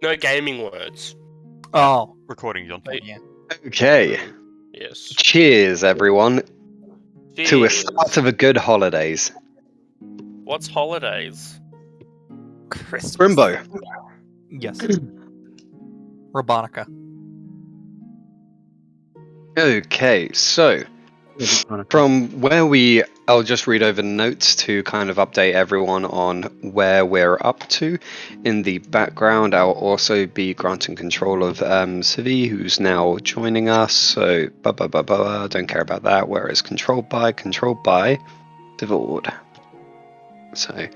No gaming words. Oh. Recording, John. Yeah. Okay. Yes. Cheers, everyone, to a Cheers. start of a good holidays. What's holidays? Christmas. Brimbo. Yes. Robonica. Okay, so from where I'll just read over notes to kind of update everyone on where we're up to. In the background, I'll also be granting control of Civi, who's now joining us. So, don't care about that. Where is controlled by? Controlled by Divord. So,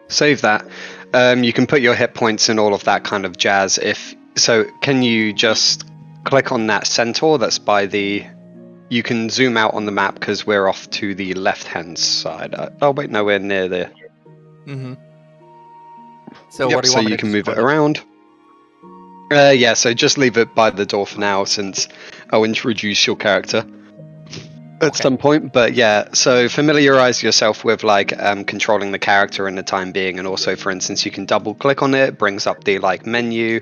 save that. You can put your hit points and all of that kind of jazz. Can you just click on that centaur that's by the... You can zoom out on the map because we're off to the left-hand side. Oh wait, no, we're near the... Mm-hmm. So what do you so want me you to can move it display? around. Yeah, so just leave it by the door for now, since I'll introduce your character at some point. But yeah, so familiarize yourself with controlling the character in the time being, and also, for instance, you can double click on it, it brings up the menu,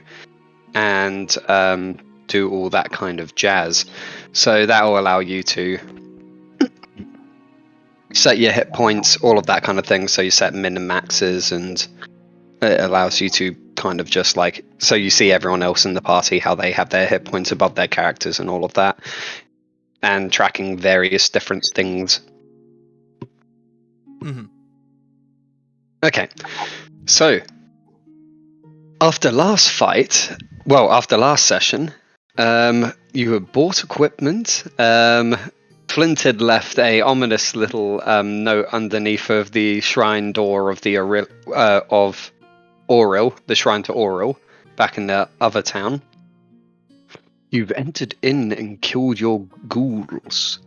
and do all that kind of jazz. So that will allow you to set your hit points, all of that kind of thing. So you set min and maxes, and it allows you to kind of just so you see everyone else in the party, how they have their hit points above their characters and all of that, and tracking various different things. Mm-hmm. Okay, so after last session, you had bought equipment. Flint had left a ominous little note underneath of the shrine door of the of Auril, the shrine to Auril, back in the other town. You've entered in and killed your ghouls.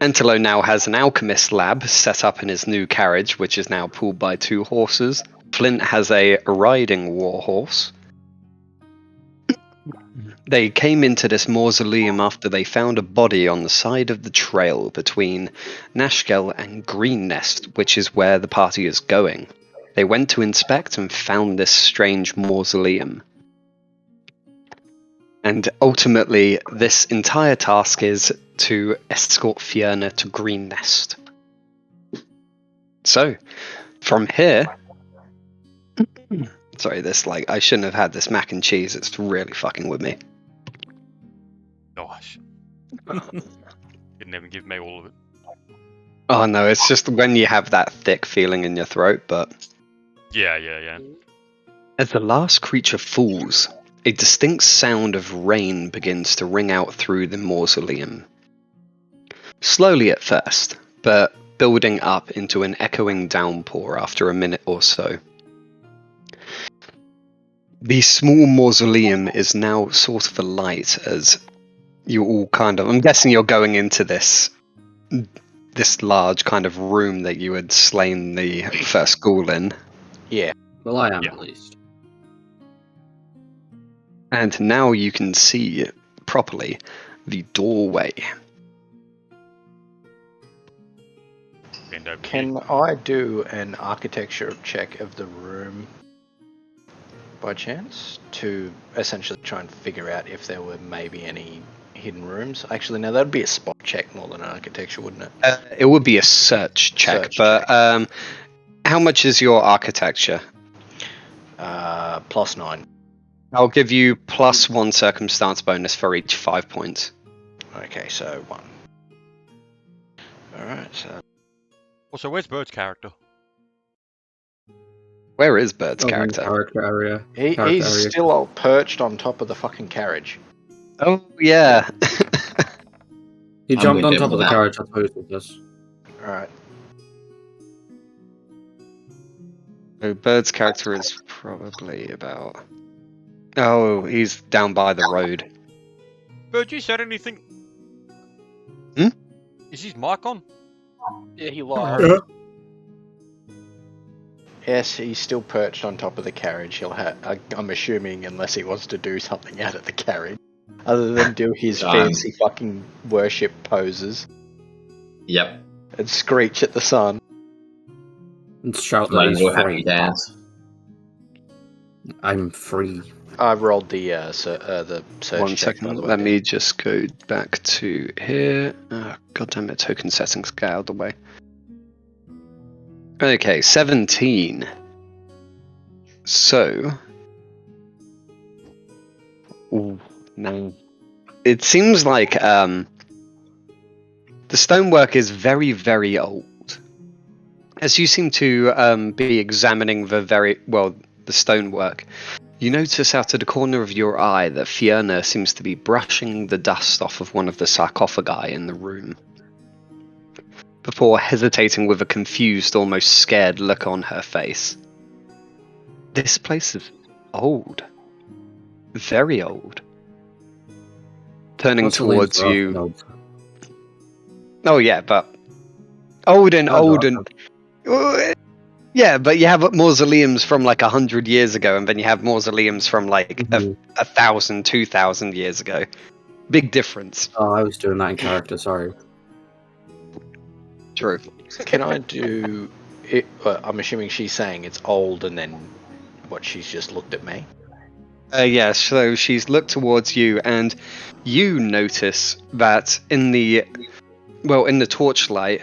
Antelo now has an alchemist lab set up in his new carriage, which is now pulled by 2 horses. Flint has a riding warhorse. They came into this mausoleum after they found a body on the side of the trail between Nashkel and Green Nest, which is where the party is going. They went to inspect and found this strange mausoleum. And ultimately, this entire task is to escort Fiona to Green Nest. So, from here... Sorry, I shouldn't have had this mac and cheese. It's really fucking with me. Gosh. Didn't even give me all of it. Oh no, it's just when you have that thick feeling in your throat, but... Yeah. As the last creature falls, a distinct sound of rain begins to ring out through the mausoleum. Slowly at first, but building up into an echoing downpour after a minute or so. The small mausoleum is now sort of alight as you all I'm guessing you're going into this large kind of room that you had slain the first ghoul in. Yeah. Well, I am at least. And now you can see properly the doorway. Can I do an architecture check of the room by chance to essentially try and figure out if there were maybe any hidden rooms? Actually, no, that'd be a spot check more than an architecture, wouldn't it? It would be a search check, how much is your architecture? +9. I'll give you +1 circumstance bonus for each 5 points. Okay, so 1. Alright, so... Also, where's Bird's character? Where is Bird's character? Character area. He's still all perched on top of the fucking carriage. Oh, yeah. He jumped on top of the carriage, I suppose, with this. Alright. So Bird's character is probably about... Oh, he's down by the road. Bird, you said anything? Hmm? Is his mic on? Yeah, he lied. Yes, he's still perched on top of the carriage. He'll I'm assuming, unless he wants to do something out of the carriage, other than do his fancy fucking worship poses. Yep. And screech at the sun. And shout Might that as he's well happy free. dance. I'm free. I rolled the search One check. second, By the way, let Dan. me just go back to here. God damn it, token settings, get out of the way. Okay, 17. So... Ooh, no. It seems like the stonework is very, very old. As you seem to be examining the stonework, you notice out of the corner of your eye that Fiona seems to be brushing the dust off of one of the sarcophagi in the room, before hesitating with a confused, almost scared look on her face. This place is old. Very old. Turning towards you. Oh yeah, but old and old and... Yeah, but you have mausoleums from like 100 years ago, and then you have mausoleums from like 1,000, 2,000 years ago. Big difference. Oh, I was doing that in character, sorry. True. Can I do it? I'm assuming she's saying it's old, and then what? She's just looked at me. Yeah, so she's looked towards you, and you notice that in the torchlight,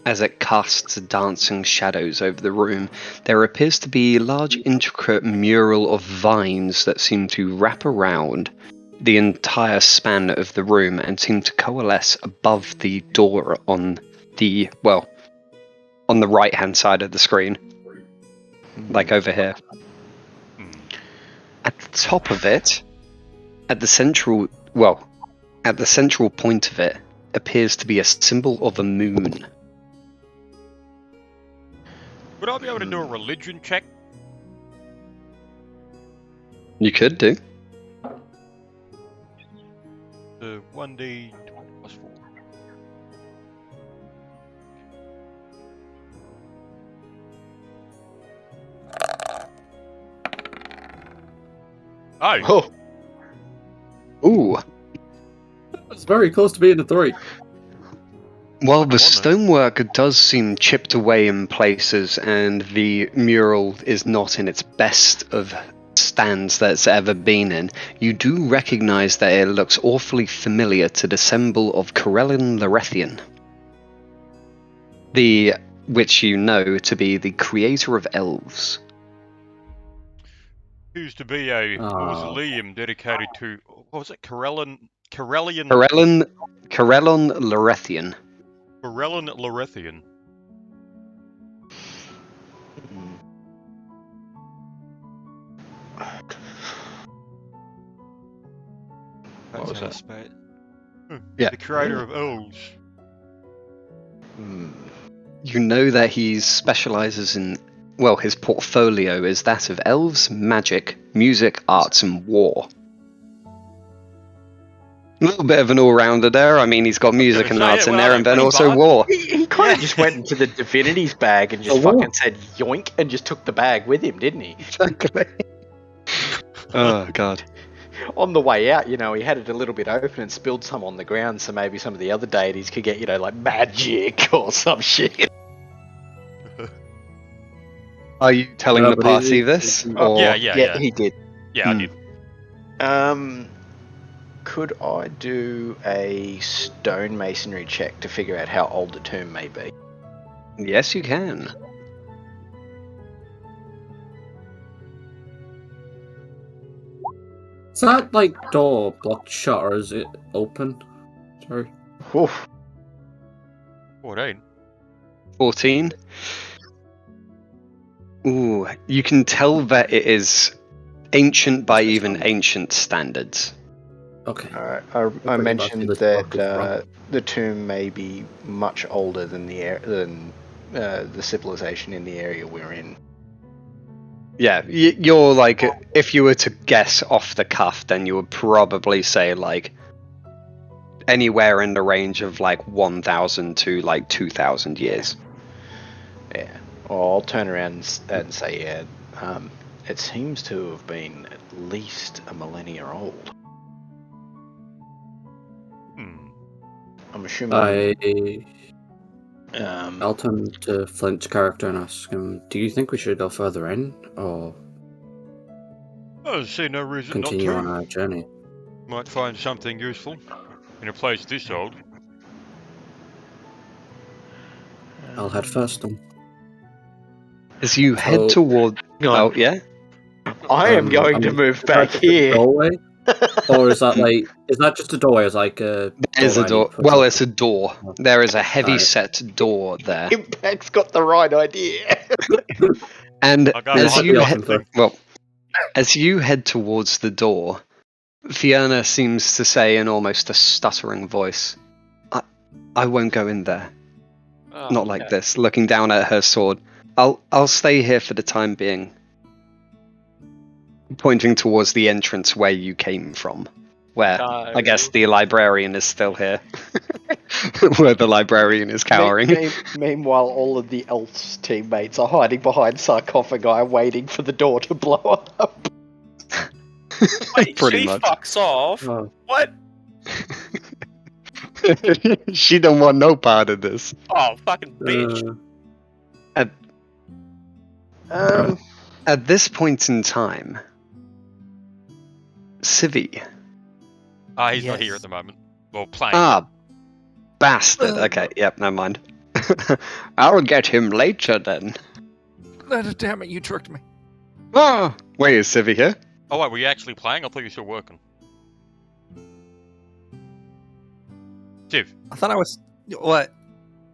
as it casts dancing shadows over the room, there appears to be a large, intricate mural of vines that seem to wrap around the entire span of the room and seem to coalesce above the door on the right-hand side of the screen, like over here. At the top of it, at the central point of it, appears to be a symbol of a moon. Would I be able to do a religion check? You could do. 1d plus 4. Oh! Ooh. It's very close to being a 3. While the stonework does seem chipped away in places, and the mural is not in its best of stands that it's ever been in, you do recognise that it looks awfully familiar to the symbol of Corellin Larethian, which you know to be the creator of elves. Used to be a mausoleum dedicated to, what was it, Corellin Larethian. Corellin Larethian. What was that? Yeah. The creator of elves. You know that he specialises in, his portfolio is that of elves, magic, music, arts, and war. A little bit of an all-rounder there. I mean, he's got music and arts in there, and then also war. He kind of just went into the divinities bag and just fucking said yoink and just took the bag with him, didn't he? Exactly. Oh, God. On the way out, he had it a little bit open and spilled some on the ground, so maybe some of the other deities could get, like magic or some shit. Are you telling the party this? Or... Yeah, he did. Yeah, I did. Could I do a stonemasonry check to figure out how old the tomb may be? Yes, you can. Is that, door blocked shut, or is it open? Sorry. Oof. 14. 14. Ooh, you can tell that it is ancient by even ancient standards. Okay. I mentioned that the tomb may be much older than the civilization in the area we're in. Yeah, you're if you were to guess off the cuff, then you would probably say anywhere in the range of 1,000 to 2,000 years. Yeah. Or I'll turn around and say, it seems to have been at least a millennia old. I'm assuming. I'll turn to Flint's character and ask him, do you think we should go further in, or...? I see no reason not continue on to. our journey. Might find something useful in a place this old. I'll head first then. As you head So- toward. Hang on. Oh, yeah? I am going to move back here. Doorway? Or is that just a doorway? Is like a There is a I need door. to put Well, up? it's a door. There is a heavy Alright. set door there. Impact's got the right idea. And I'll go as behind you the head, thing. well, as you head towards the door, Fiona seems to say in almost a stuttering voice, I won't go in there. Oh, Not like okay. this, looking down at her sword. I'll stay here for the time being. Pointing towards the entrance where you came from. Where I guess the librarian is still here. Where the librarian is cowering. Meanwhile, all of the elf's teammates are hiding behind sarcophagi, waiting for the door to blow up. Wait, Pretty she much. fucks off. Oh. What? She don't want no part of this. Oh, fucking bitch. At this point in time, Civi. He's not here at the moment. Well, playing. Ah, bastard. Okay, yep, never mind. I'll get him later then. Damn it, you tricked me. Ah, wait, is Civi here? Oh wait, were you actually playing? I thought you were still working. Civ, I thought I was... What?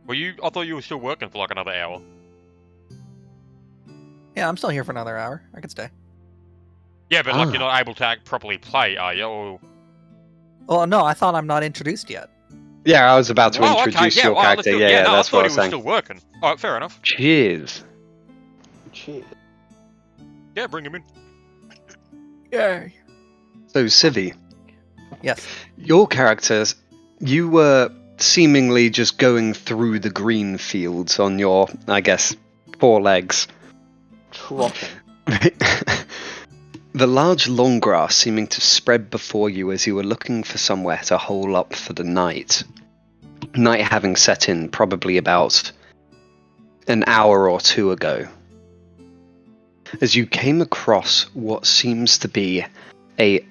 were you? I thought you were still working for like another hour. Yeah, I'm still here for another hour. I can stay. Yeah, but like you're not able to properly play, are you? Or... Well, no, I thought I'm not introduced yet. Yeah, I was about to Oh, okay, introduce yeah, your well, character. let's do- Yeah, no, that's I what I thought was he was saying. still working. Alright, fair enough. Cheers. Cheers. Yeah, bring him in. Yay. So, Civi, Yes. your characters, you were seemingly just going through the green fields on your, I guess, 4 legs. Trotting. The large long grass seeming to spread before you as you were looking for somewhere to hole up for the night. Night having set in probably about an hour or 2 ago. As you came across what seems to be a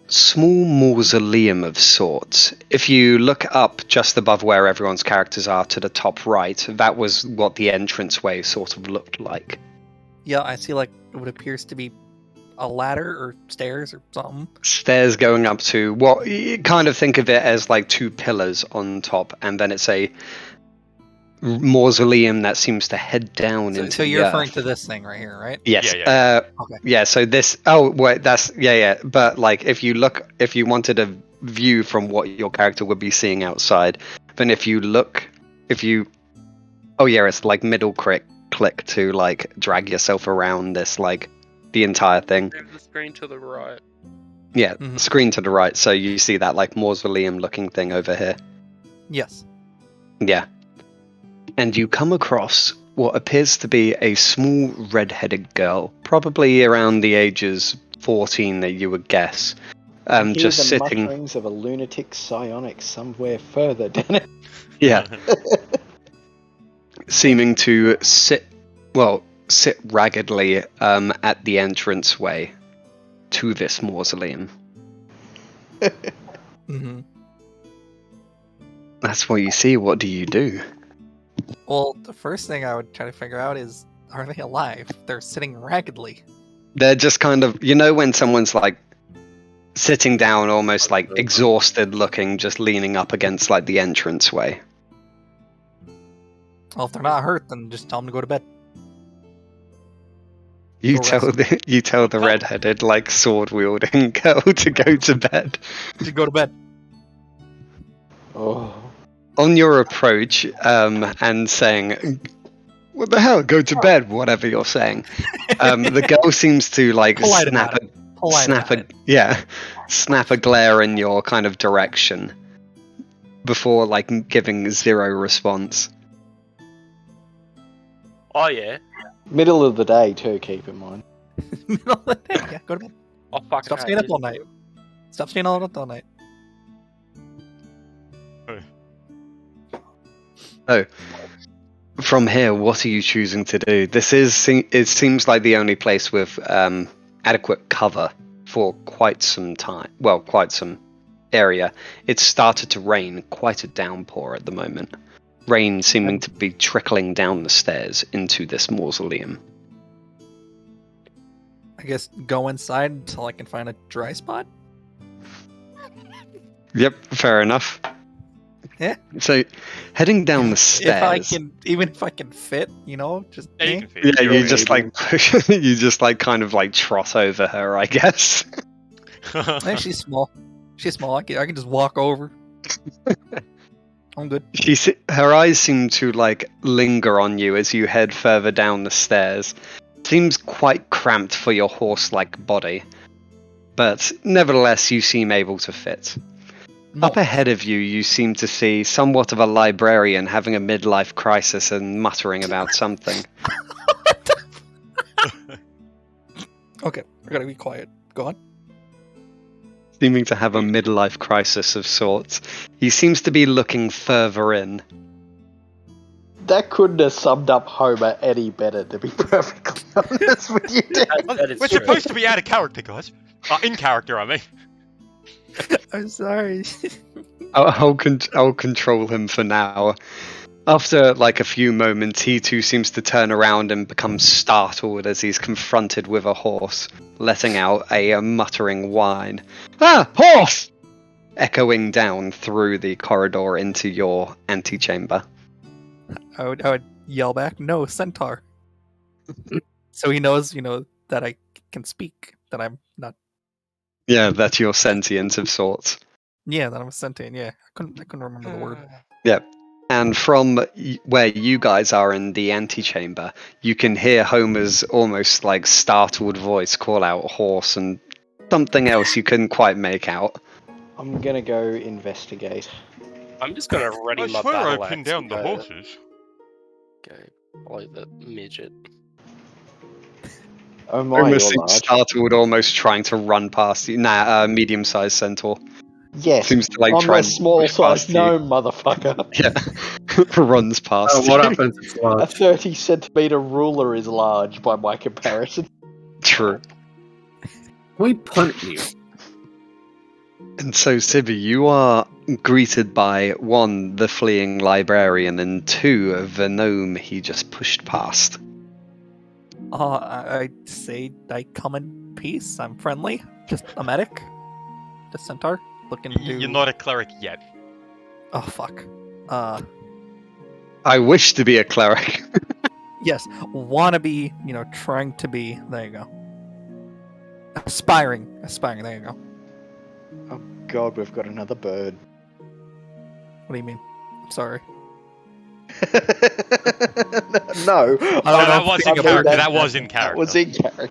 small mausoleum of sorts. If you look up just above where everyone's characters are to the top right, that was what the entranceway sort of looked like. Yeah, I see like what appears to be a ladder or stairs or something. Stairs going up to what you kind of think of it as like 2 pillars on top, and then it's a mausoleum that seems to head down into So the you're earth. referring to this thing right here, right? Yes. Yeah. Okay. Yeah, so this... Oh, wait, that's... Yeah. But, like, if you wanted a view from what your character would be seeing outside, then if you... Oh, yeah, it's, like, middle click to, like, drag yourself around this, like, the entire thing. Move the screen to the right. Yeah, Mhm. screen to the right, so you see that, like, mausoleum-looking thing over here. Yes. Yeah. And you come across what appears to be a small red-headed girl, probably around the ages 14 that you would guess. Hear Just the sitting... mutterings of a lunatic psionic somewhere further down it. Yeah. Seeming to sit raggedly at the entranceway to this mausoleum. Mm-hmm. That's what you see. What do you do? Well, the first thing I would try to figure out is, are they alive? They're sitting raggedly. They're just kind of, when someone's like sitting down, almost like exhausted looking, just leaning up against like the entranceway. Well, if they're not hurt, then just tell them to go to bed. You Go tell the red-headed, like sword wielding girl to go to bed. To go to bed. Oh. On your approach, and saying, "What the hell? Go to bed!" Whatever you're saying, the girl seems to like Polite snap about it. Polite snap about a snap a glare in your kind of direction before like giving 0 response. Oh, yeah. Middle of the day too, keep in mind. Middle of the day. Yeah, go to bed. Oh, fucking Stop staying up all night. Stop staying up all night. So, from here, what are you choosing to do? It seems like the only place with adequate cover for quite some time. Well, quite some area. It's started to rain, quite a downpour at the moment. Rain seeming to be trickling down the stairs into this mausoleum. I guess go inside until I can find a dry spot. Yep, fair enough. Yeah. So, heading down the If I stairs. can, even if I can fit, just Yeah, you eh? can fit. Yeah, You're you just able. like push, you just like kind of like trot over her, I guess. Eh, she's small. She's small. I can just walk over. I'm good. Her eyes seem to like linger on you as you head further down the stairs. Seems quite cramped for your horse-like body, but nevertheless you seem able to fit. Up ahead of you, you seem to see somewhat of a librarian having a midlife crisis and muttering about something. Okay, I gotta be quiet. Go on. Seeming to have a midlife crisis of sorts. He seems to be looking further in. That couldn't have summed up Homer any better, to be perfectly honest with you, Dan. That is We're true. supposed to be out of character, guys. In character, I mean. I'm sorry. I'll control him for now. After like a few moments, he too seems to turn around and become startled as he's confronted with a horse, letting out a muttering whine. Ah, horse! Echoing down through the corridor into your antechamber. I would yell back, "No, centaur!" So he knows, that I can speak. That I'm not. Yeah, that you're sentient of sorts. Yeah, that I'm a sentient. Yeah, I couldn't remember the word. Yep. And from where you guys are in the antechamber, you can hear Homer's almost like startled voice call out horse and something else you couldn't quite make out. I'm gonna go investigate. I'm just gonna ready I my swear I battle pinned axe down and the go, horses. go follow the midget. Oh my, Homer you're seems large. startled, almost trying to run past you. Nah, medium-sized centaur. Yes, Seems to like I'm try a and small push sized past you. gnome, motherfucker. Yeah, runs past What you. happens? It's A large. 30 centimeter ruler is large by my comparison. True. We punt you. And so, Sibby, you are greeted by one, the fleeing librarian, and two, the gnome he just pushed past. I say I come in peace. I'm friendly. Just a medic. Just centaur. Looking to. You're not a cleric yet. Oh fuck. I wish to be a cleric. Yes. Wanna be. Trying to be. There you go. Aspiring. There you go. Oh god, we've got another bird. What do you mean? I'm sorry. No, I don't No, know that if was thinking in about character. that- That was in that character. was in character.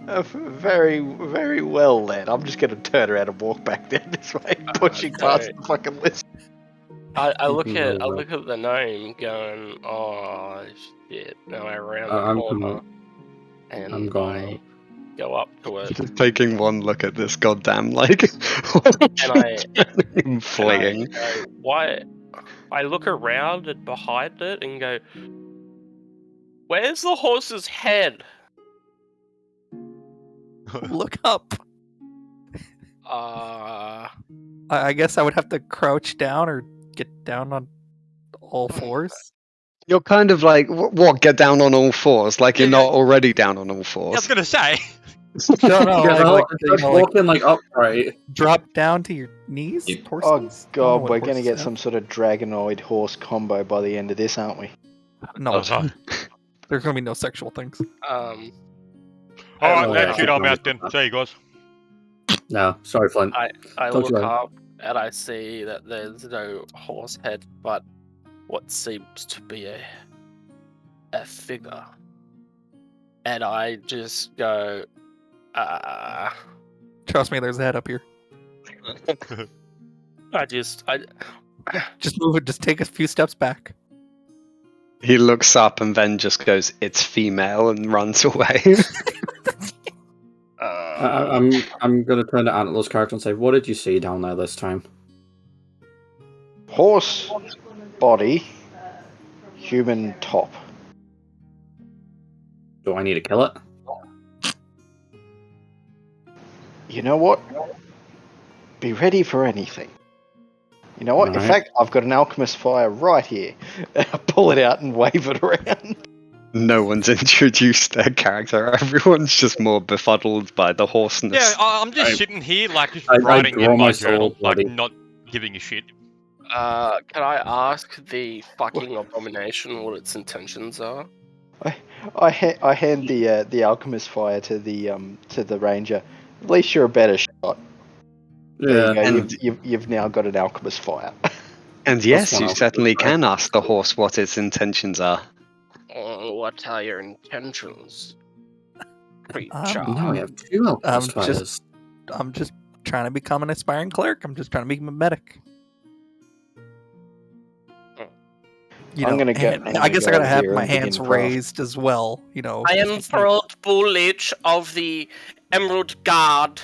Very, very well then. I'm just gonna turn around and walk back down this way, pushing past the fucking list. I look can at go I look at the gnome going, oh shit. Now I round the I'm corner gonna- and I'm I going. go up to it Just taking one look at this goddamn like and fleeing. I go, why? I look around and behind it and go, where's the horse's head? Look up. I guess I would have to crouch down or get down on all fours. You're kind of like, what, get down on all fours? Like you're Yeah, not already down on all I was fours. gonna say. No, no, Yeah, like walking like upright. drop down to your knees, torso. Oh knees? Don't know god, what we're gonna horses get have. some sort of dragonoid horse combo by the end of this, aren't we? No, Oh, there's gonna be no sexual things. Alright, Oh, that's yeah, it. I'm keep out then. going. See you guys. No, sorry, Flint. I Talk to look you later. up and I see that there's no horse head, but what seems to be a figure. And I just go, Trust me, there's a head up here. I Just move it. Just take a few steps back. He looks up and then just goes, "It's female," and runs away. I'm gonna turn to Antler's character and say, what did you see down there this time? Horse body, human top. Do I need to kill it? You know what? Be ready for anything. You know what? In Alright. fact, I've got an alchemist fire right here. I pull it out and wave it around. No one's introduced their character. Everyone's just more befuddled by the hoarseness. Yeah, I'm just I- sitting here, like, just I writing draw in my my sword, journal, like, buddy. not giving a shit. Can I ask the fucking abomination what its intentions are? I hand the alchemist fire to the ranger. At least you're a better shot. There you go. And- You've now got an alchemist fire. And yes, one you I'll certainly try. can ask the horse what its intentions are. What are your intentions, creature? Now we have two alchemist just- fires. I'm just trying to become an aspiring cleric. I'm just trying to become a medic. You I'm know, gonna go- and I'm I gonna guess I go gotta over have here my and begin hands craft. raised as well. You know, I just am because Pearl Bullich of the Emerald Guard.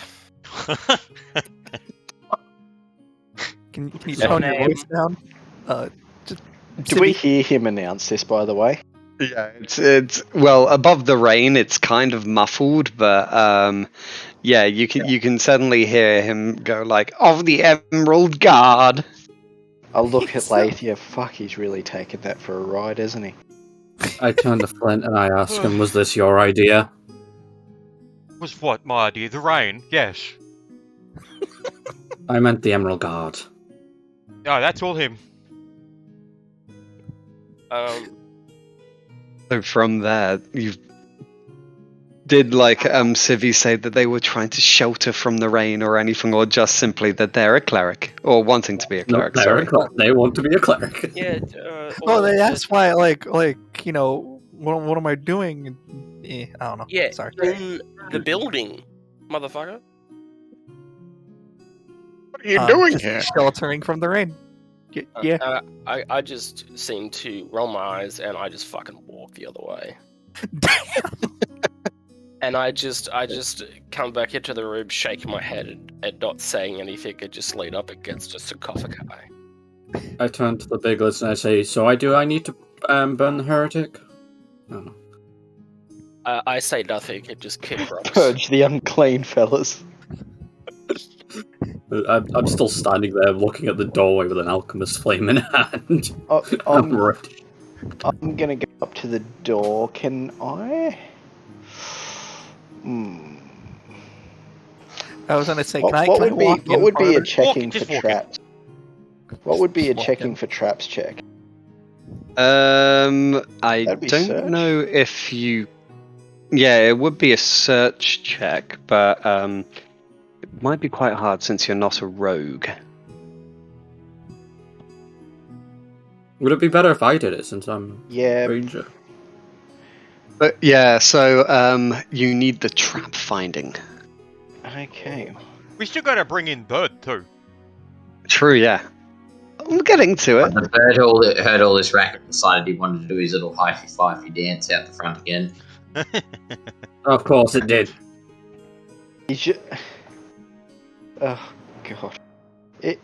Can you Your tone your name? voice down? Do we hear him announce this, by the way? Yeah, it's well above the rain. It's kind of muffled, but yeah, you can suddenly hear him go like, "Of the Emerald Guard." I'll look at Lathia. Fuck, he's really taken that for a ride, isn't he? I turn to Flint and I ask him, was this your idea? Was what, my idea? The rain? Yes. I meant the Emerald Guard. Oh, that's all him. So from there, you did like Civi say that they were trying to shelter from the rain or anything, or just simply that they're a cleric or wanting to be a No, cleric. they're Sorry. a cleric. They want to be a cleric. Yeah. Oh, that's why. Like you know, what am I doing? I don't know. Yeah. Sorry. In the building, motherfucker. What are you Just sheltering from the rain. Yeah. I just seem to roll my eyes and I just fucking walk the other way. And I just come back into the room, shaking my head and not saying anything, and just lean up against a sarcophagi. I turn to the biglets and I say, so I need to burn the heretic? Oh. I say nothing and just kick rocks. Purge the unclean, fellas. I'm still standing there looking at the doorway with an alchemist flame in hand. I'm ready. I'm gonna go up to the door. Can I? I was gonna say, What can I walk in would be a farther? checking Just for walk in. traps? What would be a Just walk checking in. for traps check? I That'd be don't search? know if you. Yeah, it would be a search check, but it might be quite hard since you're not a rogue. Would it be better if I did it since I'm Yeah. ranger? But yeah, so you need the trap finding. Okay. We still gotta bring in Bird, too. True, yeah. I'm getting to it. The bird heard all this racket and decided he wanted to do his little hyphy-fifey dance out the front again. Of course it did. You should... Oh god.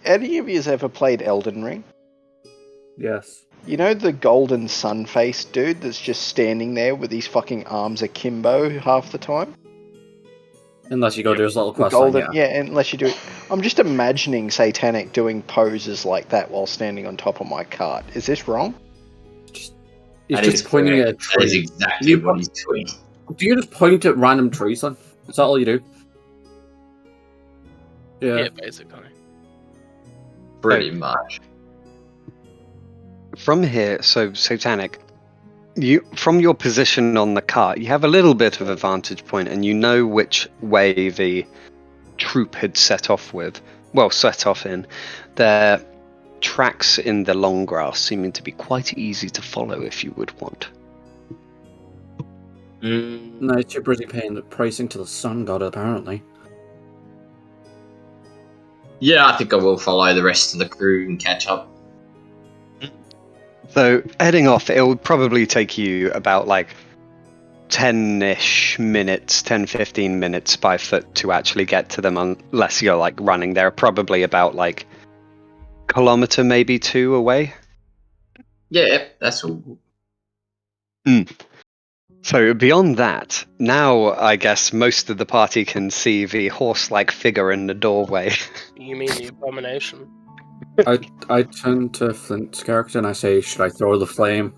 Any of you ever played Elden Ring? Yes. You know the golden sun face dude that's just standing there with his fucking arms akimbo half the time? Unless you go do his little The quest golden, line, yeah, unless you do it. I'm just imagining Satanic doing poses like that while standing on top of my cart. Is this wrong? He's That just is pointing at a correct. That is tree. exactly what he's doing. Do you just point at random trees then? Is that all you do? Yeah, basically. Pretty much. From here, so Satanic, you from your position on the cart, you have a little bit of a vantage point, and you know which way the troop had set off in. Their tracks in the long grass seeming to be quite easy to follow if you would want. No, it's too busy pricing to the sun god, apparently. Yeah, I think I will follow the rest of the crew and catch up. So heading off, it would probably take you about like 10-ish minutes, 10-15 minutes by foot to actually get to them, unless you're like running. They're probably about like kilometer, maybe 2 away. Yeah, that's all. So beyond that, now I guess most of the party can see the horse-like figure in the doorway. You mean the abomination? I turn to Flint's character and I say, should I throw the flame?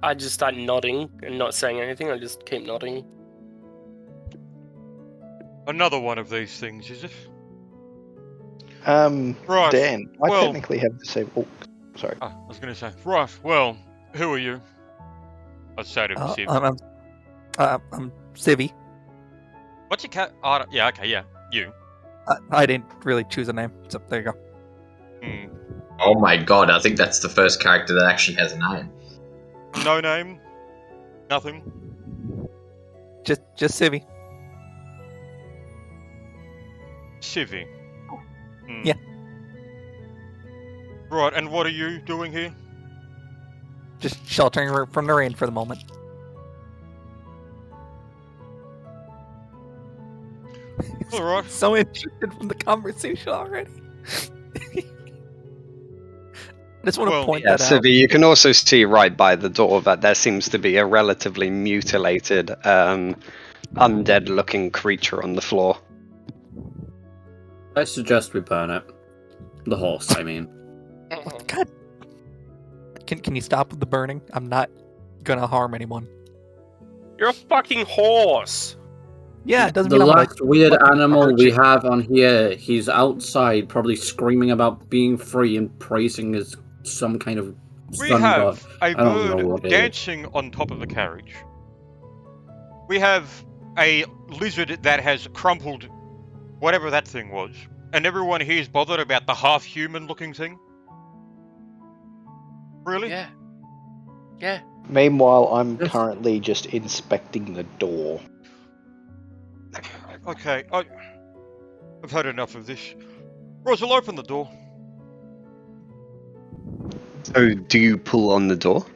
I just start nodding and not saying anything. I just keep nodding. Another one of these things, is it? Right. Dan, I well- technically have the same. Oh, sorry. I was going to say, right, well, who are you? I say to Civ. I'm Civvy. What's your cat? Oh, yeah, okay, yeah, you. I didn't really choose a name, so there you go. Hmm. Oh my god, I think that's the first character that actually has a name. No name? Nothing? Just Civvy. Civvy. Yeah. Right, and what are you doing here? Just sheltering her from the rain for the moment. Alright. So interested from the conversation already. I just want to point Yeah, that out. Civi, you can also see right by the door that there seems to be a relatively mutilated, undead-looking creature on the floor. I suggest we burn it. The horse, I mean. God. Can you stop with the burning? I'm not gonna harm anyone. You're a fucking horse. Yeah, it doesn't The mean I'm gonna last weird fucking animal hurt we you. have on here, he's outside, probably screaming about being free and praising his some kind of We sun god. have a I don't know bird what it is. dancing on top of the carriage. We have a lizard that has crumpled whatever that thing was. And everyone here is bothered about the half-human looking thing? Really? Yeah. Yeah. Meanwhile, I'm currently just inspecting the door. Okay, I've had enough of this. Rosal, open the door. So, do you pull on the door?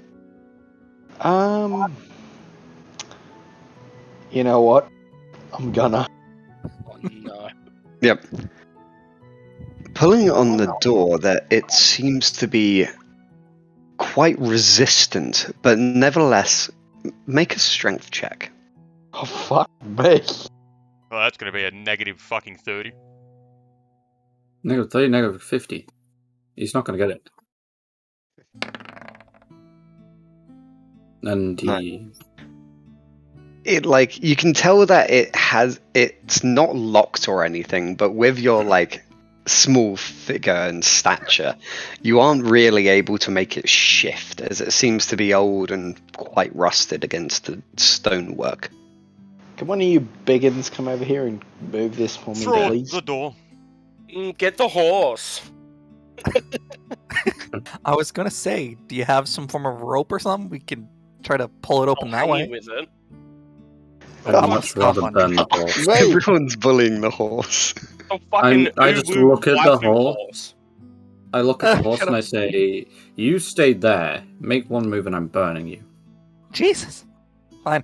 You know what? I'm gonna. Oh, no. Yep. Pulling on the door, that it seems to be quite resistant, but nevertheless, make a strength check. Oh, fuck me. Oh, that's gonna be a negative fucking 30. Negative 30, negative 50. He's not going to get it. And he... It, like, you can tell that it's not locked or anything, but with your, like, small figure and stature, you aren't really able to make it shift, as it seems to be old and quite rusted against the stonework. Can one of you biggins come over here and move this for me, Through please? the door. Get the horse. I was gonna say, do you have some form of rope or something? We can try to pull it open that Hang way. you with it. I'd I'm much gonna rather stop on burn you. the horse. Wait. Everyone's bullying the horse. A fucking I just uwu look at the waifu horse. I look at the horse Shut and up. I say, you stay there, make one move and I'm burning you. Jesus. Fine.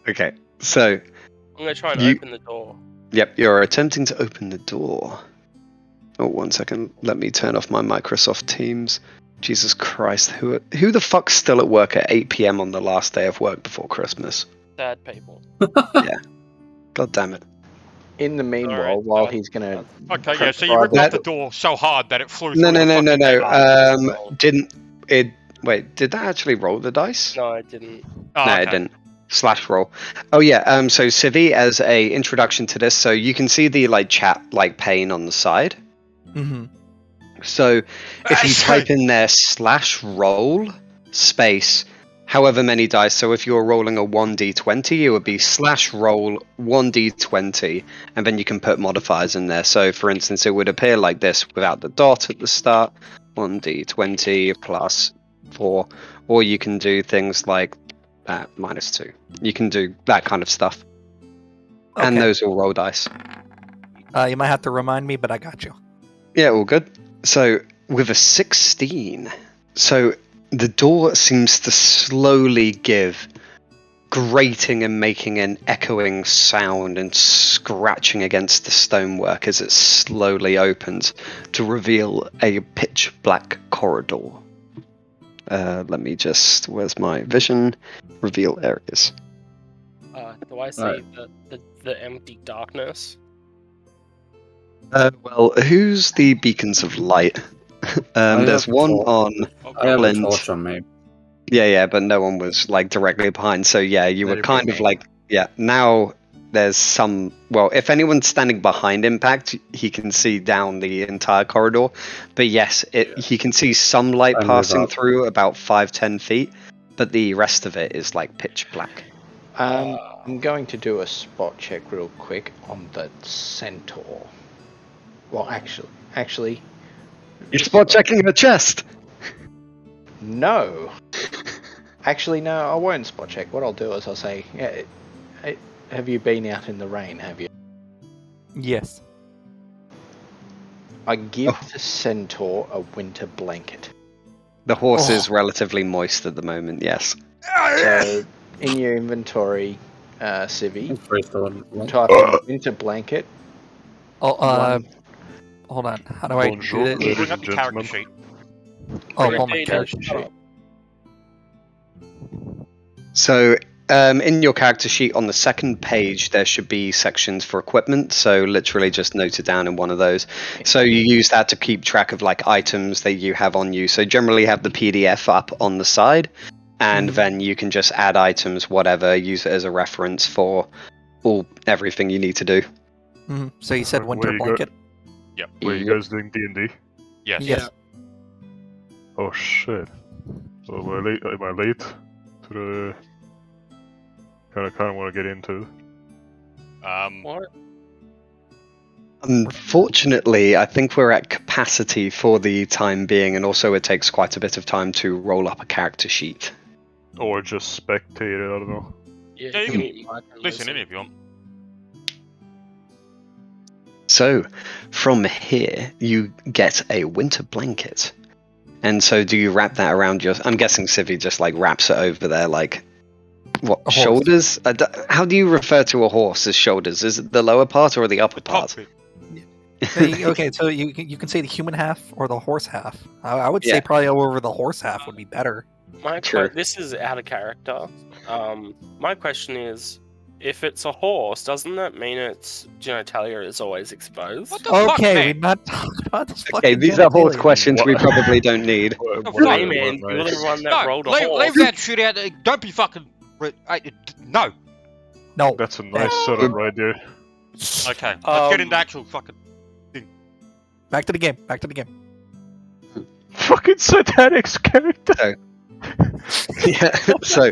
Okay, so, I'm gonna try and You- open the door. yep, you're attempting to open the door. Oh, 1 second. Let me turn off my Microsoft Teams. Jesus Christ, who the fuck's still at work at 8 p.m. on the last day of work before Christmas? Sad people. God damn it. In the meanwhile, Alright, while uh, he's gonna. Okay, yeah, so you Right, ripped off that- the door so hard that it flew No, through no, the no, no, fucking no. table. Didn't it? Wait, did that actually roll the dice? No, I didn't. Oh, No, okay. it didn't. Slash roll. Oh yeah. So Civi, as a introduction to this, so you can see the like chat like pane on the side. Mm-hmm. So if you type in there slash roll space however many dice, so if you're rolling a 1d20, it would be slash roll 1d20, and then you can put modifiers in there. So for instance, it would appear like this without the dot at the start, 1d20 plus 4, or you can do things like -2. You can do that kind of stuff. And Okay. those all roll dice. You might have to remind me, but I got you. Yeah, all good. So, with a 16, so the door seems to slowly give, grating and making an echoing sound and scratching against the stonework as it slowly opens to reveal a pitch black corridor Let me just. Where's my vision? Reveal areas. Do I see Right. the empty darkness? Well, who's the beacons of light? There's one on I have a Flint. torch on me. Yeah, but no one was like directly behind. So yeah, you were That'd be kind of me. like now there's some. Well, if anyone's standing behind Impact, he can see down the entire corridor. But yes, he can see some light I move passing up. through about 5-10 feet, but the rest of it is like pitch black. I'm going to do a spot check real quick on the centaur. Well, actually, You're spot checking the chest. no. Actually, no, I won't spot check. What I'll do is I'll say, yeah, have you been out in the rain, have you? Yes. I give the centaur a winter blanket. The horse is relatively moist at the moment. Yes. So, in your inventory, Civi, First element. type in winter blanket. Oh, One. hold on. How do I do Bonjour, this? ladies Bring up and your character gentlemen. sheet. Oh, Hey, well, my Peter, character shut sheet. up. So, in your character sheet on the second page, there should be sections for equipment. So, literally just note it down in one of those. So, you use that to keep track of like items that you have on you. So, generally have the PDF up on the side, and then you can just add items, whatever, use it as a reference for everything you need to do. So you said Where winter you go- blanket? Wait, you guys doing D&D? Yes. Yes. Oh shit. So am I late to the... Kind of want to get into. What? Unfortunately, I think we're at capacity for the time being, and also it takes quite a bit of time to roll up a character sheet. Or just spectate it, I don't know. Yeah, Yeah, you you can mute Mike and Listen in if you want. So, from here, you get a winter blanket. And so, do you wrap that around your... I'm guessing Civi just, like, wraps it over there, like... What, A horse. shoulders? How do you refer to a horse as shoulders? Is it the lower part or the upper The top part? bit. Okay, so you can say the human half or the horse half. I would say Yeah. probably over the horse half would be better. True. This is out of character. My question is, if it's a horse, doesn't that mean its genitalia is always exposed? What the fuck, Okay, man? we're not talking about this Okay, fucking these are horse genitalia. questions we What? probably don't need. Hey man, you were the one that No, rolled a leave horse. that shit out. Don't be fucking. No. No. That's a nice setup right there. Okay, let's get into actual fucking. Back to the game. Back to the game. Fucking Satanic's character! Yeah, so...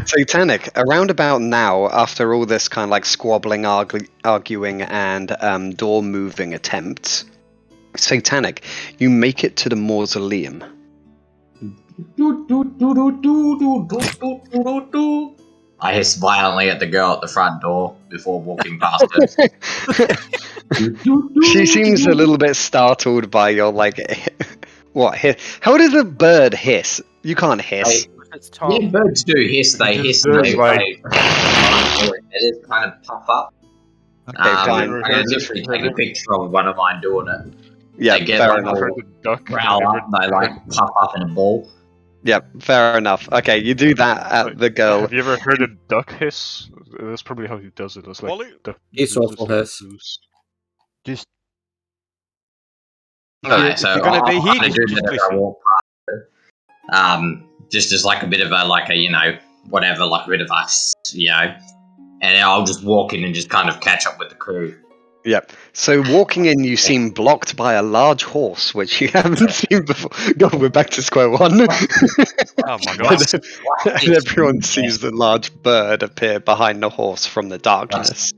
Satanic, around about now, after all this kind of like squabbling, arguing, and door moving attempts, Satanic, you make it to the mausoleum. I hiss violently at the girl at the front door before walking past her. She seems a little bit startled by your like, what? How does a bird hiss? You can't hiss. It's Yeah, Tom. birds do hiss. They Just hiss and does, they it kind of puff up. Okay, fine. I'm gonna literally take a picture of one of mine doing it. Yeah, They get fair like enough. Heard the duck. growl up, and they like puff up in a ball. Yep, fair enough. Okay, you do that at the girl. Have you ever heard a duck hiss? That's probably how he does it. It's like Wally? duck. Geese also hiss. Just. Alright, so if you're gonna be here, I do just that as I listen. walk past her. Just as like a bit of a you know, whatever, like a bit of us, you know, and I'll just walk in and just kind of catch up with the crew. Yep. So walking in, you seem blocked by a large horse, which you haven't seen before. God, we're back to square one. Oh my god. And everyone sees the large bird appear behind the horse from the darkness.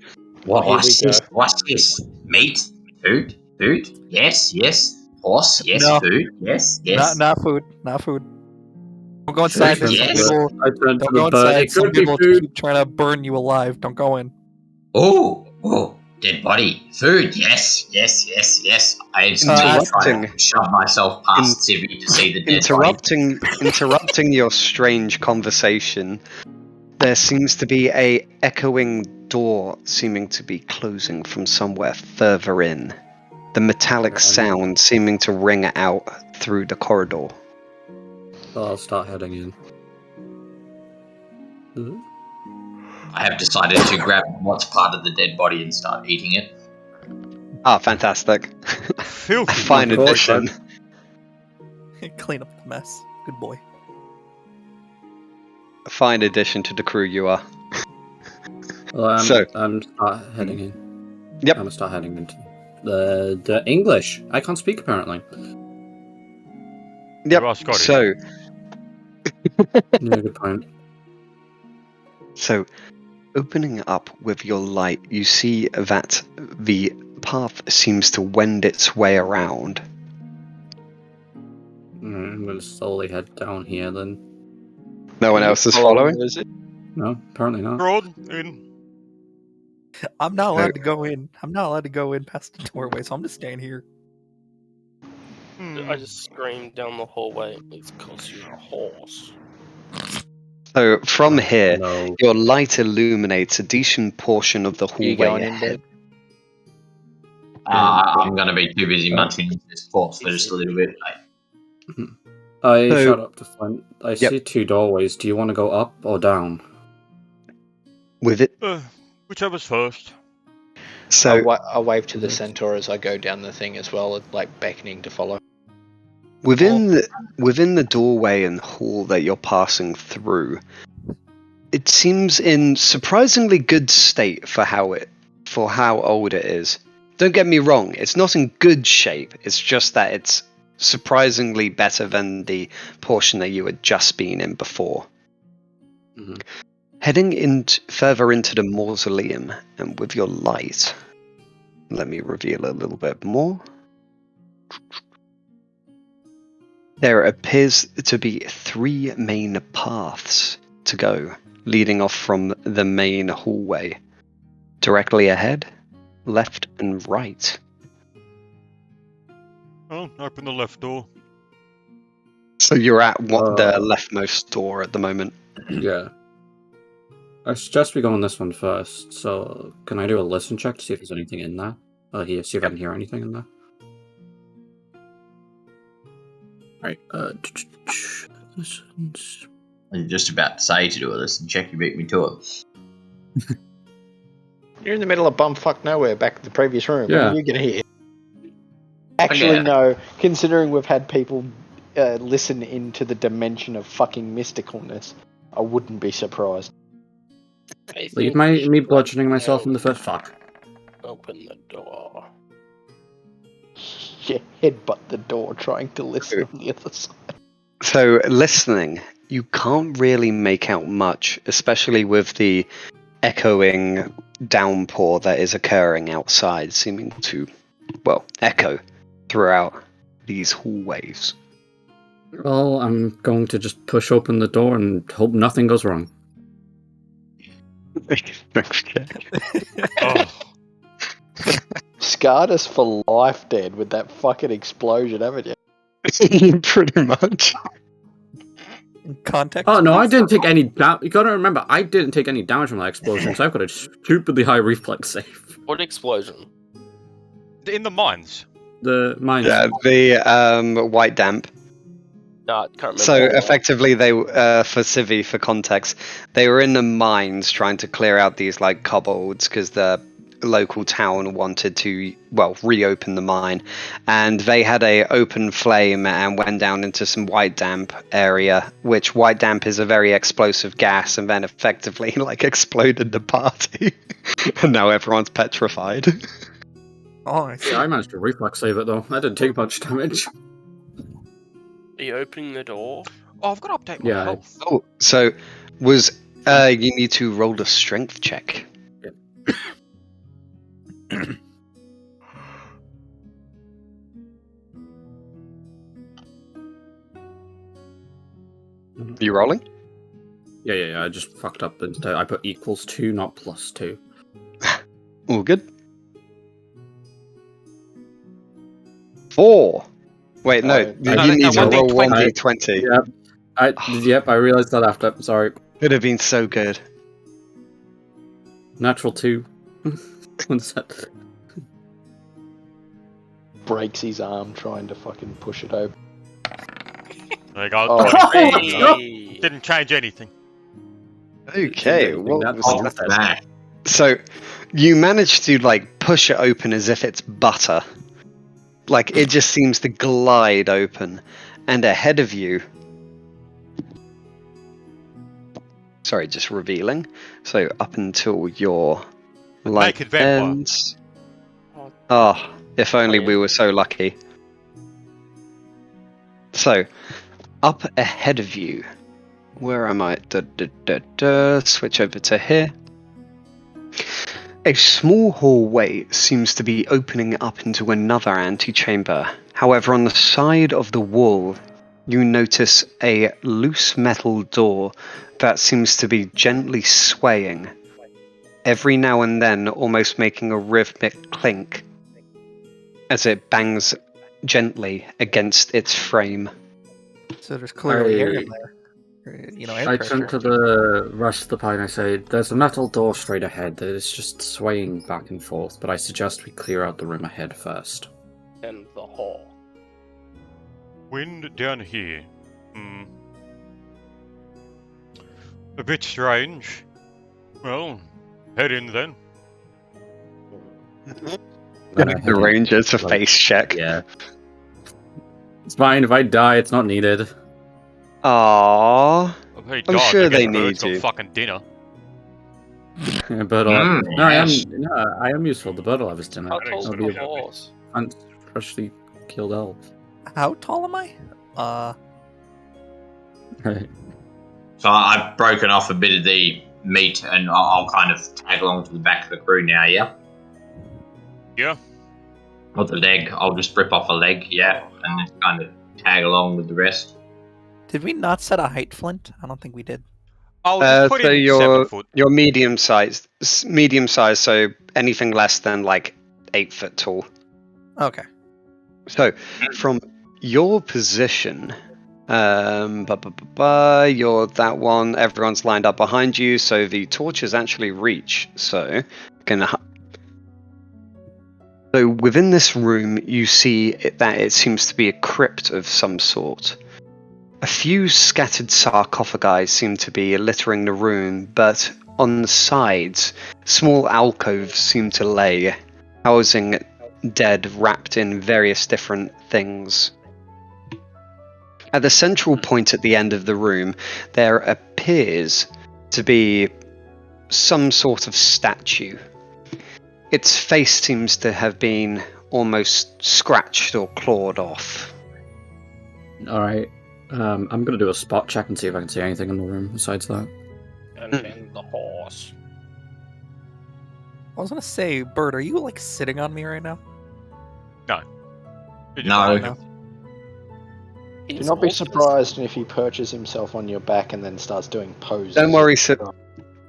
What? Here What's we this? go. What's this? Meat? Food? Food? Yes, yes. Horse? Yes. No. Food? Yes, yes. Not food. Not food. Don't go inside. Food, There's some yes. people. I turn to Don't go the bird. inside. It Some could be people food. keep trying to burn you alive. Don't go in. Oh, dead body. Food? Yes, yes, yes, yes. I instantly try Interrupting. to shove myself past Civi to see the dead body. Interrupting your strange conversation, there seems to be a echoing door seeming to be closing from somewhere further in. The metallic sound seeming to ring out through the corridor. I'll start heading in. I have decided to grab what's part of the dead body and start eating it. Ah, fantastic. A Filthy. fine Of course, addition. Clean up the mess. Good boy. A fine addition to the crew you are. Well, I'm start heading in. Yep. I'm gonna start heading into the English. I can't speak apparently. You are Yep. Scottish. So, Yeah, good point. so opening up with your light, you see that the path seems to wend its way around. I'm gonna slowly head down here then. No one else is following? Is it? No, apparently not. Broad in. I'm not allowed to go in. I'm not allowed to go in past the doorway, so I'm just staying here. I just screamed down the hallway. It's 'cause you're a horse. So from here, No. your light illuminates a decent portion of the You hallway going in, ahead. Dad? I'm gonna be too busy munching this corpse for just a little bit. I So- shut up to Flint. I see 2 doorways. Do you want to go up or down? With it, Whichever's first. so I'll wave to the Yes. centaur as I go down the thing as well, like beckoning to follow. within the doorway and hall that you're passing through, it seems in surprisingly good state for how old it is. Don't get me wrong, it's not in good shape. It's just that it's surprisingly better than the portion that you had just been in before. Mhm. Heading further into the mausoleum, and with your light, let me reveal a little bit more. There appears to be 3 main paths to go, leading off from the main hallway. Directly ahead, left and right. Oh, open the left door. So you're at the Uh, leftmost door at the moment. Yeah. I suggest we go on this one first. So, can I do a listen check to see if there's anything in there? See if I can hear anything in there. Right. Listens. I'm just about to say to do a listen check, you beat me to it. You're in the middle of bumfuck nowhere back at the previous room. What Yeah. are you going to hear? Actually, Okay. no. Considering we've had people listen into the dimension of fucking mysticalness, I wouldn't be surprised. I Leave think me you should bludgeoning let myself in the them first. Fuck. Open the door. Yeah, headbutt the door trying to listen on the other side. So listening, you can't really make out much, especially with the echoing downpour that is occurring outside, seeming to, well, echo throughout these hallways. Well, I'm going to just push open the door and hope nothing goes wrong. Oh, Scarred us for life, Dad, with that fucking explosion, haven't you? Pretty much. Context. Oh no, I please? didn't take any damage. You gotta remember, I didn't take any damage from that explosion because I've got a stupidly high reflex save. What explosion? in the mines. The mines. Yeah, the white damp. No, I can't remember. So that well. effectively, they for Civi, for context, they were in the mines trying to clear out these like kobolds because the local town wanted to reopen the mine, and they had a open flame and went down into some white damp area, which white damp is a very explosive gas, and then effectively like exploded the party, and now everyone's petrified. Oh, I see. Yeah, I managed to reflex save it though. I didn't take much damage. Are you opening the door? Oh, I've got to update my Yeah. health. Oh, so was you need to roll a strength check. You rolling? Yeah. I just fucked up. Instead, I put =2, not +2. All good. 4. Wait, no. Oh, You no, need no, to roll 1d20. 1d20. Yep, I realized that after. Sorry. Could have been so good. Natural 2. One sec. Breaks his arm trying to fucking push it over. Like, I Oh. Hey. didn't change anything. Okay, anything, what that was all that? says. Smash. So, you manage to like push it open as if it's butter. Like it just seems to glide open, and ahead of you. Sorry, just revealing. So up until your light Naked vampire. ends. Oh, Ah, if only yeah. we were so lucky. So, up ahead of you. Where am I? Switch over to here. A small hallway seems to be opening up into another antechamber. However, on the side of the wall, you notice a loose metal door that seems to be gently swaying, every now and then almost making a rhythmic clink as it bangs gently against its frame. So there's clearly air in I- there. Air I pressure. turn to the rest of the party and I say, there's a metal door straight ahead that is just swaying back and forth, but I suggest we clear out the room ahead first. And the hall. Wind down here. A bit strange. Well, head in then. Then I head The in. ranger's a like- face check. Yeah. It's fine, if I die, it's not needed. Aww. Oh, hey, I'm dog, sure I guess they birds need got you. fucking dinner. But Yes. I am useful. The bird will have his dinner. How That tall's I'll makes be the sense. horse? a freshly killed elf. How tall am I? So I've broken off a bit of the meat, and I'll kind of tag along to the back of the crew now. Yeah. Yeah. Or the leg. I'll just rip off a leg. Yeah, and just kind of tag along with the rest. Did we not set a height, Flint? I don't think we did. I'll just put So in you're 7 foot. you're medium sized, so anything less than like 8 foot tall. Okay. So from your position, you're that one. Everyone's lined up behind you, so the torches actually reach. So within this room, you see that it seems to be a crypt of some sort. A few scattered sarcophagi seem to be littering the room, but on the sides, small alcoves seem to lay, housing dead wrapped in various different things. At the central point at the end of the room, there appears to be some sort of statue. Its face seems to have been almost scratched or clawed off. Alright. I'm gonna do a spot check and see if I can see anything in the room besides that. And the horse. I was gonna say, Bird, are you like sitting on me right now? You're just No. lying. No. Do not be surprised if he perches himself on your back and then starts doing poses. Don't worry, Civ.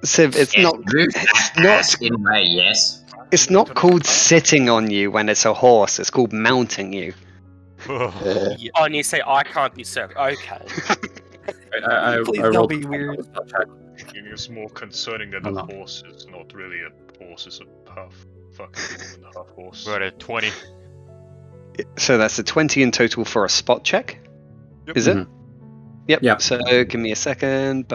It's Yes, not. move It's that not. ass in way. Yes. It's not called sitting on you when it's a horse. It's called mounting you. Yeah. Oh, and you say I can't be so okay. Please I don't rolled be weird. a spot check. It's more concerning that I'm the not. horse is not really a horse, it's a half fucking woman, half horse. We're at 20. So that's a 20 in total for a spot check. Yep. Is it? Mhm. Yep. Yeah. So give me a second.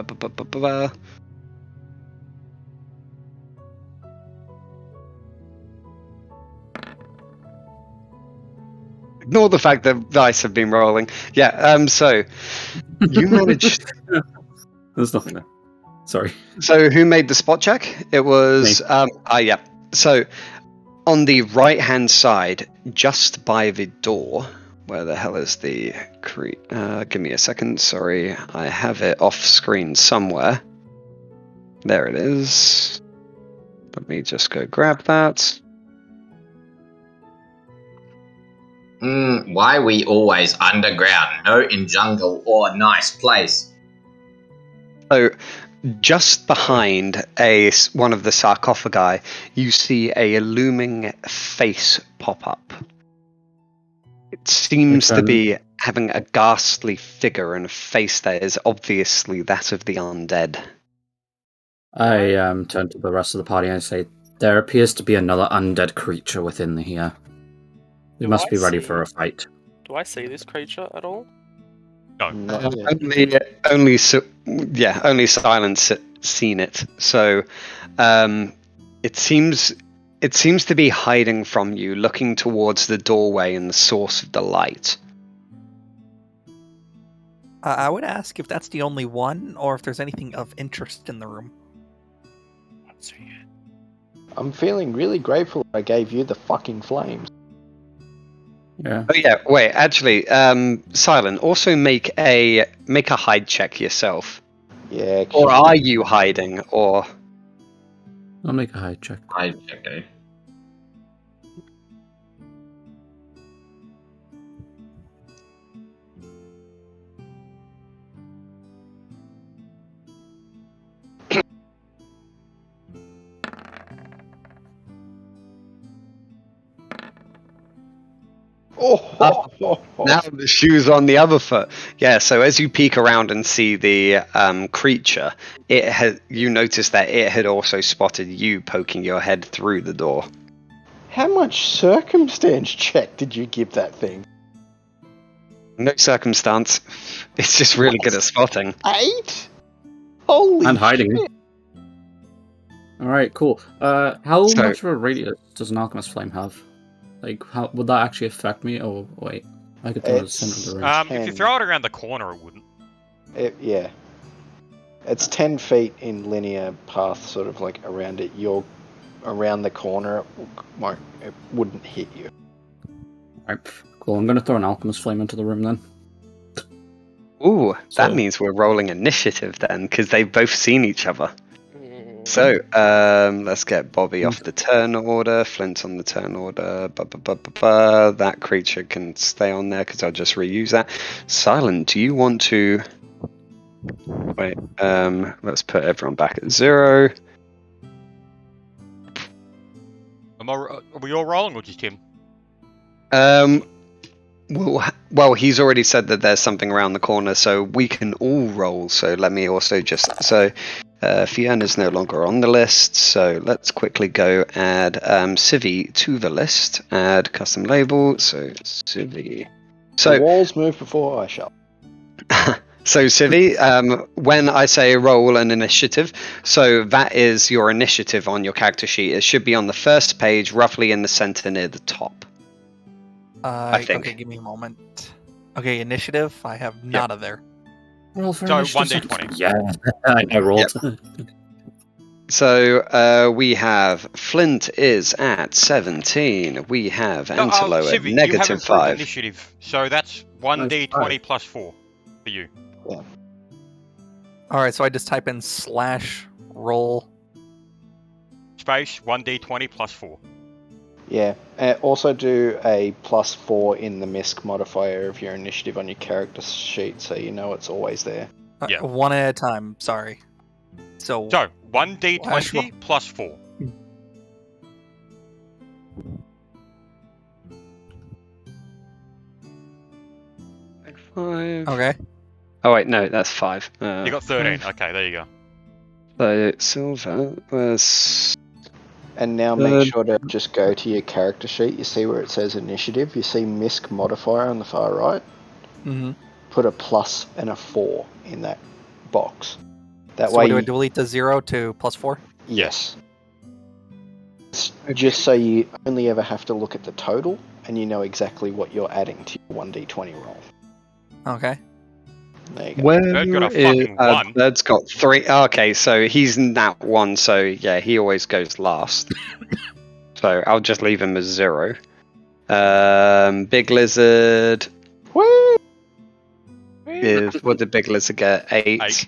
Ignore the fact that dice have been rolling. Yeah. So you managed. There's nothing there. Sorry. So who made the spot check? It was. Yeah. So on the right hand side, just by the door. Where the hell is the give me a second. Sorry, I have it off screen somewhere. There it is. Let me just go grab that. Why we always underground? No in jungle or nice place. So, just behind one of the sarcophagi, you see a looming face pop up. It seems to be having a ghastly figure and a face that is obviously that of the undead. I turn to the rest of the party and I say, there appears to be another undead creature within here. We Do must I be ready see- for a fight. Do I see this creature at all? No. Not yet. only Silence seen it. So, it seems to be hiding from you, looking towards the doorway and the source of the light. I would ask if that's the only one, or if there's anything of interest in the room. I'm feeling really grateful I gave you the fucking flames. Yeah. Oh yeah, wait. Actually, Silent, also make a hide check yourself. Yeah. Or are you hiding? Or I'll make a hide check. I okay. now the shoe's on the other foot. Yeah. So as you peek around and see the creature, you notice that it had also spotted you poking your head through the door. How much circumstance check did you give that thing? No circumstance. It's just really good at spotting. 8? Holy And hiding. shit. Alright, cool. How So- much of a radius does an alchemist flame have? Like, how would that actually affect me? Oh, wait. I could throw it at the center of the room. If you 10. throw it around the corner, it wouldn't. Yeah. It's 10 feet in linear path, sort of like around it. You're around the corner, it wouldn't hit you. Alright, cool. I'm gonna throw an alchemist flame into the room then. Ooh, that So- means we're rolling initiative then, because they've both seen each other. Mm. So, let's get Bobby off the turn order, Flint on the turn order. That creature can stay on there because I'll just reuse that. Silent, do you want to? Wait, let's put everyone back at 0. Are we all rolling or just him? Well, he's already said that there's something around the corner, so we can all roll. So let me also Fiona's no longer on the list, so let's quickly go add Civi to the list. Add custom label. So Civi. The So walls move before I shall. so Civi, when I say roll an initiative, so that is your initiative on your character sheet. It should be on the first page, roughly in the center near the top. I think. Okay, give me a moment. Okay, initiative. I have nada there. Roll for So, initiative. 1d20. Yeah, I rolled. So we have Flint is at 17. We have Antelo at Civi, you have negative improved 5. initiative, so that's 1d20 plus 4 for you. All right, so I just type in /roll. Space 1d20 plus 4. Yeah. Also do a +4 in the MISC modifier of your initiative on your character sheet, so you know it's always there. Yeah. One at a time. Sorry. So So 1d20 Actual- plus 4. Five. okay. Oh wait, no, that's 5. You got 13. Okay, there you go. So Silver was. And now make sure to just go to your character sheet. You see where it says initiative. You see MISC modifier on the far right. Mm-hmm. Put a + and a 4 in that box. That So way, do I delete the 0 to +4? yes. It's just so you only ever have to look at the total, and you know exactly what you're adding to your 1d20 roll. Okay. There you go. Where Bird got a is- fucking 1. Bird's got 3. Okay, so he's nat 1, so yeah, he always goes last. So I'll just leave him as 0. Big Lizard Woo! is. What did Big Lizard get? 8. 8.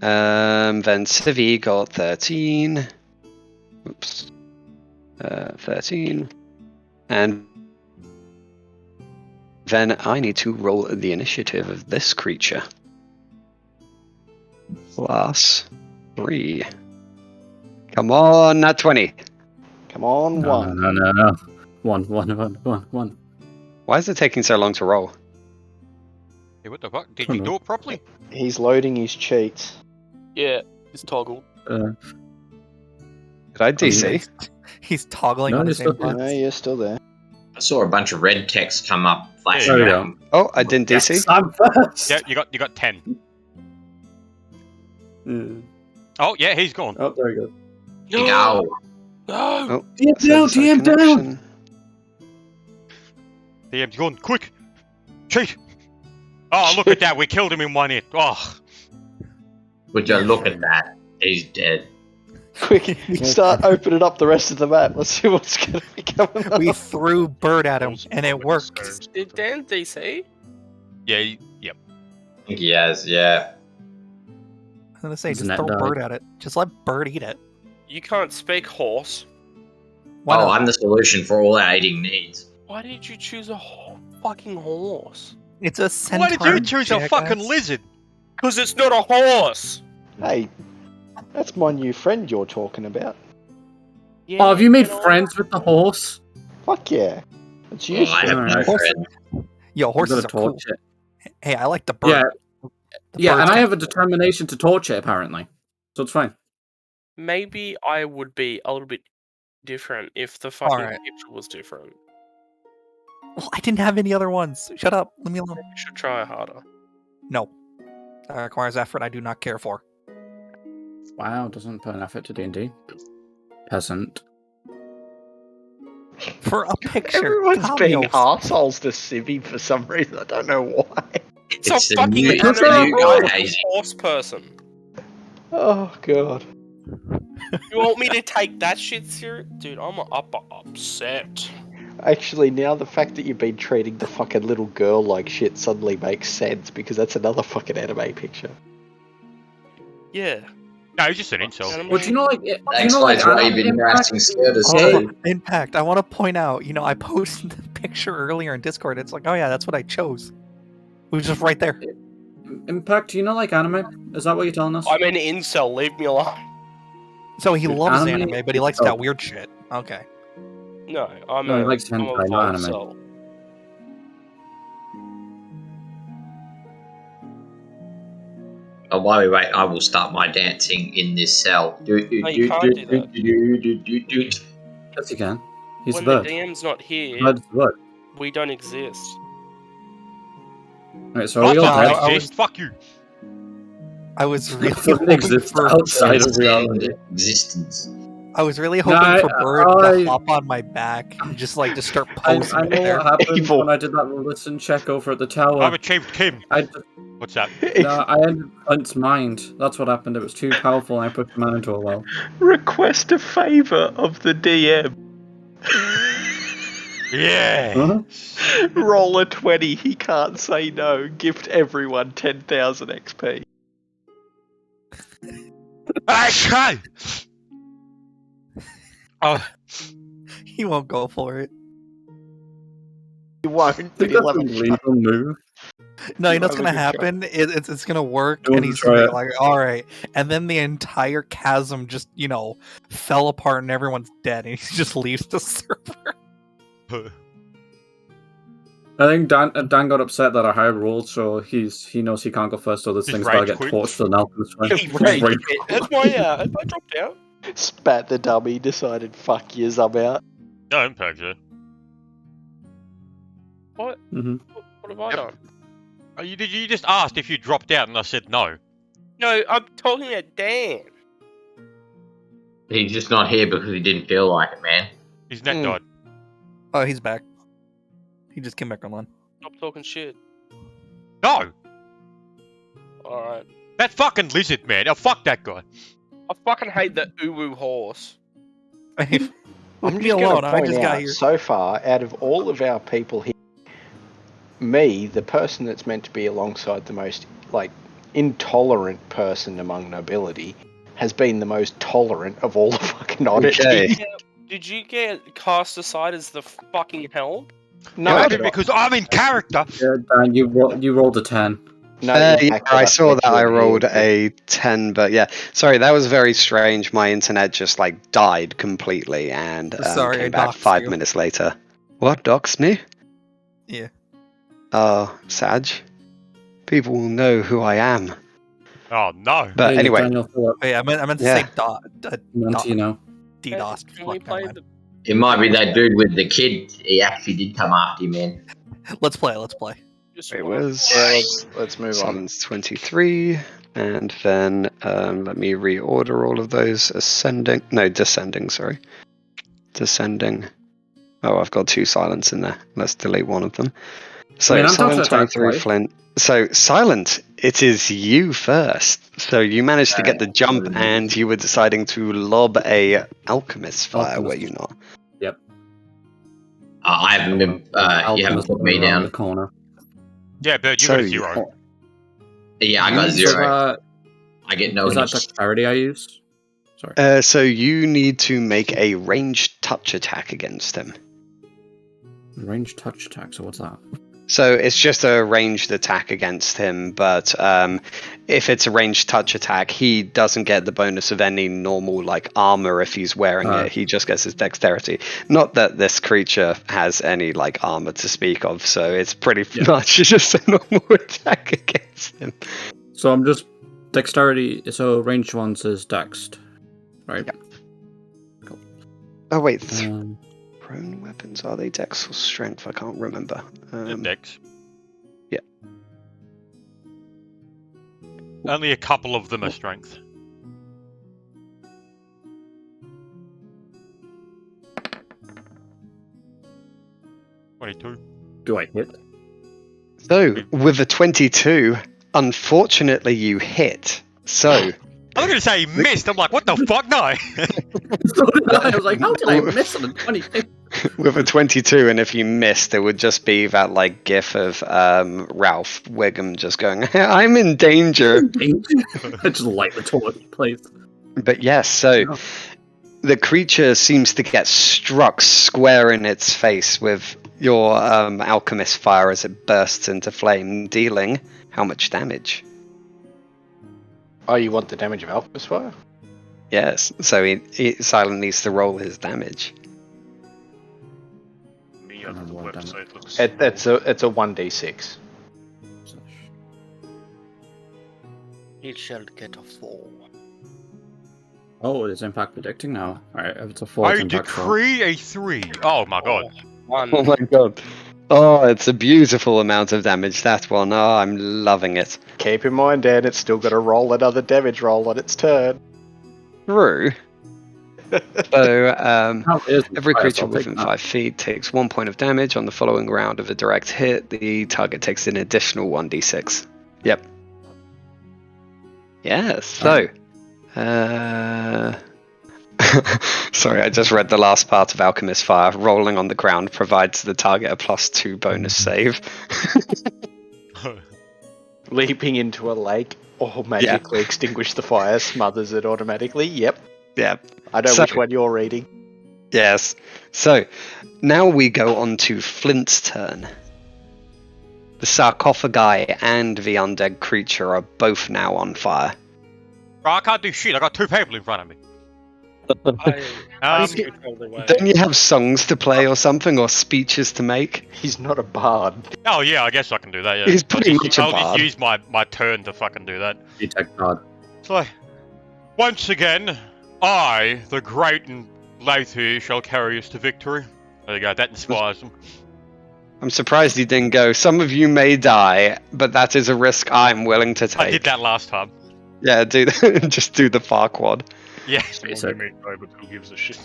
Then Civi got 13. Oops. 13. And then I need to roll the initiative of this creature. +3. Come on, not 20. Come on, No, 1. no. One. Why is it taking so long to roll? Hey, what the fuck? Did you do it properly? He's loading his cheats. Yeah, it's toggled. Did I DC? He's toggling No, on the it's same okay. button. No, you're still there. saw a bunch of red text come up flashing There we around. go. Oh, I didn't DC. Yes, I'm first. Yeah, you got 10. Mm. Oh yeah, he's gone. Oh, there we go. You go. No! Oh, DM down, sensor DM down. connection. DM's gone. Quick, cheat. Oh, look at that. We killed him in one hit. Oh, Would you look at that? He's dead. Quick, start opening up the rest of the map. Let's see what's going to be coming up. We threw bird at him, and it worked. Did Dan DC? yeah, yep. I think he has, yeah. I was gonna say, Isn't just that throw dog? bird at it. Just let bird eat it. You can't speak horse. Why Oh, not? I'm the solution for all our eating needs. Why did you choose a fucking horse? It's a centaur. Why did you choose a jackass. fucking lizard? Because it's not a horse! Hey, that's my new friend you're talking about. Yeah, Oh, have you made but I- friends with the horse? Fuck yeah. It's Oh, I useful. have no Alright. friend. Yo, I'm horses gonna are cool. torch it. Hey, I like the bird. Yeah, The yeah, bird's and I kinda have a cool. determination to torch it apparently, so it's fine. Maybe I would be a little bit different if the fucking Alright. picture was different. Well, I didn't have any other ones. Shut up. Leave me alone. You should try harder. No. That requires effort I do not care for. Wow, doesn't put an effort to D&D. Peasant. For a picture. Everyone's being Tamios. arseholes to Civvy for some reason. I don't know why. It's It's a the fucking new- it's the anime new horse, guy. horse person. Oh, God. You want me to take that shit serious? Dude, I'm upset. Actually, now the fact that you've been treating the fucking little girl like shit suddenly makes sense because that's another fucking anime picture. Yeah. No, he's just an insult. Anime- Well, do you know, like, do you That know, like, explains why you've anime been harassing impact? Skirtus Oh, too. Impact. I want to point out, I posted the picture earlier in Discord. It's like, oh yeah, that's what I chose. It was just right there. Impact, do you know, like, anime? Is that what you're telling us? I'm an incel, leave me alone. So he Dude, loves anime anime, but he is likes dope. that weird shit. Okay. No, I'm No, he a, likes I'm a hentai, not anime. Volcel. Oh, while we wait, I will start my dancing in this cell. No, you can't do that. Yes, you can. He's When a the bird. DM's not here, Bird's a bird. we don't exist. Right, so are we all I I dead? fucking was- exist. Fuck you. I was really Doesn't hoping exist for outside of reality. Existence. I was really hoping No, for Bird I- to hop on my back and just start I posing know there. what happened Evil. when I did that listen check over at the tower. I've achieved Kim. I, What's that? no, I ended Flint's mind. That's what happened. It was too powerful and I put the man into a well. Request a favour of the DM. Yeah. Huh? Roll a 20, he can't say no. Gift everyone 10,000 XP. Okay. Oh, He won't go for it. You won't, I but think he'll that's have a a legal move. No, you know what's Have a gonna good happen? It's gonna work, You and wanna he's try gonna it? be like, all right. And then the entire chasm just, fell apart and everyone's dead, and he just leaves the server. I think Dan got upset that I hired rules, so he knows he can't go first, so this He's thing's gotta rage get quit. torched to the Alchemist way. He rage quit. That's why, I dropped out. Spat the dummy, decided, fuck yous, I'm out. no impact, yeah. What? Mm-hmm. What have I done? Oh, you just asked if you dropped out, and I said no. No, I'm talking to Dan. He's just not here because he didn't feel like it, man. His neck Hmm. died. Oh, he's back. He just came back online. Stop talking shit. No, Alright. that fucking lizard, man. Oh, fuck that guy. I fucking hate the uwu horse. Leave I'm me just alone. going to I point just got out, here. so far, out of all of our people here, me, the person that's meant to be alongside the most, intolerant person among nobility, has been the most tolerant of all the fucking oddities. Okay. Did you get cast aside as the fucking helm? No, No, but because I'm in character. Yeah, Dan, you rolled a 10. no, Yeah, impact I that saw that. I actually rolled healed. a 10, but yeah. Sorry, that was very strange. My internet just died completely and Sorry, I came back doxed 5 you. minutes later. What, doxed me? Yeah. Oh, Sag. People will know who I am. Oh no. But Hey, anyway, Daniel Phillip, Oh, yeah, I meant to Yeah. say dot. you know. DDoS. Can we Fuck, play never the It might be that dude with the kid. He actually did come after you, man. Let's play. Just It wanna- was Yeah, let's move on. silence 23, and then let me reorder all of those. Descending. Sorry, descending. Oh, I've got 2 silence in there. Let's delete one of them. So I'm silent touched that 23, twice. Flint. So silent, it is you first. So you managed to get the jump, and you were deciding to lob a alchemist fire, were you not? Yep. I haven't been. You haven't Alchemist put me around the down. corner. Yeah, Bird, you got a 0. Yeah, I You got need 0. I get no Is that initiative. dexterity I use? Sorry. So you need to make a ranged touch attack against him. Range touch attack, so what's that? So it's just a ranged attack against him, but if it's a ranged touch attack, he doesn't get the bonus of any normal like armor if he's wearing it. He just gets his dexterity. Not that this creature has any like armor to speak of, so it's pretty much just a normal attack against him. So I'm just dexterity. So range 1 says dexed, right? Yeah. Cool. Oh wait. Prone weapons, are they dex or strength? I can't remember. Dex. Yeah. Only a couple of them are strength. Do I hit? So, with a 22, unfortunately you hit. So... I was going to say he missed. I'm like, what the fuck? No. So did I. I was like, how did I miss on a 22? With a 22, and if you missed, it would just be that like gif of Ralph Wiggum just going, I'm in danger. Just light the torch, please. But yes, so the creature seems to get struck square in its face with your alchemist fire as it bursts into flame, dealing how much damage? Oh, you want the damage of alchemist fire? Yes, so he Silent needs to roll his damage. Me on the website looks. It's a 1d6. It shall get a 4. Oh, it is in fact predicting now. Alright, if it's a 4, I it's impactful. decree a 3. Oh my god. 1. Oh my god. Oh, it's a beautiful amount of damage, that one. Oh, I'm loving it. Keep in mind, Dan, it's still got to roll another damage roll on its turn. True. So, Is every fire, creature so I'll take within that. 5 feet takes 1 point of damage on the following round of a direct hit. The target takes an additional 1d6. Yep. Yeah, so... Sorry, I just read the last part of Alchemist Fire. Rolling on the ground provides the target a +2 bonus save. Leaping into a lake or magically extinguish the fire smothers it automatically. Yep. Yeah. I know which one you're reading. Yes. So, now we go on to Flint's turn. The sarcophagi and the undead creature are both now on fire. Bro, I can't do shit. I got 2 people in front of me. I control the way. Don't you have songs to play or something, or speeches to make? He's not a bard. Oh yeah, I guess I can do that. Yeah. He's pretty much a I'll bard. just use my turn to fucking do that. Detect God. So, once again, I, the great and Lathy, shall carry us to victory. There you go. That inspires them. I'm surprised he didn't go, some of you may die, but that is a risk I'm willing to take. I did that last time. Yeah, just do the Farquad. Yeah. Someone may die, but who gives a shit?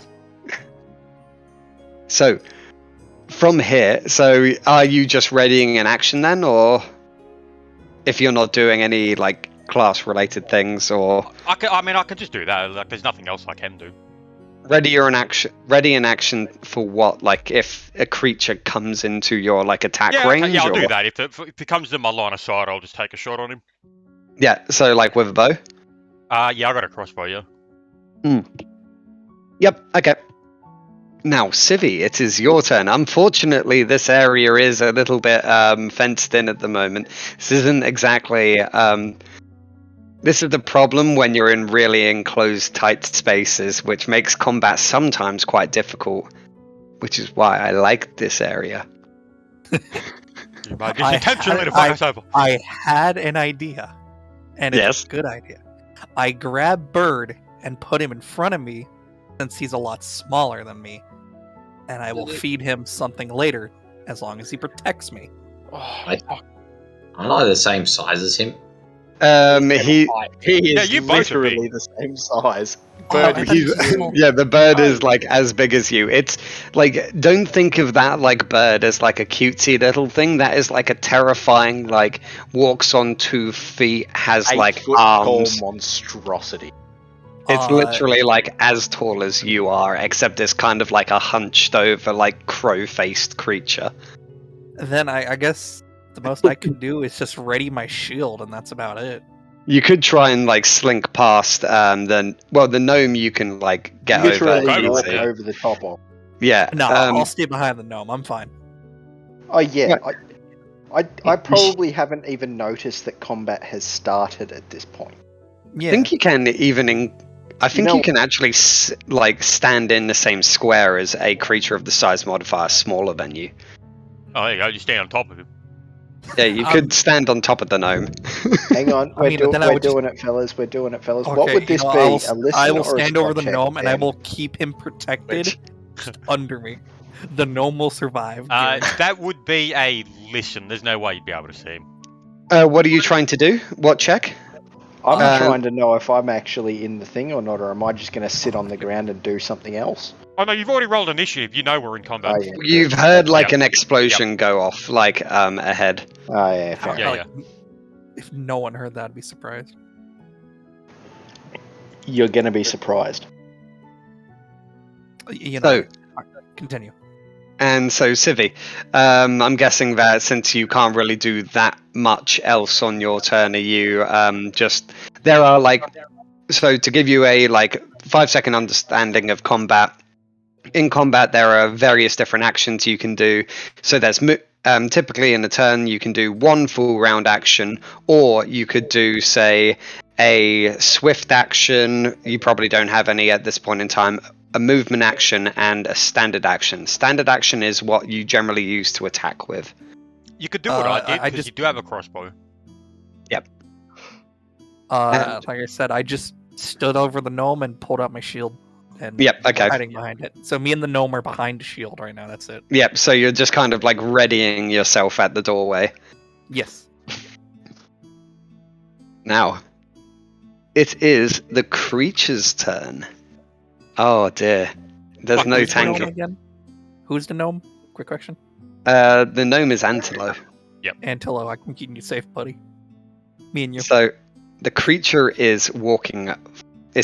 So, from here, so are you just readying an action then, or if you're not doing any like class-related things, or I can just do that. Like, there's nothing else I can do. ready an action for what? Like if a creature comes into your like attack range? Okay, yeah, I'll or... do that. If it comes in my line of sight, I'll just take a shot on him. Yeah, so like with a bow? Yeah, I got a crossbow, yeah. Yep, okay. Now, Civi, it is your turn. Unfortunately, this area is a little bit fenced in at the moment. This isn't exactly... this is the problem when you're in really enclosed, tight spaces, which makes combat sometimes quite difficult, which is why I like this area. I had an idea, and it's a good idea. I grab Bird and put him in front of me, since he's a lot smaller than me, and I will feed him something later, as long as he protects me. Oh, fuck. Aren't I the same size as him? He Yeah, is you both are literally big. the same size. Oh, Bird I is thought he was huge. small. Yeah, the bird is Oh. like as big as you. It's like, don't think of that like bird as like a cutesy little thing. That is like a terrifying, like, walks on 2 feet, has 8 like foot tall arms. monstrosity. It's literally like as tall as you are, except it's kind of like a hunched over, like crow-faced creature. Then I guess the most I can do is just ready my shield, and that's about it. You could try and like slink past the gnome. You can like get Literally over walk it, yeah. over the top of. Yeah. No, I'll stay behind the gnome. I'm fine. Oh yeah, What? I probably haven't even noticed that combat has started at this point. Yeah. I think you can even. I think know- you can actually like stand in the same square as a creature of the size modifier smaller than you. Oh, there you go. You stand on top of him. Yeah, you could stand on top of the gnome. Hang on, I mean, but then I we're would just- doing it, fellas. We're doing it, fellas. Okay, What would this be? A listen I will or a stand over spot the check, gnome, and I Ben? will keep him protected just under me. The gnome will survive. guaranteed. That would be a listen. There's no way you'd be able to see him. What are you trying to do? What check? I'm Uh, trying to know if I'm actually in the thing or not, or am I just going to sit on the ground and do something else? Oh no, you've already rolled initiative. You know we're in combat. Oh yeah. You've heard like Yep. an explosion go off, like ahead. Oh yeah. I Fair don't Yeah, know, yeah. like, if no one heard that, I'd be surprised. You're going to be surprised. You know. So, Continue. and so Civi, I'm guessing that since you can't really do that much else on your turn, are you just there are like so to give you a like 5-second understanding of combat. In combat, there are various different actions you can do. So there's typically in a turn you can do 1 full round action, or you could do say a swift action. You probably don't have any at this point in time. A movement action and a standard action. Standard action is what you generally use to attack with. You could do what I did I because just- you do have a crossbow. And- Like I said, I just stood over the gnome and pulled out my shield. And Yep, we're okay. hiding behind it. So me and the gnome are behind the shield right now. That's it. Yep, so you're just kind of like readying yourself at the doorway. Yes. Now, it is the creature's turn. Oh dear. There's no Who's the gnome tanking. again? Who's the gnome? Quick question. The gnome is Antelo. Antillo, I can keep you safe, buddy. Me and you. So the creature is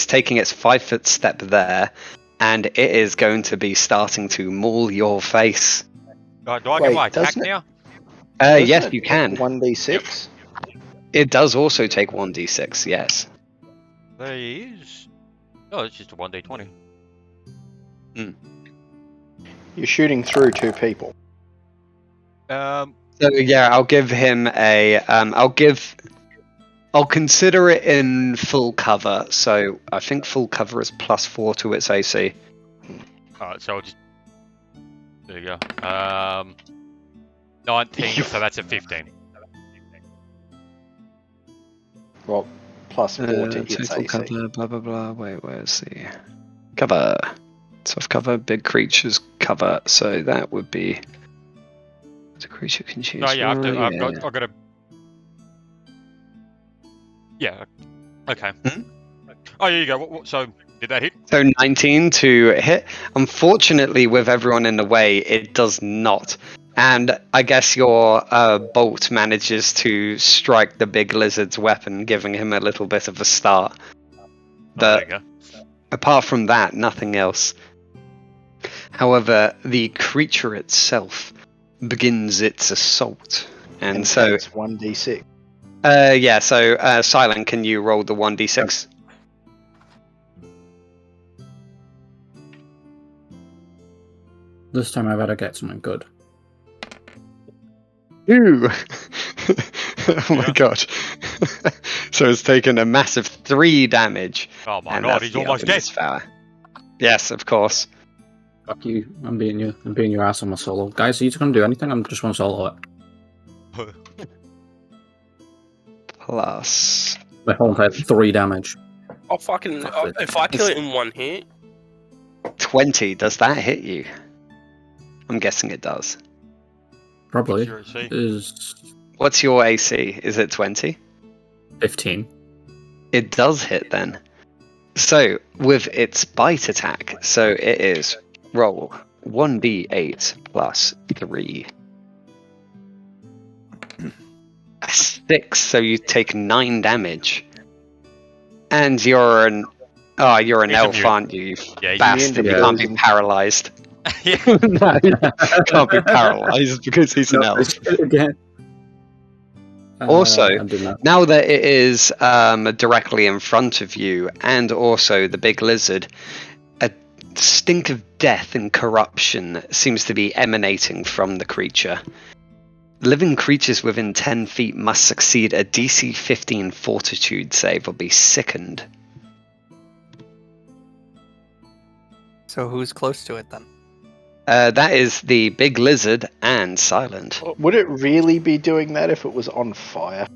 taking its 5-foot step there, and it is going to be starting to maul your face. Do I Wait, get my attack doesn't it- now? Doesn't Yes, it you take can. 1d6. It does also take 1d6, yes. There he is. Oh, it's just a 1d20. You're shooting through 2 people. So yeah, I'll give him a I'll consider it in full cover. So I think full cover is +4 to its AC. Alright, so I'll just. There you go. 19, so that's a 15. Well, +4 to its take full AC. cover, blah blah blah. Wait, where's the cover? Soft cover, big creatures cover. So that would be the creature can choose. No, yeah, I've one, got to. Yeah. Okay. Hmm? Oh, here you go. So, did that hit? So 19 to hit. Unfortunately, with everyone in the way, it does not. And I guess your bolt manages to strike the big lizard's weapon, giving him a little bit of a start. Oh, there you But go. apart from that, nothing else. However, the creature itself begins its assault. And so, it's 1d6. yeah, so Silent, can you roll the 1d6? This time I better get something good. Ooh! Oh my Yeah. god. So it's taken a massive 3 damage. Oh my And god, that's he's the almost dead. Alchemist's Power. Yes, of course. Fuck you. I'm beating you. I'm beating your ass on my solo. Guys, are you gonna do anything? I'm just want to solo it. Plus. My whole head 3 damage. I'll fucking. Fuck it. If I kill it in 1 hit, 20, does that hit you? I'm guessing it does. Probably. What's your AC? Is What's your AC? Is it 20? 15. It does hit then. So, with its bite attack, so it is roll 1d8 plus 3. A 6, so you take 9 damage. And you're an He's elf, immune. aren't you? You Yeah, he's bastard, you immune. can't be paralyzed. yeah. No, you can't be paralyzed because he's an elf. Again. Also, I'm doing that. now that it is directly in front of you, and also the big lizard, a stink of death and corruption seems to be emanating from the creature. Living creatures within 10 feet must succeed a DC 15 fortitude save or be sickened. So who's close to it then? That is the big lizard and Silent. Would it really be doing that if it was on fire?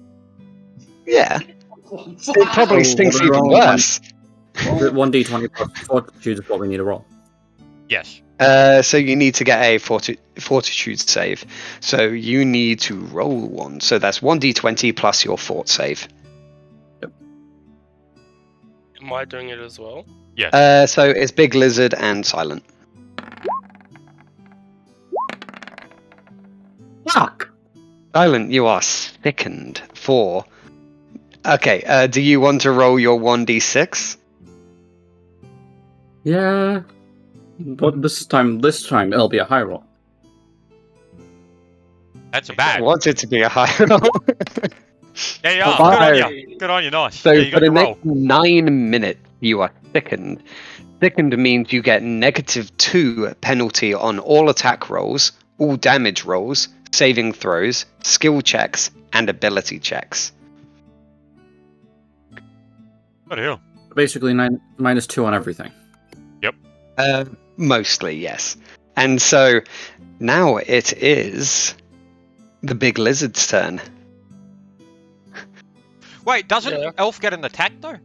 Yeah, it probably So stinks we're even on worse. 1d20 plus fortitude is what we need to roll. Yes. So you need to get a fortitude save. So you need to roll one. So that's 1d20 plus your fort save. Am I doing it as well? Yes. So it's big lizard and Silent. Fuck! Silent, you are sickened for... Okay, do you want to roll your 1d6? Yeah. But this time it'll be a high roll. That's a I bad. want it to be a high roll. Yeah, yeah. Oh, Good on fire. you. Good on you. Nice. So yeah, you for got the your roll. next 9 minutes, you are sickened. Sickened means you get -2 penalty on all attack rolls, all damage rolls, saving throws, skill checks, and ability checks. What the hell? Basically, -2 on everything. Mostly, yes. And so now it is the big lizard's turn. Wait, doesn't Yeah. Elf get an attack though?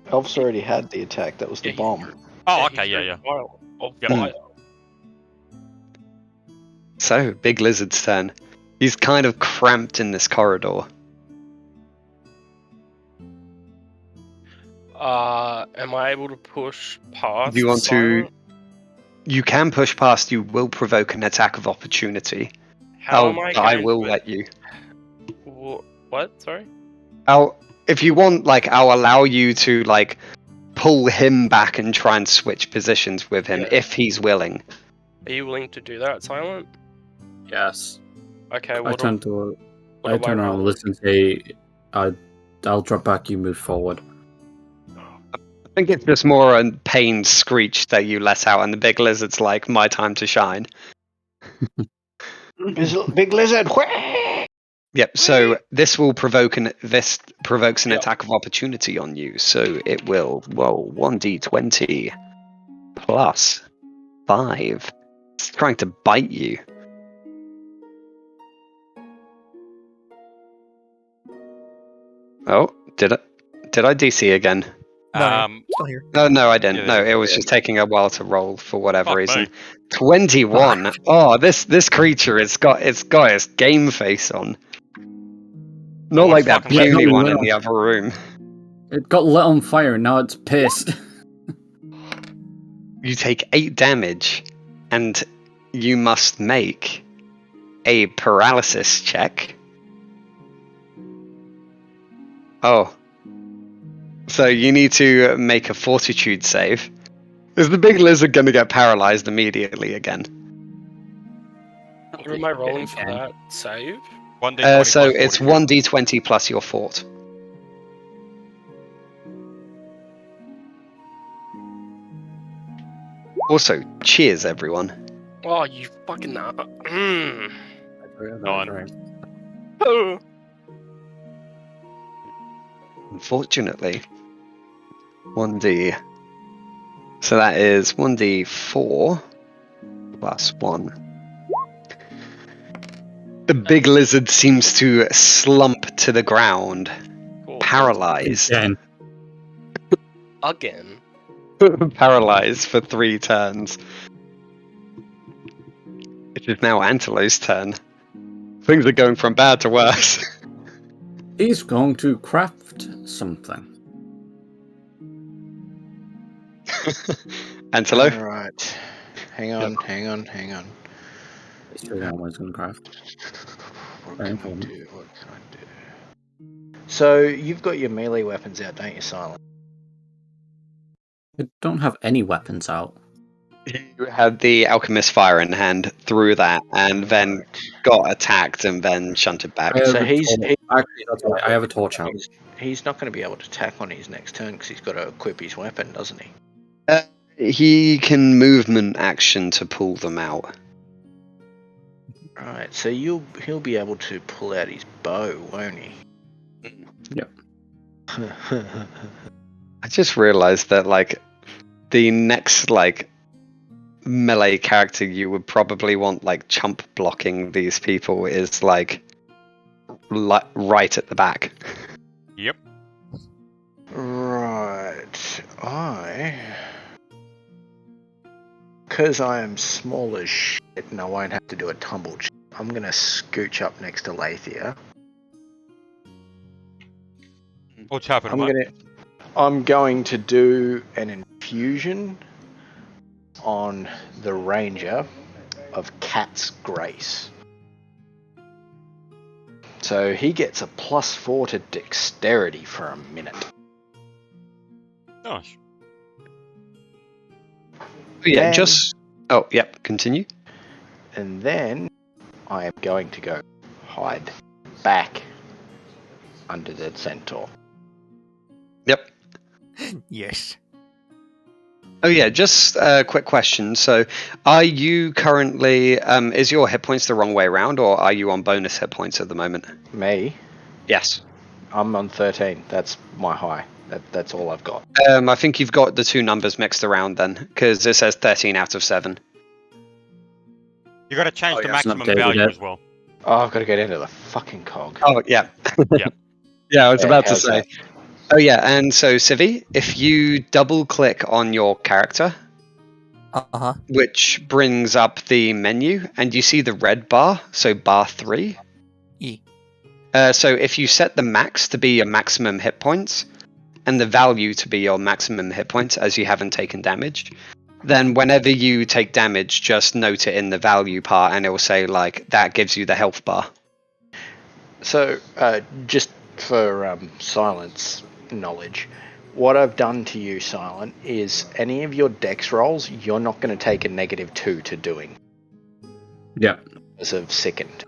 Elf's already had the attack. That was the Yeah, bomb. Oh, okay. Yeah. Yep. Fire. So, big lizard's turn. He's kind of cramped in this corridor. Am I able to push past? Do you want to- Silent? You can push past, you will provoke an attack of opportunity. How am I? I going will to- let you. What? Sorry. If you want, I'll allow you to, pull him back and try and switch positions with him, Yeah. if he's willing. Are you willing to do that, Silent? Yes. Okay. I What turn around and listen and say, I'll drop back, you move forward. I think it's just more a pained screech that you let out, and the big lizard's like, my time to shine. Big lizard! Yep, so this provokes an Yep. attack of opportunity on you, so it will roll 1d20 plus 5. It's trying to bite you. Oh, did I DC again? No, still here. No, I didn't. Yeah, No, yeah. it was just taking a while to roll for whatever Fuck reason. me. 21. Oh, this creature, it's got its game face on. Not Oh, like it's that fucking lit. puny one in Well. the other room. It got lit on fire, now it's pissed. You take 8 damage, and you must make a paralysis check. Oh. So you need to make a fortitude save. Is the big lizard going to get paralyzed immediately again? What am I rolling for that save? 1d20 So plus it's 40. 1d20 plus your fort. Also, cheers, everyone. Oh, you fucking Nine. Oh. Unfortunately, 1d. So that is 1d4 plus 1. The big lizard seems to slump to the ground, Cool. paralyzed. Again. Paralyzed for 3 turns. It is now Antelo's turn. Things are going from bad to worse. He's going to craft something. Antelo? Alright. Hang on. He's figuring out what he's going to craft. What Very can I important. do? What can I do? So, you've got your melee weapons out, don't you, Silent? I don't have any weapons out. You had the alchemist fire in hand, threw that, and then got attacked and then shunted back. I have So a he's- torch. Actually, that's right. I have a torch out. He's not going to be able to attack on his next turn because he's got to equip his weapon, doesn't he? He can movement action to pull them out. Right, so he'll be able to pull out his bow, won't he? Yep. I just realized that, like, the next, like, melee character you would probably want, like, chump blocking these people is, like, right at the back. Yep. Right, because I am small as shit and I won't have to do a tumble check, I'm going to scooch up next to Lathia. What's happening? I'm going to do an infusion on the ranger of Cat's Grace. So he gets a +4 to dexterity for a minute. Nice. Yeah, Then- Oh, yep, continue. And then I am going to go hide back under the centaur. Yep. Yes. Oh yeah, just a quick question. So, are you currently, is your hit points the wrong way around, or are you on bonus hit points at the moment? Me, Yes. I'm on 13. That's my high. That's all I've got. I think you've got the two numbers mixed around then, because it says 13 out of 7. You got to change Oh, the yeah, it's an maximum updated value hit. as well. Oh, I've got to get into the fucking cog. Oh, yeah. Yeah. Yeah, I was Yeah, about to how's say. that? Oh yeah, and so Civi, if you double click on your character, Uh-huh. which brings up the menu, and you see the red bar, so bar 3. E. So if you set the max to be your maximum hit points, and the value to be your maximum hit points as you haven't taken damage, then whenever you take damage, just note it in the value part, and it will say, like, that gives you the health bar. So, just for Silent's knowledge, what I've done to you, Silent, is any of your dex rolls, you're not going to take a -2 to doing Yeah. as of sickened.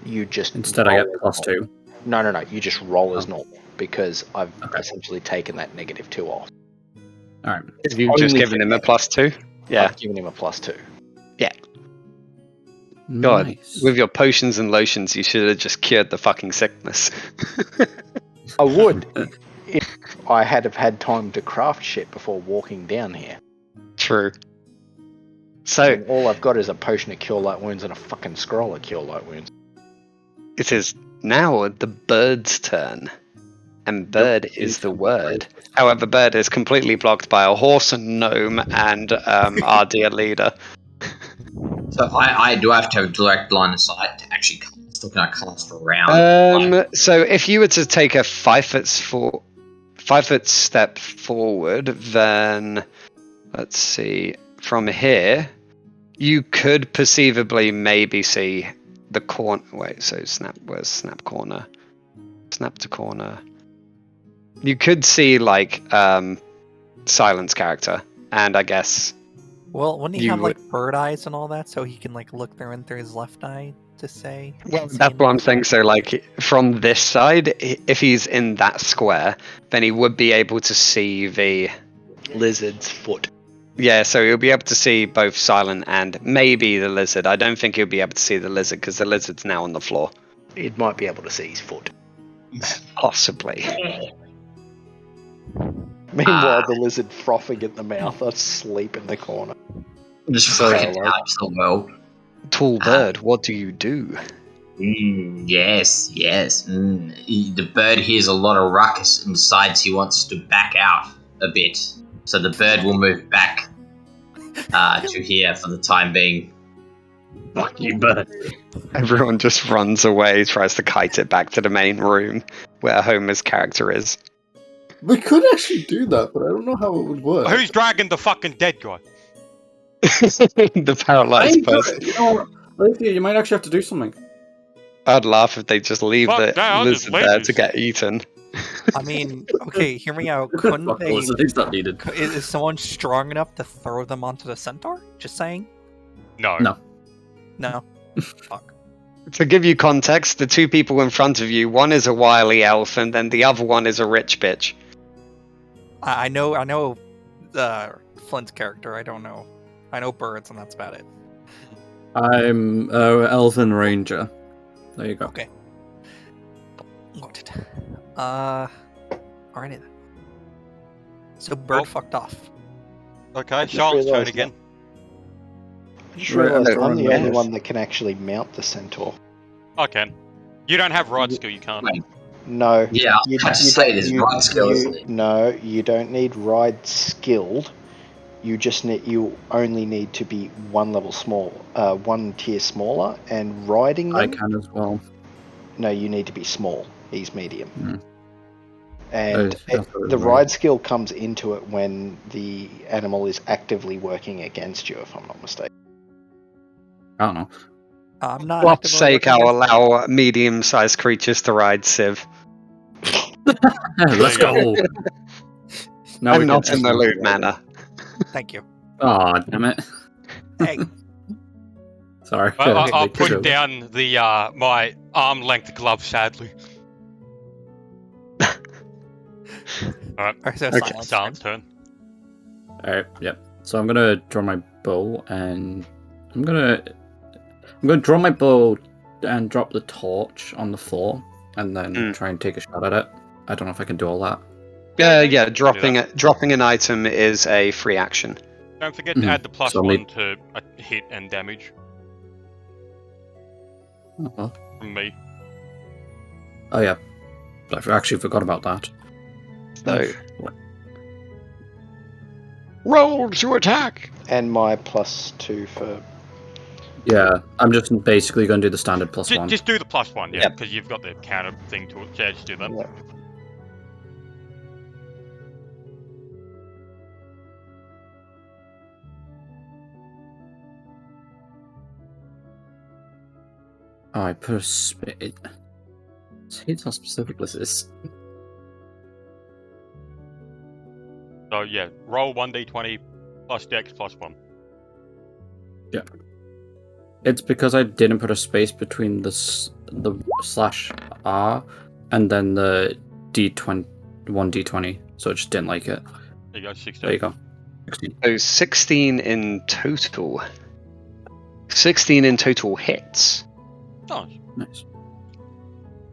You just Instead, I get roll as normal. +2. No. You just roll as Oh. normal because I've Okay. essentially taken that -2 off. All right. You've just Only given him a +2? Yeah. I've given him a +2. God, Nice. with your potions and lotions, you should have just cured the fucking sickness. I would if I had have had time to craft shit before walking down here. True. So, And all I've got is a potion of cure light wounds and a fucking scroll of cure light wounds. it is now the bird's turn. And bird is the word. However, bird is completely blocked by a horse and gnome and our dear leader. So I do have to have direct line of sight to actually cast, or can I cast around? So if you were to take a 5 foot step forward, then let's see, from here, you could perceivably maybe see the corner. Wait, so where's snap corner? Snap to corner. You could see, like, Silence character, and I guess. Well, wouldn't he You have like bird eyes and all that, so he can like look through and through his left eye to say? Well, see that's in what the I'm saying. back? So, like, from this side, if he's in that square, then he would be able to see the Lizard's foot. Yeah, so he'll be able to see both Silent and maybe the lizard. I don't think he'll be able to see the lizard because the lizard's now on the floor. It might be able to see his foot. Possibly. Meanwhile, the lizard frothing at the mouth, asleep in the corner. Just So, fucking out so well. Tall bird, what do you do? Yes. The bird hears a lot of ruckus and decides he wants to back out a bit. So the bird will move back to here for the time being. Fuck you, bird. Everyone just runs away, tries to kite it back to the main room where Homer's character is. We could actually do that, but I don't know how it would work. Who's dragging the fucking dead guy? The paralyzed person. You know, Alethea, you might actually have to do something. I'd laugh if they just leave Fuck the that, I'll just lizard leave there this. to get eaten. I mean, okay, hear me out. Couldn't Fuck, they? it's not needed. Is someone strong enough to throw them onto the centaur? Just saying. No. No. No. Fuck. To give you context, the two people in front of you, one is a wily elf, and then the other one is a rich bitch. I know. Flint's character. I don't know. I know birds, and that's about it. I'm Elven Ranger. There you go. Okay. Noted. Alrighty then. So bird Well- fucked off. Okay, just Charlotte's turn realised again. I just Right, realised no, I'm the yes. only one that can actually mount the centaur. I can. You don't have ride skill, you can't. Wait. No. Yeah, I was about to say there's ride skill, isn't it? No, you don't need ride skilled. You only need to be one level one tier smaller, and riding I them. can as well. No, you need to be small. He's medium. Mm. And That's what the it ride skill comes into it when the animal is actively working against you, if I'm not mistaken. I don't know. I'm not. For God's actively sake, looking I'll at- allow medium-sized creatures to ride Civ. Let's go. Now we I'm can not in the actually- loot, Manor. Thank you. Aw, damn it. Hey. Sorry. I'll Good put joke. down the my arm length glove, sadly. Alright, so Okay. silence. Silence turn. Alright, yep. So I'm gonna draw my bow and I'm gonna draw my bow and drop the torch on the floor and then try and take a shot at it. I don't know if I can do all that. Yeah, dropping an item is a free action. Don't forget to add the plus So I'll one need- to hit and damage Uh-huh. from me. Oh yeah. I actually forgot about that. So, roll to attack. And my +2 for. Yeah, I'm just basically gonna do the standard plus one. Just do the plus one, yeah, Yep. because you've got the counter thing to it. Yeah, just do that. Yeah. Oh, I put a it's how specific this is. So yeah, roll 1d20 plus dex plus 1. It's because I didn't put a space between the /r and then the d20 1d20, so it just didn't like it. There you go, 16. There you go. 16. So 16 in total. 16 in total hits. Nice. Nice.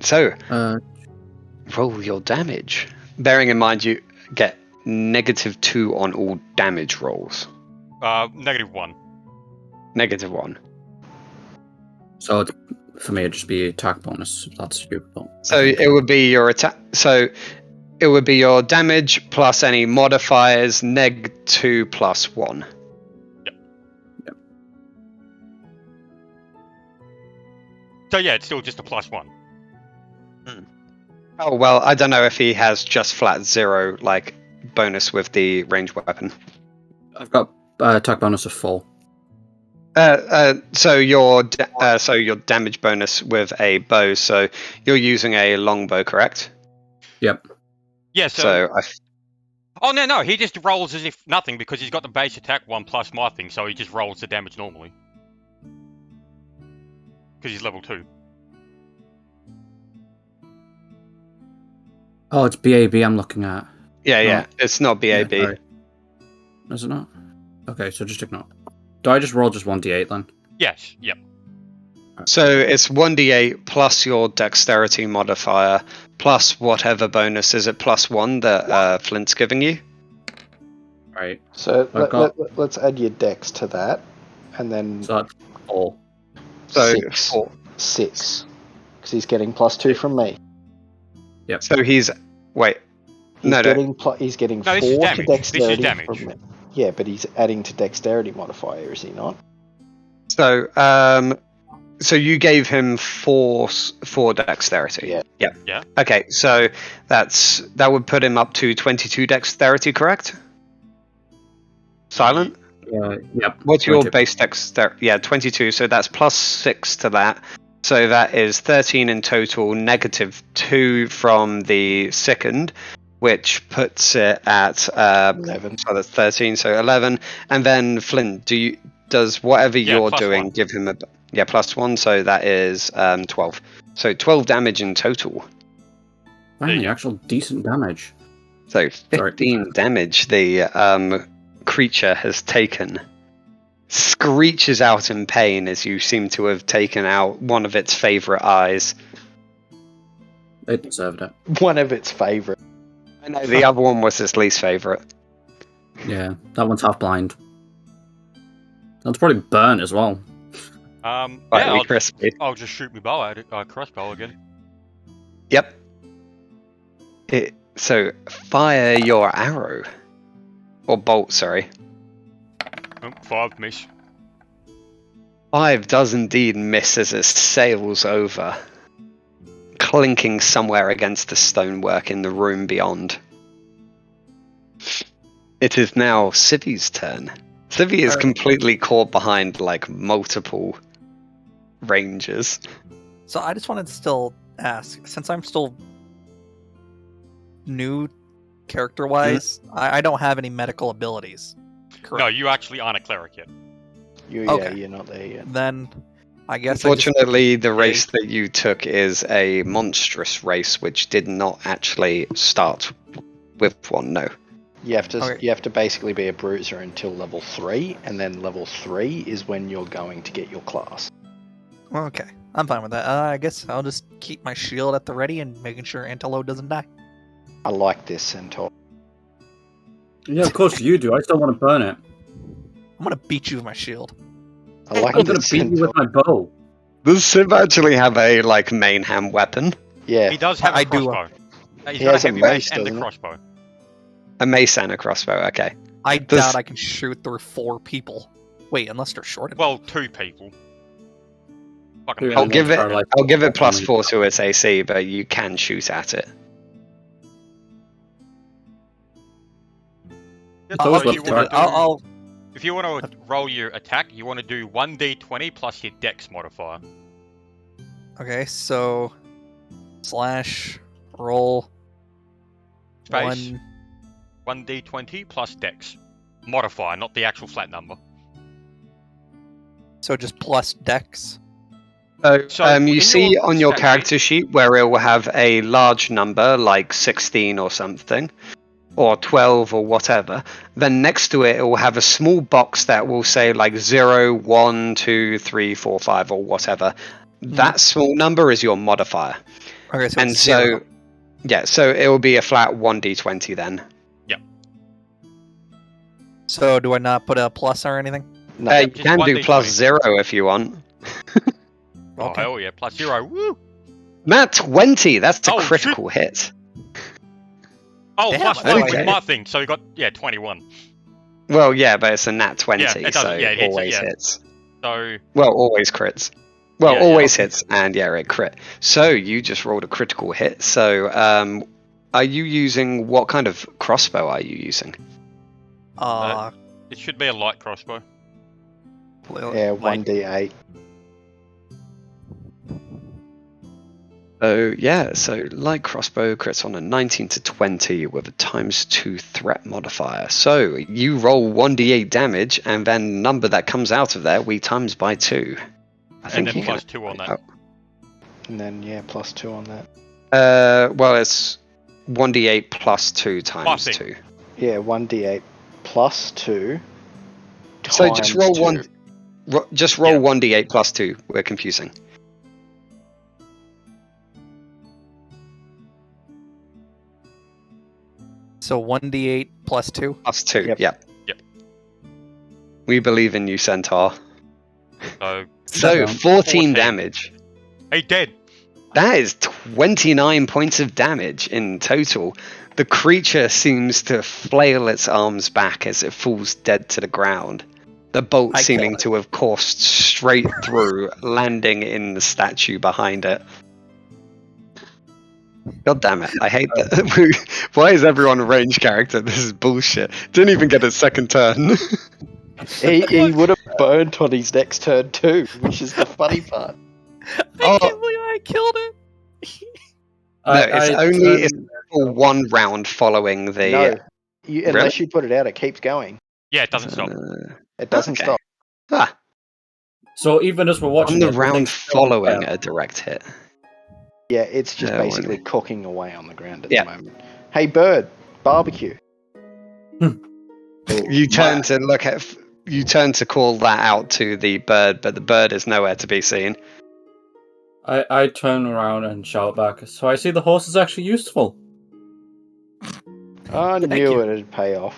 So, Uh, roll your damage. Bearing in mind you get -2 on all damage rolls. -1. -1. so for me, it'd just be attack bonus. If that's stupid. So it would be your attack. So it would be your damage plus any modifiers, -2 plus 1. So yeah, it's still just a plus 1. Oh well, I don't know if he has just flat 0 like bonus with the ranged weapon. I've got attack bonus of 4. So your damage bonus with a bow. So you're using a longbow, correct? Yep. Yeah, So Oh no, he just rolls as if nothing because he's got the base attack 1 plus my thing, so he just rolls the damage normally. Because he's level 2. Oh, it's BAB I'm looking at. yeah, it's not BAB. Yeah, sorry. Is it not? Okay, so just ignore. Do I just roll just 1d8 then? Yes, yep. So it's 1d8 plus your dexterity modifier plus whatever bonus is it +1 that Flint's giving you. Right. So I've got- let's add your dex to that, and then So that's 4. So 6. 4. 6. Because he's getting +2 from me. Yep. So he's wait. He's No. He's getting No, 4 this is to damage. This is dexterity damage. from me. Yeah, but he's adding to dexterity modifier, is he not? So you gave him four dexterity. Yeah. Yeah. Okay, so that would put him up to 22 dexterity, correct? Silent? Yep. What's your 22. base dexterity? Yeah, 22. So that's plus 6 to that. So that is 13 in total, negative 2 from the sickened, which puts it at 11. So that's 13. So 11. And then Flint, does whatever you're plus doing 1. give him a plus 1? So that is 12. So 12 damage in total. Finally, actual decent damage. So Sorry. 15 damage the creature has taken. Screeches out in pain as you seem to have taken out one of its favourite eyes. It deserved it. One of its favourite. I know the other one was his least favourite. Yeah, that one's half blind. That's probably burnt as well. Slightly crispy. I'll just shoot my bow at it, crossbow again. Yep. So fire your arrow. Or bolt, sorry. 5 miss. 5 does indeed miss as it sails over, clinking somewhere against the stonework in the room beyond. It is now Civi's turn. Civi is completely caught behind like multiple rangers. So I just wanted to still ask, since I'm still new character-wise, I don't have any medical abilities. Correct. No, you actually aren't a cleric yet. Okay. You're not there yet. Then I guess Unfortunately, the race that you took is a monstrous race, which did not actually start with one. No. You have to basically be a bruiser until level 3, and then level 3 is when you're going to get your class. Okay, I'm fine with that. I guess I'll just keep my shield at the ready and making sure Antelo doesn't die. I like this centaur. Yeah, of course you do. I still want to burn it. I'm gonna beat you with my shield. I like I'm gonna this beat you centaur. with my bow. Does Civ actually have a like main hand weapon? Yeah, He does have I a do. crossbow. He's He got has a a heavy mace, mace and a doesn't he? crossbow. A mace and a crossbow. Okay. I Does- doubt I can shoot through 4 people. Wait, unless they're short. Well, 2 people. Fucking Yeah, I'll middle give it. one. like- I'll give it plus 4 to its AC, but you can shoot at it. Yeah, Those so were you wanna dark. do- If you want to roll your attack, you want to do 1d20 plus your dex modifier. Okay, so slash roll Space. 1. 1d20 plus dex. Modifier, not the actual flat number. So just plus dex. So, you in see your on your stat character sheet where it will have a large number like 16 or something, or 12 or whatever. Then next to it, it will have a small box that will say like 0, 1, 2, 3, 4, 5 or whatever. That small number is your modifier. Okay, so And it's 0. so, yeah, so it will be a flat 1d20 then. So do I not put a plus or anything? no, You just can do 1d20. plus 0 if you want. Oh, Okay. hell yeah, plus 0. Woo! Nat 20, that's a Oh, critical hit. Oh, Damn, plus I 1 okay. was my thing, so you got, 21. Well, yeah, but it's a nat 20, Yeah, it does- so yeah, it hits, always yeah. hits. So, Well, always crits. Well, Yeah, always yeah. hits, and yeah, it crit. So you just rolled a critical hit. So, are you using what kind of crossbow are you using? it should be a light crossbow. yeah, like, 1d8. So yeah, so light crossbow crits on a 19 to 20 with a ×2 threat modifier. So you roll 1d8 damage, and then the number that comes out of there we times by 2. I And then you plus can- 2 on that. And then, yeah, plus 2 on that. Well, it's 1d8 plus 2 times thing. 2. Yeah, 1d8 plus 2 So just times roll 2. one. Just roll Yeah. 1d8 plus 2. We're confusing. So 1d8 plus 2. Plus 2. Yep. Yep. Yep. We believe in you, Centaur. So, So 14 14. damage. hey, dead. That is 29 points of damage in total. The creature seems to flail its arms back as it falls dead to the ground. The bolt I seeming killed it. to have coursed straight through, landing in the statue behind it. God damn it, I hate that. Why is everyone a range character? This is bullshit. Didn't even get a second turn. He would have burned on his next turn too, which is the funny part. I can't believe I killed it. No, it's turn- for one round following the. No, unless Really? you put it out, it keeps going. Yeah, it doesn't stop. It doesn't Okay. stop. Ah, So even as we're watching on the it, round thing's still on following fire. a direct hit. Yeah, it's just Yeah, basically well, cooking away on the ground at Yeah. the moment. Hey, bird, barbecue. You turn to look at. You turn to call that out to the bird, but the bird is nowhere to be seen. I turn around and shout back. So I see the horse is actually useful. I Thank knew you. it'd pay off.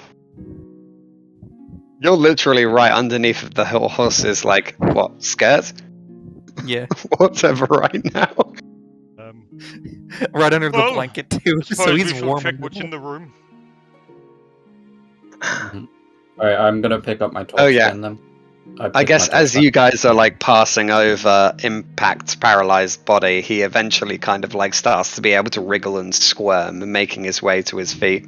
You're literally right underneath of the horse's what skirt, Yeah, whatever, right now. right under the Well, blanket too, I so suppose he's we shall warm. check under what's there. in the room. Alright, I'm gonna pick up my torch Oh, yeah. again then. I pick guess my torch as back. you guys are passing over Impact's paralyzed body, he eventually kind of starts to be able to wriggle and squirm, making his way to his feet.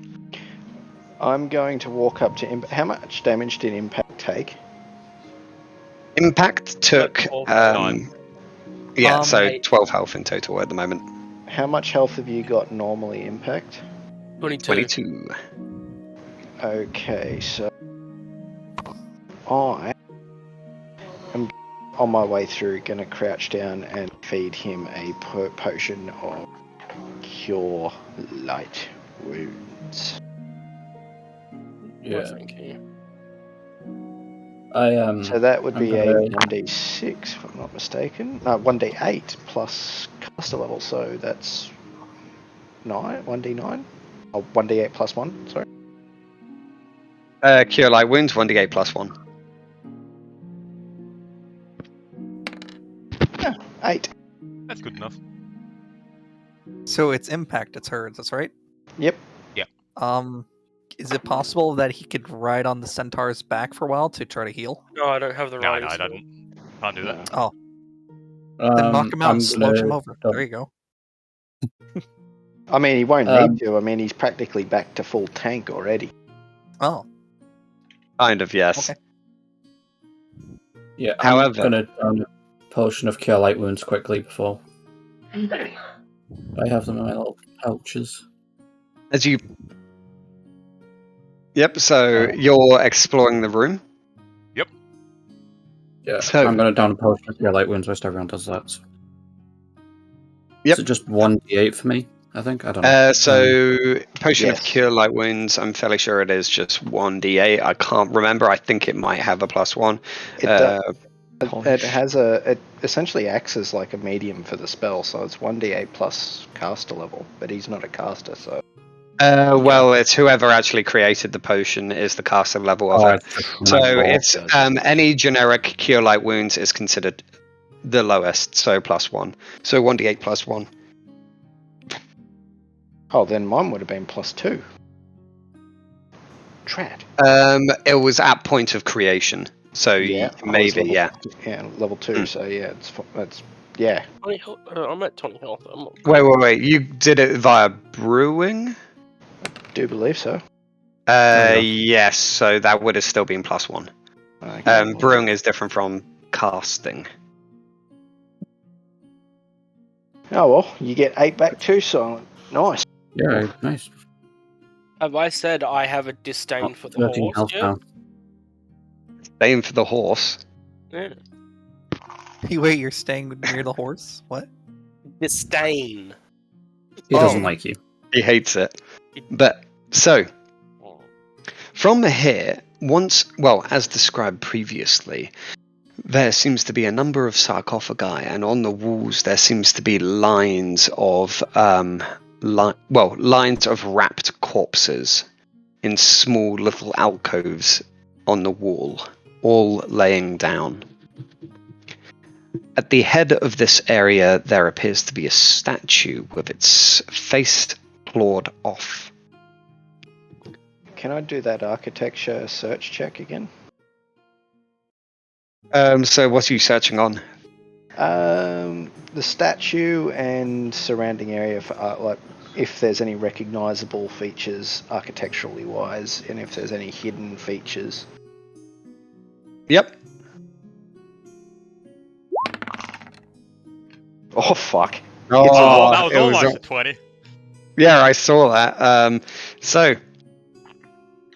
I'm going to walk up to Impact. How much damage did Impact take? Impact took 9. so Eight. 12 health in total at the moment. How much health have you got normally, Impact? 22. Okay, so I am on my way through going to crouch down and feed him a potion of Cure Light Wounds. Yeah. Thank you. So that would I'm be a gonna- 1d6, if I'm not mistaken. No, 1d8 plus caster level, so that's 9, 1d9? Oh, 1d8 plus 1, sorry. Cure Light Wounds, 1d8 plus 1. 8. That's good enough. So it's Impact, it's hers, that's right? Yep. Is it possible that he could ride on the centaur's back for a while to try to heal? No, I don't have the No, riding I skill. don't. Can't do that. Oh, then knock him out and slouch him over. don't- There you go. I mean, he won't need to. I mean, he's practically back to full tank already. Oh, Kind of, yes. Okay. Yeah, However- I'm gonna down a potion of Cure Light Wounds quickly before. I have them in my little pouches. As you. Yep, so you're exploring the room. Yeah, So- I'm gonna down a potion of Cure Light Wounds whilst everyone does that. Yep. Is it just 1d8 for me? I think? I don't know. Potion Yes. of Cure Light Wounds, I'm fairly sure it is just 1d8. I can't remember. I think it might have a plus 1. It does. It Polish. has it essentially acts as like a medium for the spell, so it's 1d8 plus caster level, but he's not a caster, so. Well, it's whoever actually created the potion is the caster level of it. So it's any generic Cure Light Wounds is considered the lowest, so plus 1. So 1d8 plus 1. Oh, then mine would have been plus 2. Trat. It was at point of creation, so I was maybe, level, yeah. Yeah, level 2, so yeah, it's yeah. 20 health, I'm at 20 health. I'm not... Wait. You did it via brewing? Do believe so. Yes, so that would have still been plus 1. Okay. Brewing is different from casting. Oh well, you get 8 back too, Silent. Nice. Yeah, nice. Have I said I have a disdain for the 13 horse health yet? now. Same for the horse. Yeah. wait, you're staying near the horse? What? Disdain. He doesn't like you. He hates it. But, so, from here, as described previously, there seems to be a number of sarcophagi, and on the walls there seems to be lines of lines of wrapped corpses in small little alcoves on the wall, all laying down. At the head of this area there appears to be a statue with its face clawed off. Can I do that architecture search check again? So what are you searching on? The statue and surrounding area for art, like if there's any recognisable features architecturally wise, and if there's any hidden features. Yep. Oh fuck! Oh, It's a Oh, one. that was it was almost a- a 20. Yeah, I saw that. So,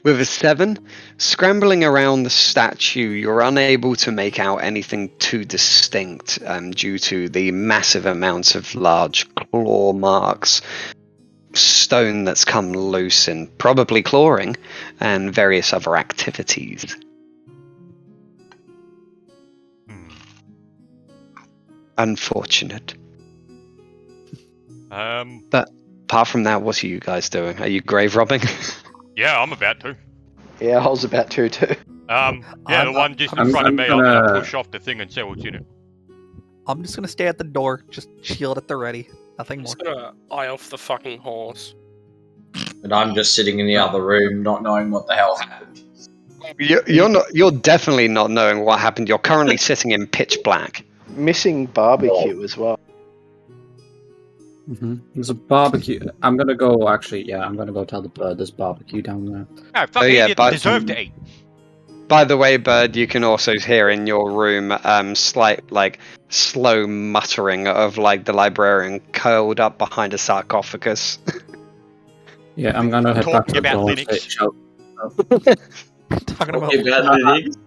with a 7, scrambling around the statue, you're unable to make out anything too distinct due to the massive amounts of large claw marks, stone that's come loose, and probably clawing, and various other activities. Unfortunate. But apart from that, what are you guys doing? Are you grave robbing? Yeah, I'm about to. Yeah, I was about to too. The one just in I'm front of me, I'm gonna- gonna push off the thing and see what's in it. I'm just gonna stay at the door, just shield at the ready. Nothing I'm more. just gonna eye off the fucking horse. And I'm just sitting in the other room, not knowing what the hell happened. You're not. You're definitely not knowing what happened. You're currently sitting in pitch black. Missing barbecue as well. There's a barbecue. I'm gonna go. Actually, yeah, I'm gonna go tell the bird there's barbecue down there. Oh, fucking yeah, idiot, but- deserve to eat. By the way, Bird, you can also hear in your room slight, slow muttering of, the librarian curled up behind a sarcophagus. Yeah, I'm gonna head back to Talking the about door. Linux. Talking about Talking about Linux.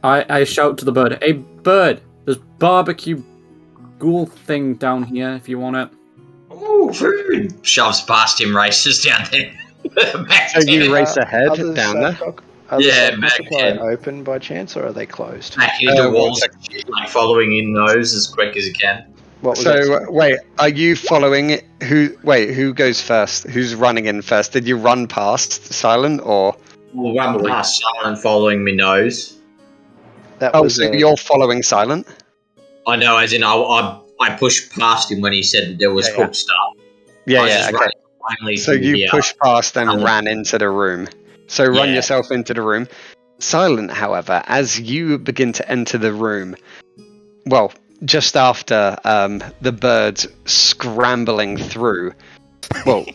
I shout to the bird, "Hey, bird! There's barbecue ghoul thing down here if you want it." Ooh, food! Shoves past him, races down there. Back So you to race ahead Are the down there. Are the Yeah, sarcophagi back in. open by chance, or are they closed? back into what walls, was like following in those as quick as you can. What was that? So wait, are you following it? Who goes first? Who's running in first? Did you run past Silent or? We'll run past Silent following me nose. That Oh, was so a- you're following Silent? I know, as in I pushed past him when he said that there was Yeah, cooked stuff. I Yeah, was yeah, just okay. running blindly So through you the, pushed past and tunnel. ran into the room. So run Yeah. yourself into the room. Silent, however, as you begin to enter the room, well, just after the birds scrambling through, well,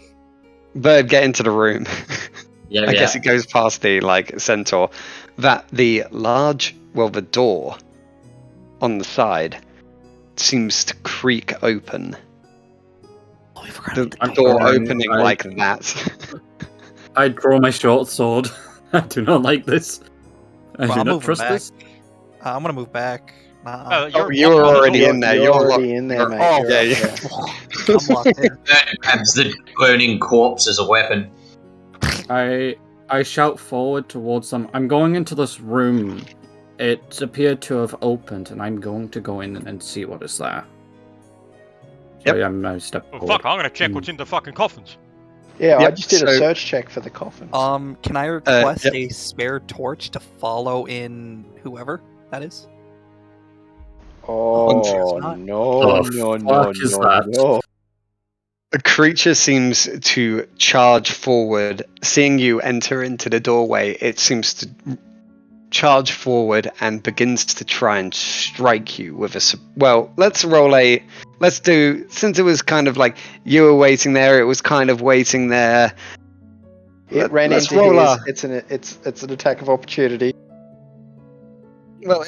bird get into the room. Yeah, I guess it goes past the centaur. That the the door on the side seems to creak open. Oh, we forgot The about the door going, opening I- like that. I draw my short sword. I do not like this. I Well, do I'm not moving trust back. this. I'm gonna move back. Oh, you were already in there. You're already in there, you're- mate. Oh, You're yeah, up yeah. there. I'm locked in. grabs the burning corpse as a weapon. I shout forward towards them. I'm going into this room. It appeared to have opened, and I'm going to go in and see what is there. So Yep. yeah, I'm gonna step Oh, forward. fuck, I'm gonna check what's in the fucking coffins. Yeah, I Yep, just did a so- search check for the coffins. Can I request yep. a spare torch to follow in whoever that is? oh not. no, The no, no, fuck is no, that? no! The creature seems to charge forward. Seeing you enter into the doorway, it seems to charge forward and begins to try and strike you with a. Well, let's roll a. Let's do. Since it was kind of like you were waiting there, it was kind of waiting there. It ran Let's into roll his. It's an attack of opportunity. Well,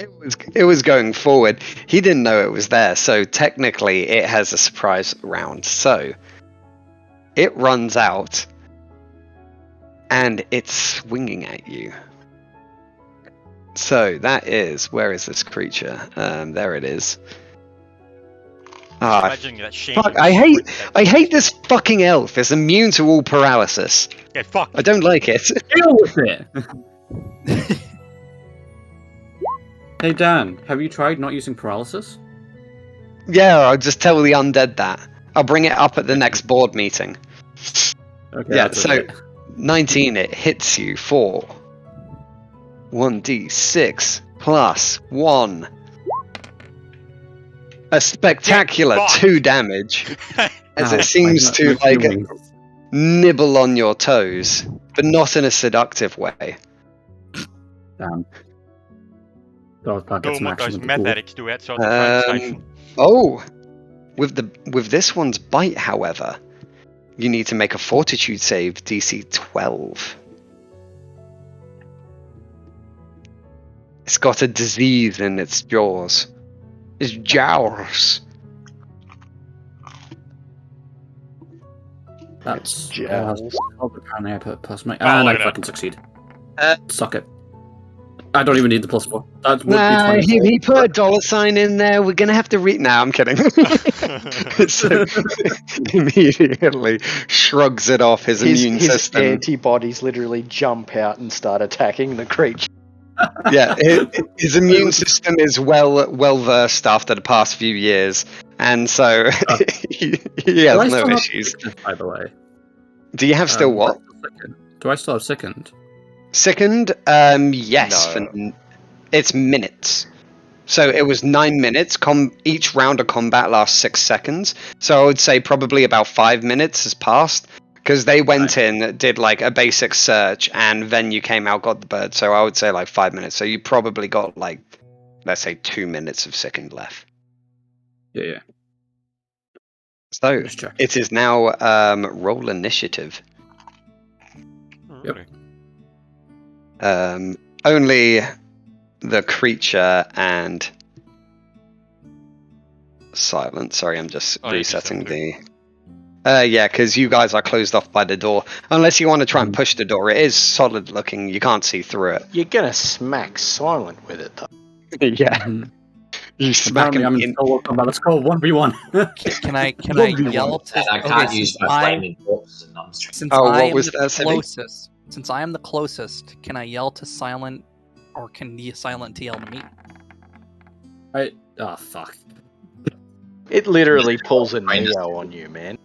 it was going forward. He didn't know it was there, so technically it has a surprise round. So it runs out and it's swinging at you. So that is, where is this creature? There it is. Ah, Imagining that shanty fuck! was I split. hate this fucking elf. It's immune to all paralysis. Yeah, fuck. I don't like it. Deal with it. Hey Dan, have you tried not using paralysis? Yeah, I'll just tell the undead that. I'll bring it up at the next board meeting. Okay, Yeah, that's so it. 19, it hits you for 1d6 plus 1. A spectacular Yeah, fuck. 2 damage, as Ow, it seems my to feelings. nibble on your toes, but not in a seductive way. Damn. I'll get Doing some what action those with the meth pool. addicts do outside the train station. Oh, with this one's bite, however, you need to make a Fortitude save, DC 12. It's got a disease in its jaws. Its jowls. That's Jowls. apparently I put plus my Oh, and I look at fucking succeed. Uh, Suck it. I don't even need the +4. That would Nah, be 24. he put a $sign in there. We're gonna have to read. Nah, I'm kidding. So, immediately shrugs it off his immune His system. antibodies literally jump out and start attacking the creature. Yeah, his immune system is well versed after the past few years, and so he Do I has still no have issues. sickness, by the way? Do you have still what? Do I still have sickened? Sickened? Yes. No. It's minutes. So it was 9 minutes. Each round of combat lasts 6 seconds. So I would say probably about 5 minutes has passed. Because they went in, did like a basic search, and then you came out, got the bird. So I would say like 5 minutes. So you probably got like, let's say 2 minutes of sickened left. Yeah. So Just check. it is now roll initiative. Really? Only the creature and silent. Sorry, I'm just Oh, you just resetting have to. the. Yeah, because you guys are closed off by the door. Unless you want to try and push the door, it is solid looking. You can't see through it. You're gonna smack Silent with it, though. Yeah, Mhm. you smack Apparently, him I'm in solo combat. Let's go 1v1. Can I One v one. yell to? And I Okay, can't use since my flaming corpse and I'm since Oh, I what am was the that, Sibby? closest, since I am the closest, can I yell to Silent, or can you Silent to yell to me? Oh fuck. It literally pulls a Neo on you, man.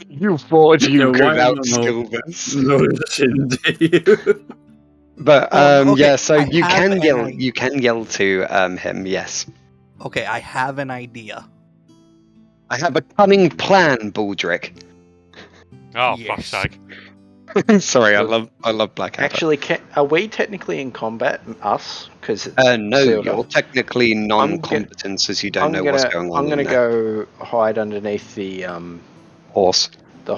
You thought you why could am I outskill this. No shit, you. But Well, okay, yeah, so I you have can an yell. idea. You can yell to him. Yes. Okay, I have an idea. I have a cunning plan, Baldric. Oh, Yes. fuck's sake. Sorry, I love Blackadder. Actually, are we technically in combat, us? Because No, you're technically non-competent as you don't know what's going on. I'm gonna in there. go hide underneath the Horse. horse.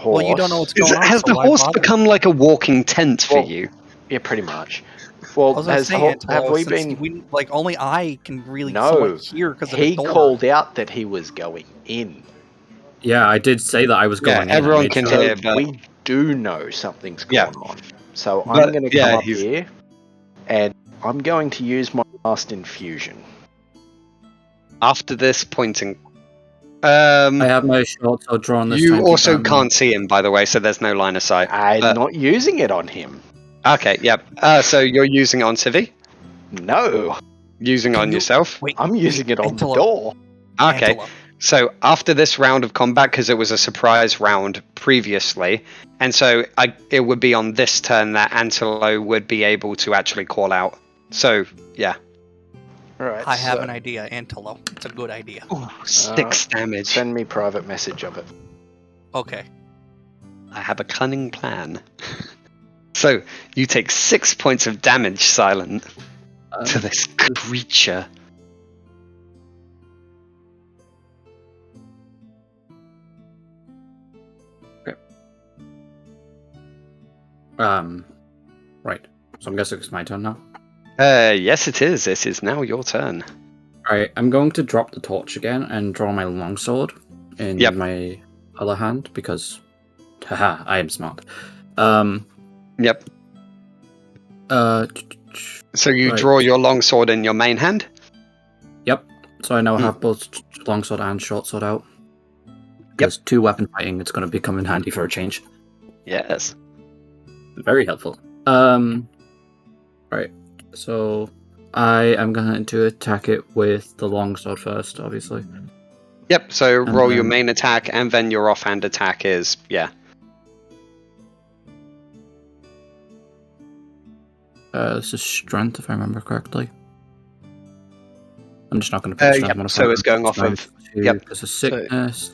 Well, you don't know what's going on. Has so the why horse bother? become like a walking tent for Well, you? Yeah, pretty much. I Well, was gonna say, have Antelo, we since been? we, like only I can really No, somewhat hear because of the he door. called out that he was going in. Yeah, I did say that I was Yeah, going in. I everyone made can sure. hear, but We do know something's Yeah. going on. So But, I'm going to yeah, come up he's- here, and I'm going to use my last infusion. after this pointing. I have my short sword drawn this time. You keep also that in can't see him, by the way, so there's no line of sight. I'm not using it on him. Okay, yep. So you're using it on Civi? No, Using it Can on you- yourself? Wait, I'm using it on the Antelo. door. Okay. Antelo. So after this round of combat, because it was a surprise round previously, and so it would be on this turn that Antelo would be able to actually call out. So yeah. Right. I have an idea, Antelo. It's a good idea. Ooh, 6 damage. Send me private message of it. Okay. I have a cunning plan. So you take 6 points of damage, Silent, to this creature. Right. So I'm guessing it's my turn now. Yes, it is. It is now your turn. Alright, I'm going to drop the torch again and draw my longsword in Yep. my other hand because, haha, I am smart. Yep. So So you Right. draw your longsword in your main hand. I now have both longsword and short sword out. Because 2 weapon fighting, it's going to become in handy for a change. Yes. Very helpful. Right. So I am going to attack it with the longsword first, obviously. Yep. So And roll your then- main attack, and then your offhand attack is This is strength, if I remember correctly. I'm just not going to put strength yep, modifier. so it's going off of- yep, There's a sickness.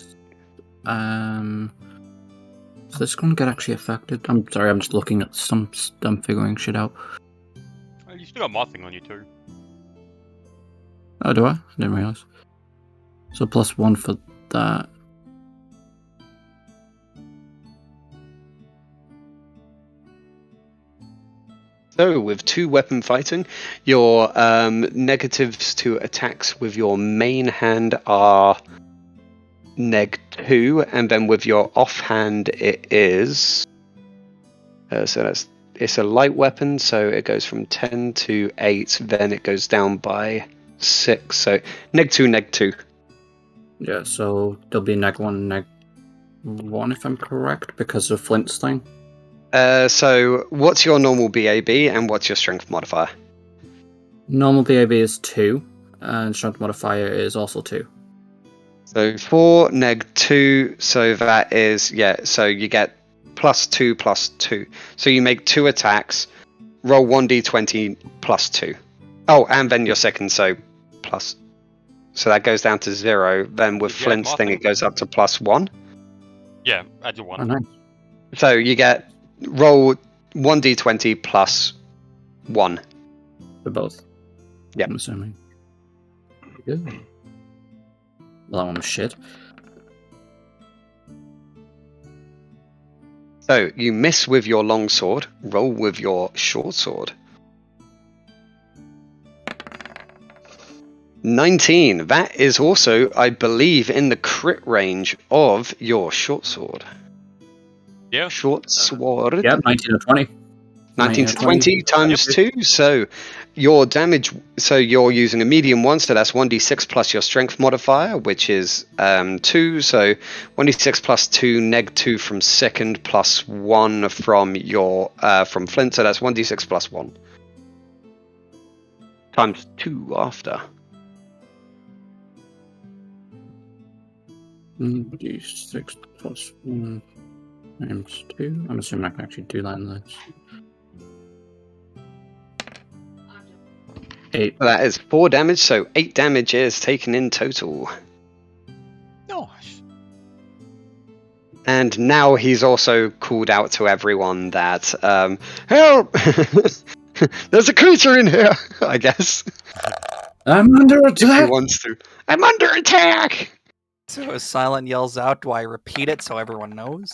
Is this going to get actually affected? I'm sorry, I'm just looking at I'm figuring shit out. Oh, you still got my thing on you too. Oh, do I? I didn't realise. So +1 for that. So, with 2 weapon fighting, your negatives to attacks with your main hand are -2, and then with your offhand it is. It's a light weapon, so it goes from 10 to 8, then it goes down by 6. So -2, -2. Yeah, so there'll be -1, -1 if I'm correct, because of Flint's thing. So what's your normal BAB and what's your strength modifier? Normal BAB is 2, and strength modifier is also 2. So 4 -2, so that is so you get +2 +2. So you make 2 attacks, roll 1d20 +2. Oh, and then your second, so plus. So that goes down to 0. Then with Did you add Flint's thing, Martin? it goes up to +1. Yeah, add your Oh, 1. nice. So you get roll 1d20 +1. For both. Yep. I'm assuming. Good. Well, that one was shit. So you miss with your long sword, roll with your short sword. 19. That is also, I believe, in the crit range of your short sword. Yeah. Short sword. Yeah, 19 or 20. 19 to 20 times 2. So your damage. So you're using a medium one. So that's 1d6 plus your strength modifier, which is 2. So 1d6 plus 2, -2 from second, plus 1 from your from Flint. So that's 1d6 plus 1 times 2 after. D6 plus 1 times 2. I'm assuming I can actually do that in this. 8. That is 4 damage. So 8 damage is taken in total. Nice. And now he's also called out to everyone that help! There's a creature in here. I guess I'm under if he attack! wants to. I'm under attack. So as Silent yells out, do I repeat it so everyone knows?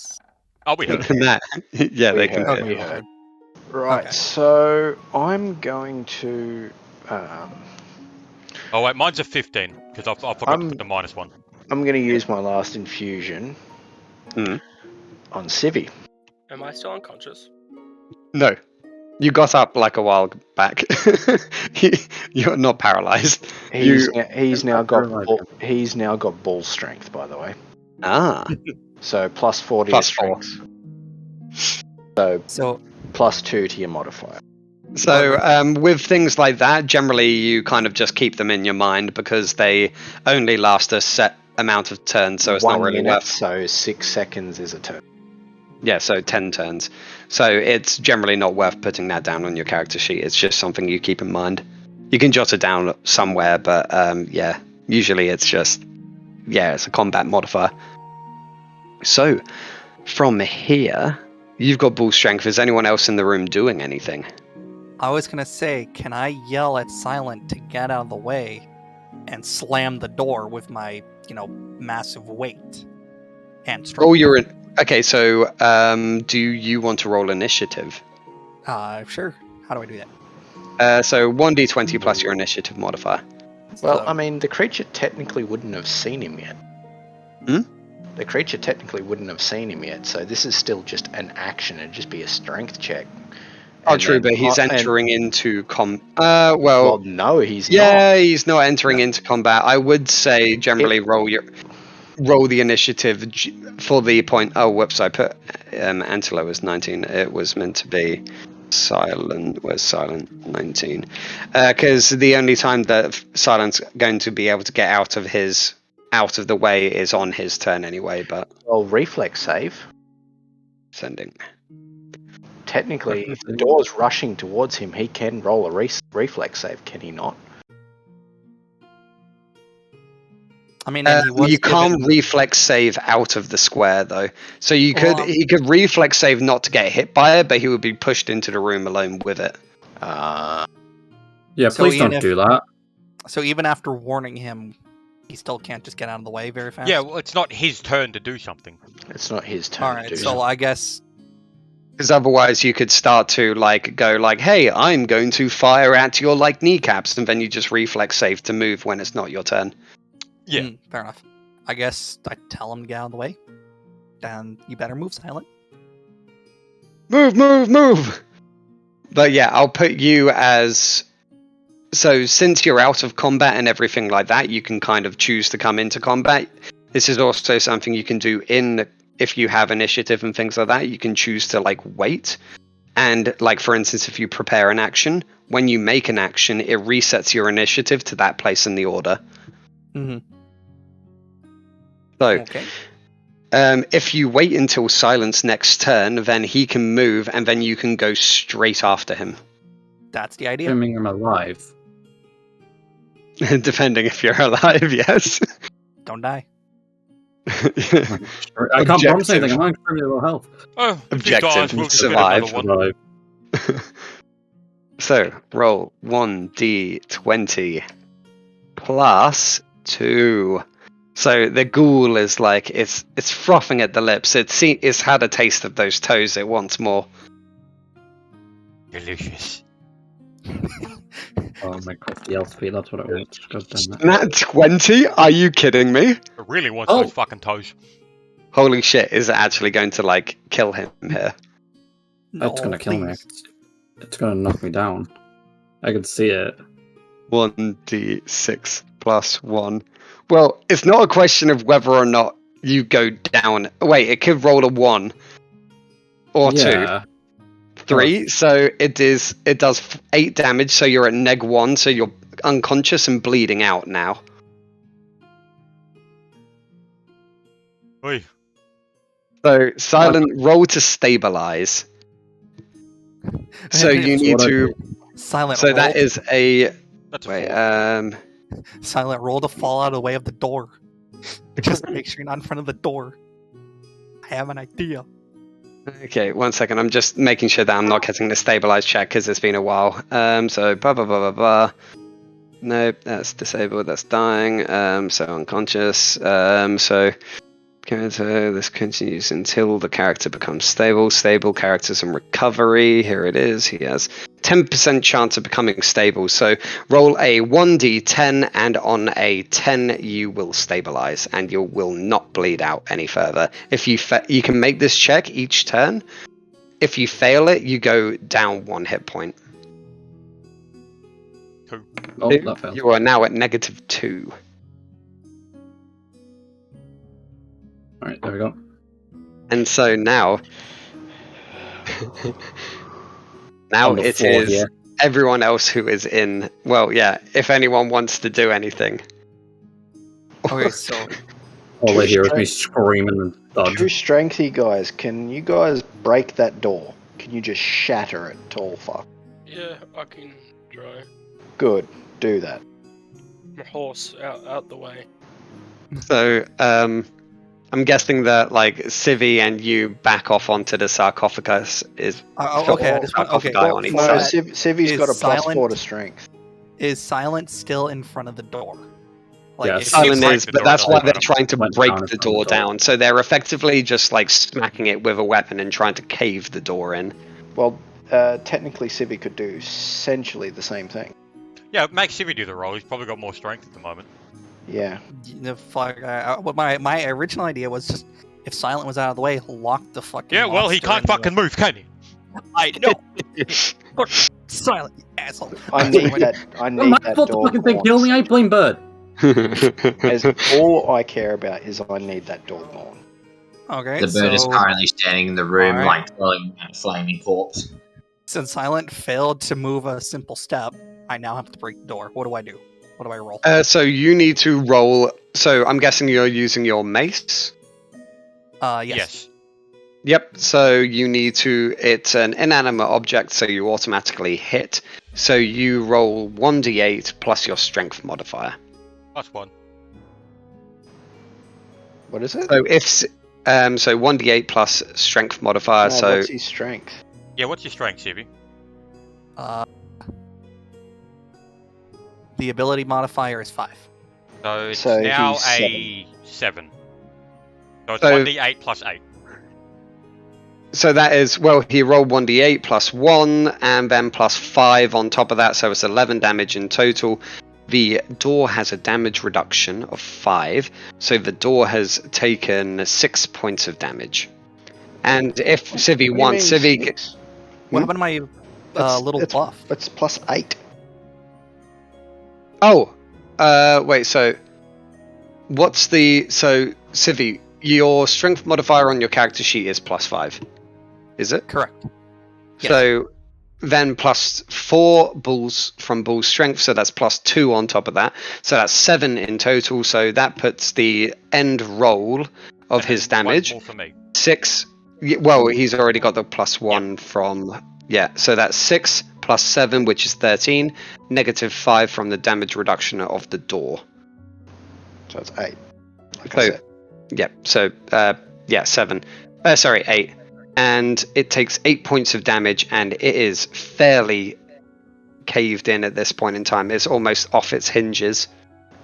Oh, we heard. Yeah, they can. We Okay. heard. Right, Okay. so I'm going to. Oh, wait, mine's a 15, because I forgot to put the -1. I'm going to use my last infusion on Civvy. Am I still unconscious? No, you got up like a while back. You're not paralyzed. He's now got realized he's now got bull strength, by the way. Ah, So plus 40 Plus to 4. strength. So So plus 2 to your modifier. so with things like that, generally you kind of just keep them in your mind because they only last a set amount of turns, so it's 1 not really minute, worth. so 6 seconds is a turn. Yeah, so 10 turns. So it's generally not worth putting that down on your character sheet. It's just something you keep in mind. You can jot it down somewhere, but yeah, usually it's just, it's a combat modifier. So from here, you've got bull strength. Is anyone else in the room doing anything? I was gonna say, can I yell at Silent to get out of the way and slam the door with my, massive weight and strength? Oh, you're in. Okay, so do you want to roll initiative? Sure. How do I do that? So 1d20 plus your initiative modifier. Well, So- I mean, the creature technically wouldn't have seen him yet. The creature technically wouldn't have seen him yet, so this is still just an action. It'd just be a strength check. Oh, And true, then- but he's and- entering into Well, no, he's yeah, not. he's not entering into combat. I would say generally roll the initiative for the point. Oh, whoops! I put Antelo as 19. It was meant to be Silent. Where's Silent? 19. Because the only time that Silent's going to be able to get out of the way is on his turn anyway. But Well, reflex save. sending. Technically, if the door's rushing towards him, he can roll a reflex save, can he not? I mean, and he was You can't given- reflex save out of the square though. So he Well, could reflex save not to get hit by it, but he would be pushed into the room alone with it. Yeah, So please Ian, don't if- do that. So even after warning him, he still can't just get out of the way very fast? Yeah, well, it's not his turn to do something. It's not his turn Alright, to do so something. I guess... Because otherwise you could start to go hey, I'm going to fire at your kneecaps, and then you just reflex save to move when it's not your turn. Yeah. Fair enough. I guess I tell him to get out of the way. Then you better move, Silent. Move! But yeah, I'll put you as... So since you're out of combat and everything like that, you can kind of choose to come into combat. This is also something you can do if you have initiative and things like that. You can choose to wait. And for instance, if you prepare an action, when you make an action, it resets your initiative to that place in the order. Mm-hmm. So, Okay. if you wait until Silent's next turn, then he can move, and then you can go straight after him. That's the idea. Assuming I'm alive. Depending if you're alive, yes. Don't die. I can't promise anything. I'm on extremely low health. Oh, Objective, we'll just survive. get another one. So, roll 1d20 plus 2. So the ghoul is it's frothing at the lips. It's had a taste of those toes. It wants more. Delicious. Oh my god, the LP, that's what I want. God damn it. Nat 20? Are you kidding me? It really wants those fucking toes. Holy shit, is it actually going to kill him here? No, It's gonna kill me. please. It's gonna knock me down. I can see it. 1d6 plus 1. Well, it's not a question of whether or not you go down. Wait, it could roll a 1 or 2. 3. So it does 8 damage. So you're at -1. So you're unconscious and bleeding out now. Oi. So Silent, roll to stabilize. So you need to. Silent. So roll that is a. That's a Wait. 4. Silent. Roll to fall out of the way of the door. Just make sure you're not in front of the door. I have an idea. Okay, 1 second. I'm just making sure that I'm not getting the stabilize check because it's been a while. So blah blah blah blah blah. Nope, that's disabled. That's dying. So unconscious. So this continues until the character becomes stable. Stable characters and recovery. Here it is. He has 10% chance of becoming stable. So roll a 1d10, and on a 10 you will stabilize, and you will not bleed out any further. If you you can make this check each turn. If you fail it, you go down 1 hit point. Cool. Oh, that failed. You are now at -2. Alright, there we go. And so now On the it floor is here. everyone else who is in. Well, yeah, if anyone wants to do anything. Okay, so All I hear is me screaming and Two dodge. strengthy guys, can you guys break that door? Can you just shatter it, tall fuck? Yeah, I can try. Good, do that. My horse out the way. So, I'm guessing that Civi and you back off onto the sarcophagus is okay. I just want sarcophagi okay. on each No, side. Civi's Is got a silent- +4 to strength. Is Silent still in front of the door? Yeah, if- Silent break is, the but door that's down, why let they're 'em- trying to went break down in the front of door the door. down. So they're effectively just smacking it with a weapon and trying to cave the door in. Well, technically Civi could do essentially the same thing. Yeah, make Civi do the roll. He's probably got more strength at the moment. Yeah. What my original idea was just if Silent was out of the way, lock the fucking. Yeah, well, he monster can't in the- fucking move, can he? I know. Fuck, Silent, you asshole. I need that. I Oh, need my that fault the door. fucking thing killed me, I blame bird. As all I care about is I need that door gone. Okay, The bird is so currently standing in the room, Alright. twirling a flaming corpse. since Silent failed to move a simple step, I now have to break the door. What do I do? What do I roll? So you need to roll. So I'm guessing you're using your mace. Yes. Yep, so you need to. It's an inanimate object, so you automatically hit. So you roll 1d8 plus your strength modifier. +1. What is it? So so 1d8 plus strength modifier. No, so what's his strength? Yeah, what's your strength, Civi? Uh, The ability modifier is 5. So it's So now he's a 7. So it's So- 1d8 plus 8. So that is, well, he rolled 1d8 plus 1 and then plus 5 on top of that, so it's 11 damage in total. The door has a damage reduction of 5, so the door has taken 6 points of damage. And if Civi What do you wants, mean Civi. 6? What happened to my little buff? It's plus 8. Oh, wait, so what's the. So, Civi, your strength modifier on your character sheet is plus 5, is it? Correct. Yes. So then plus 4 bulls from bull strength, so that's plus 2 on top of that. So that's 7 in total. So that puts the end roll of And his then one damage. more for me. 6. Well, he's already got the plus 1 from. Yeah, so that's 6 plus 7, which is 13. Negative 5 from the damage reduction of the door. So it's 8. Like I So, said. yeah, 7. Sorry, 8. And it takes 8 points of damage, and it is fairly caved in at this point in time. It's almost off its hinges.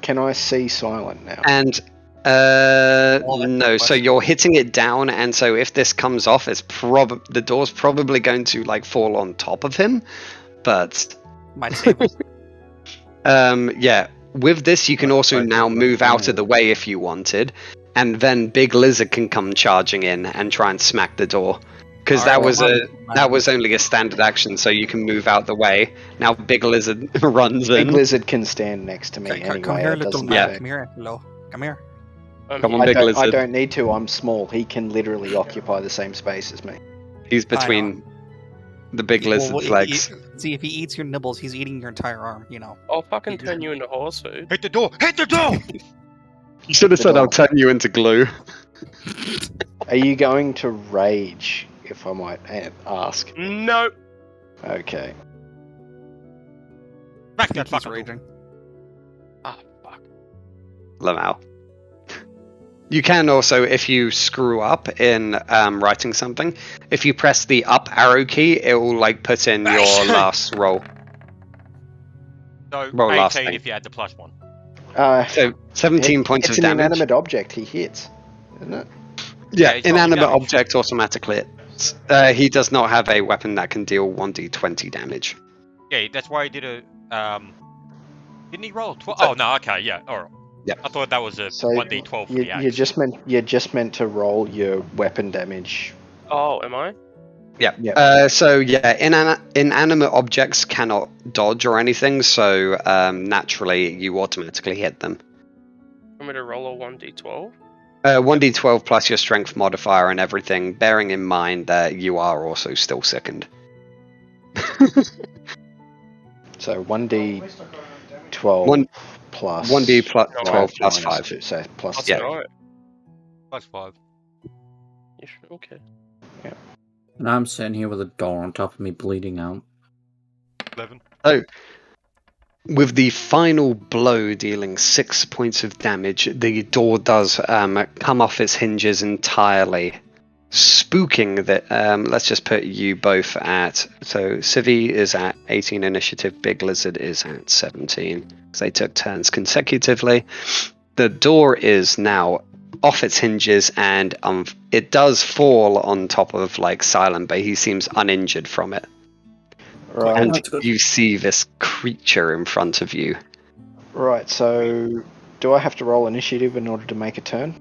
Can I see silent now? And Well, that's no, the so question. you're hitting it down, and so if this comes off, it's the door's probably going to like fall on top of him. But Might save him. yeah, with this you can also now move out of the way if you wanted, and then Big Lizard can come charging in and try and smack the door. Because that was only a standard action, so you can move out the way. Now Big Lizard runs Big in. Lizard can stand next to me anyway. Come here, it little doesn't man. affect- Come here, hello. Come here. Come on, Big I Lizard. don't need to. I'm small. He can literally occupy the same space as me. He's between the Big Lizard's legs. See, if he eats your nibbles, he's eating your entire arm. You know. I'll fucking turn you into horse food. Hit the door! Hit the door! You should have The said door. I'll turn you into glue. Are you going to rage, if I might ask? No. Okay. Smack I think that he's fucking door. raging. Ah, fuck. Lamau. You can also, if you screw up in writing something, if you press the up arrow key, it will like put in your last roll. So Well, last 18 thing. if you add the plus 1. So 17 points it's of an damage. inanimate object. He hits, isn't it? Yeah, it's not inanimate damage. object automatically hits. He does not have a weapon that can deal 1d20 damage. Yeah, that's why he did a. Didn't he roll 12? Oh, no, okay, yeah, alright. Yep. I thought that was a So 1d12 for the axe. you're just meant to roll your weapon damage. Oh, am I? Yeah. Yep. So yeah, inanimate objects cannot dodge or anything, so naturally you automatically hit them. Want me to roll a 1d12? 1d12 plus your strength modifier and everything, bearing in mind that you are also still sickened. So 1d12 One- plus 1d plus 12 plus minus 5. 2, so plus That's Yeah. right. Plus 5. You sure? Okay. And I'm sitting here with a door on top of me bleeding out. 11. Oh. With the final blow dealing 6 points of damage, the door does come off its hinges entirely, spooking that. Let's just put you both at. So Civi is at 18 initiative, Big Lizard is at 17, because they took turns consecutively. The door is now off its hinges, and it does fall on top of like Silent, but he seems uninjured from it. Right. And That's good. you see this creature in front of you. Right. So do I have to roll initiative in order to make a turn?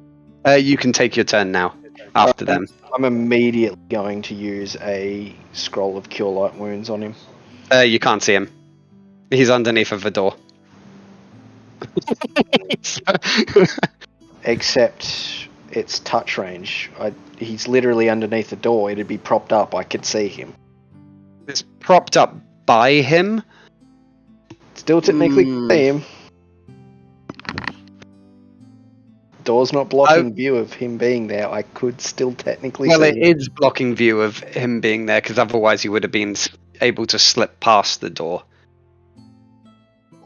You can take your turn now, after them. I'm immediately going to use a scroll of Cure Light Wounds on him. You can't see him. He's underneath of the door. Except it's touch range. He's literally underneath the door. It'd be propped up. I could see him. It's propped up by him. Still technically see him. Door's not blocking view of him being there. I could still technically Well, see it him. is blocking view of him being there, because otherwise he would have been able to slip past the door.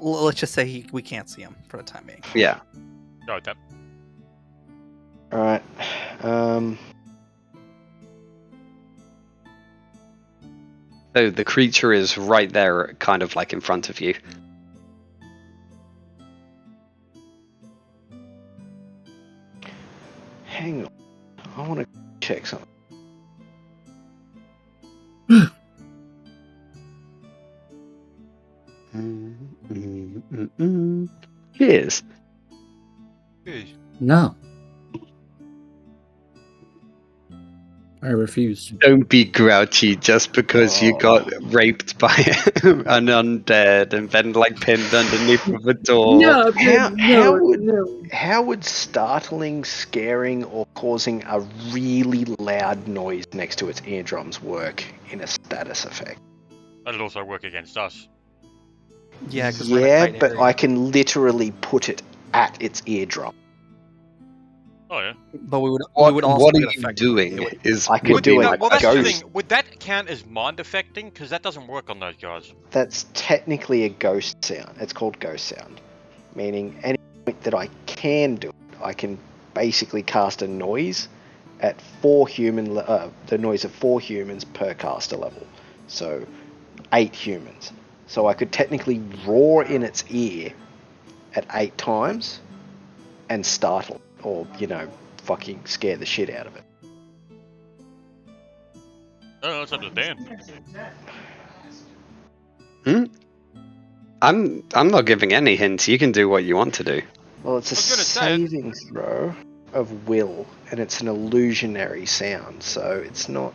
Let's just say we can't see him for the time being. Yeah. Got that. Alright. So the creature is right there, kind of like in front of you. Hang on. I want to check something. Cheers. No. I refuse. Don't be grouchy just because you got raped by an undead and then pinned underneath of a door. How would startling, scaring, or causing a really loud noise next to its eardrums work in a status effect? That'll also work against us. Yeah, because we're in a tight but area. I can literally put it at its eardrum. Oh yeah. But we would What also are get you affected. doing? It would- I could would do be it. my Well, that's the question. thing. Would that count as mind affecting? Because that doesn't work on those guys. That's technically a ghost sound. It's called ghost sound, meaning any point that I can do it, I can basically cast a noise at the noise of 4 humans per caster level. So 8 humans. So I could technically roar in its ear at 8 times and startle, or fucking scare the shit out of it. Oh, that's up to Dan. I'm not giving any hints. You can do what you want to do. Well, it's a I was gonna say it. saving throw of will, and it's an illusionary sound, so it's not.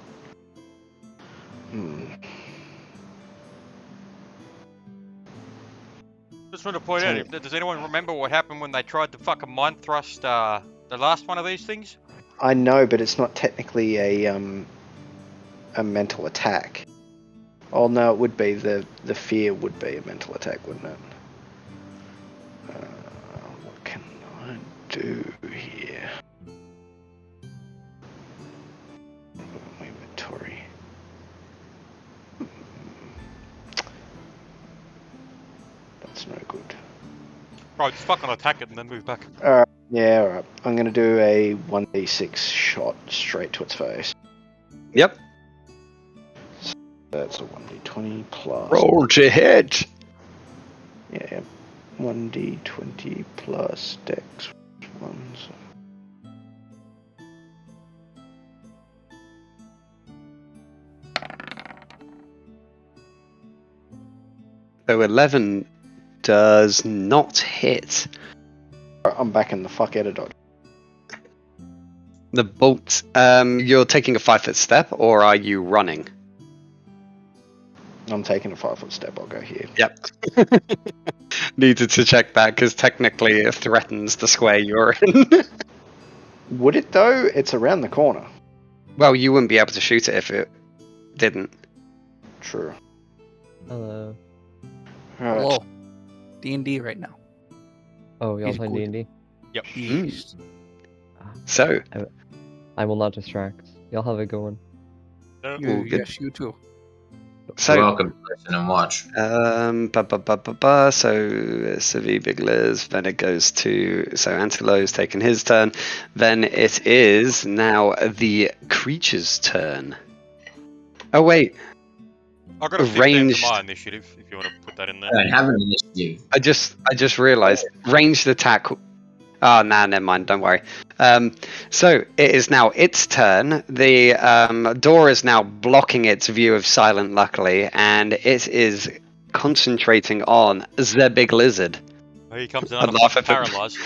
Just want to point out, does anyone remember what happened when they tried to fucking mind thrust the last one of these things? I know, but it's not technically a mental attack. Oh no, it would be the fear would be a mental attack, wouldn't it? What can I do here? Inventory. That's no good. Bro, just fucking attack it and then move back. Yeah, alright. I'm gonna do a 1d6 shot straight to its face. Yep. That's a 1d20 plus. Roll your head. Yeah, 1d20 plus dex 1. So 11 does not hit. I'm backing the fuck out of dodge. The bolt. You're taking a 5-foot step, or are you running? I'm taking a 5-foot step. I'll go here. Yep. Needed to check that because technically it threatens the square you're in. Would it though? It's around the corner. Well, you wouldn't be able to shoot it if it didn't. True. Hello. Alright. Hello. D&D right now. Oh, y'all He's playing good. D&D? Yep. Yes. So, I will not distract. Y'all have a good one. No. You, good. yes, you too. so Welcome to listen and watch. So Civi Big Liz, then it goes to Antilo's taking his turn. Then it is now the creature's turn. Oh wait, I've got a 15 Ranged. to my initiative, if you want to put that in there. I don't have an initiative. I just realised ranged attack. Oh, nah, never mind. Don't worry. So it is now its turn. The door is now blocking its view of Silent, luckily, and it is concentrating on the big lizard. Here he comes I'd another laugh fucking if it- paralyzed.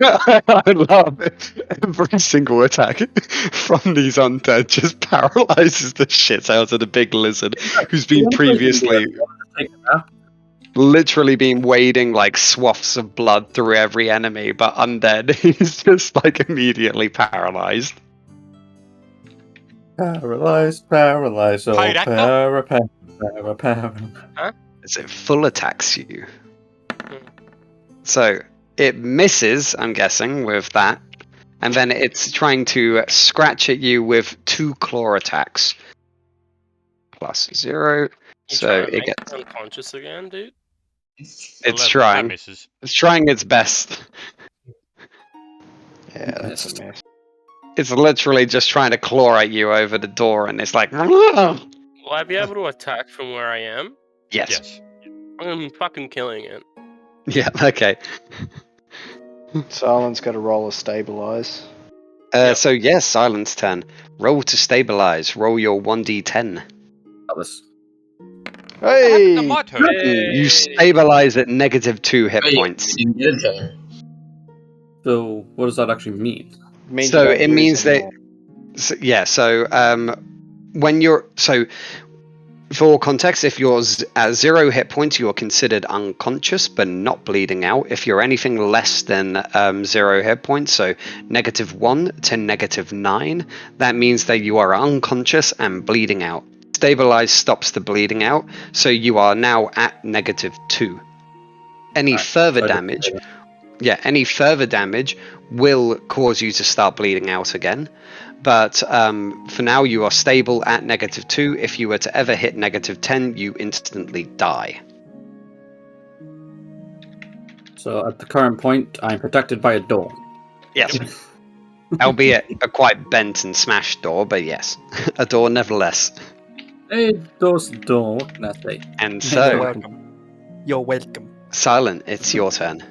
I love it. Every single attack from these undead just paralyzes the shit out of the big lizard, who's been previously literally been wading like swaths of blood through every enemy, but undead, he's just immediately paralyzed. Paralyzed, oh, Paid actor. As it full attacks you. So it misses, I'm guessing, with that. And then it's trying to scratch at you with 2 claw attacks. Plus 0. So it gets unconscious again, dude. It's 11, trying. That misses. It's trying its best. Yeah, that's a mess. It's literally just trying to claw at you over the door, and it's like. Will I be able to attack from where I am? Yes. I'm fucking killing it. Yeah. Okay. Silent's got to roll a stabilize. Yep. So yes, Silent's turn. Roll to stabilize. Roll your 1d10. Alice. What happened to Hey! my turn? You stabilize at -2 hit Hey, points. you didn't get a turn. So, what does that actually mean? Means So you don't it lose means that anymore. when you're for context, if you're at 0 hit points, you are considered unconscious but not bleeding out. If you're anything less than 0 hit points, so -1 to -9, that means that you are unconscious and bleeding out. Stabilize stops the bleeding out, so you are now at -2. Any Alright, further so I just- damage, any further damage will cause you to start bleeding out again. But for now, you are stable at -2. If you were to ever hit -10, you instantly die. So at the current point, I'm protected by a door. Yes. Albeit a quite bent and smashed door, but yes, a door nevertheless. A door's a door, what can I say? And You're so, welcome. You're welcome. Silent, it's your turn.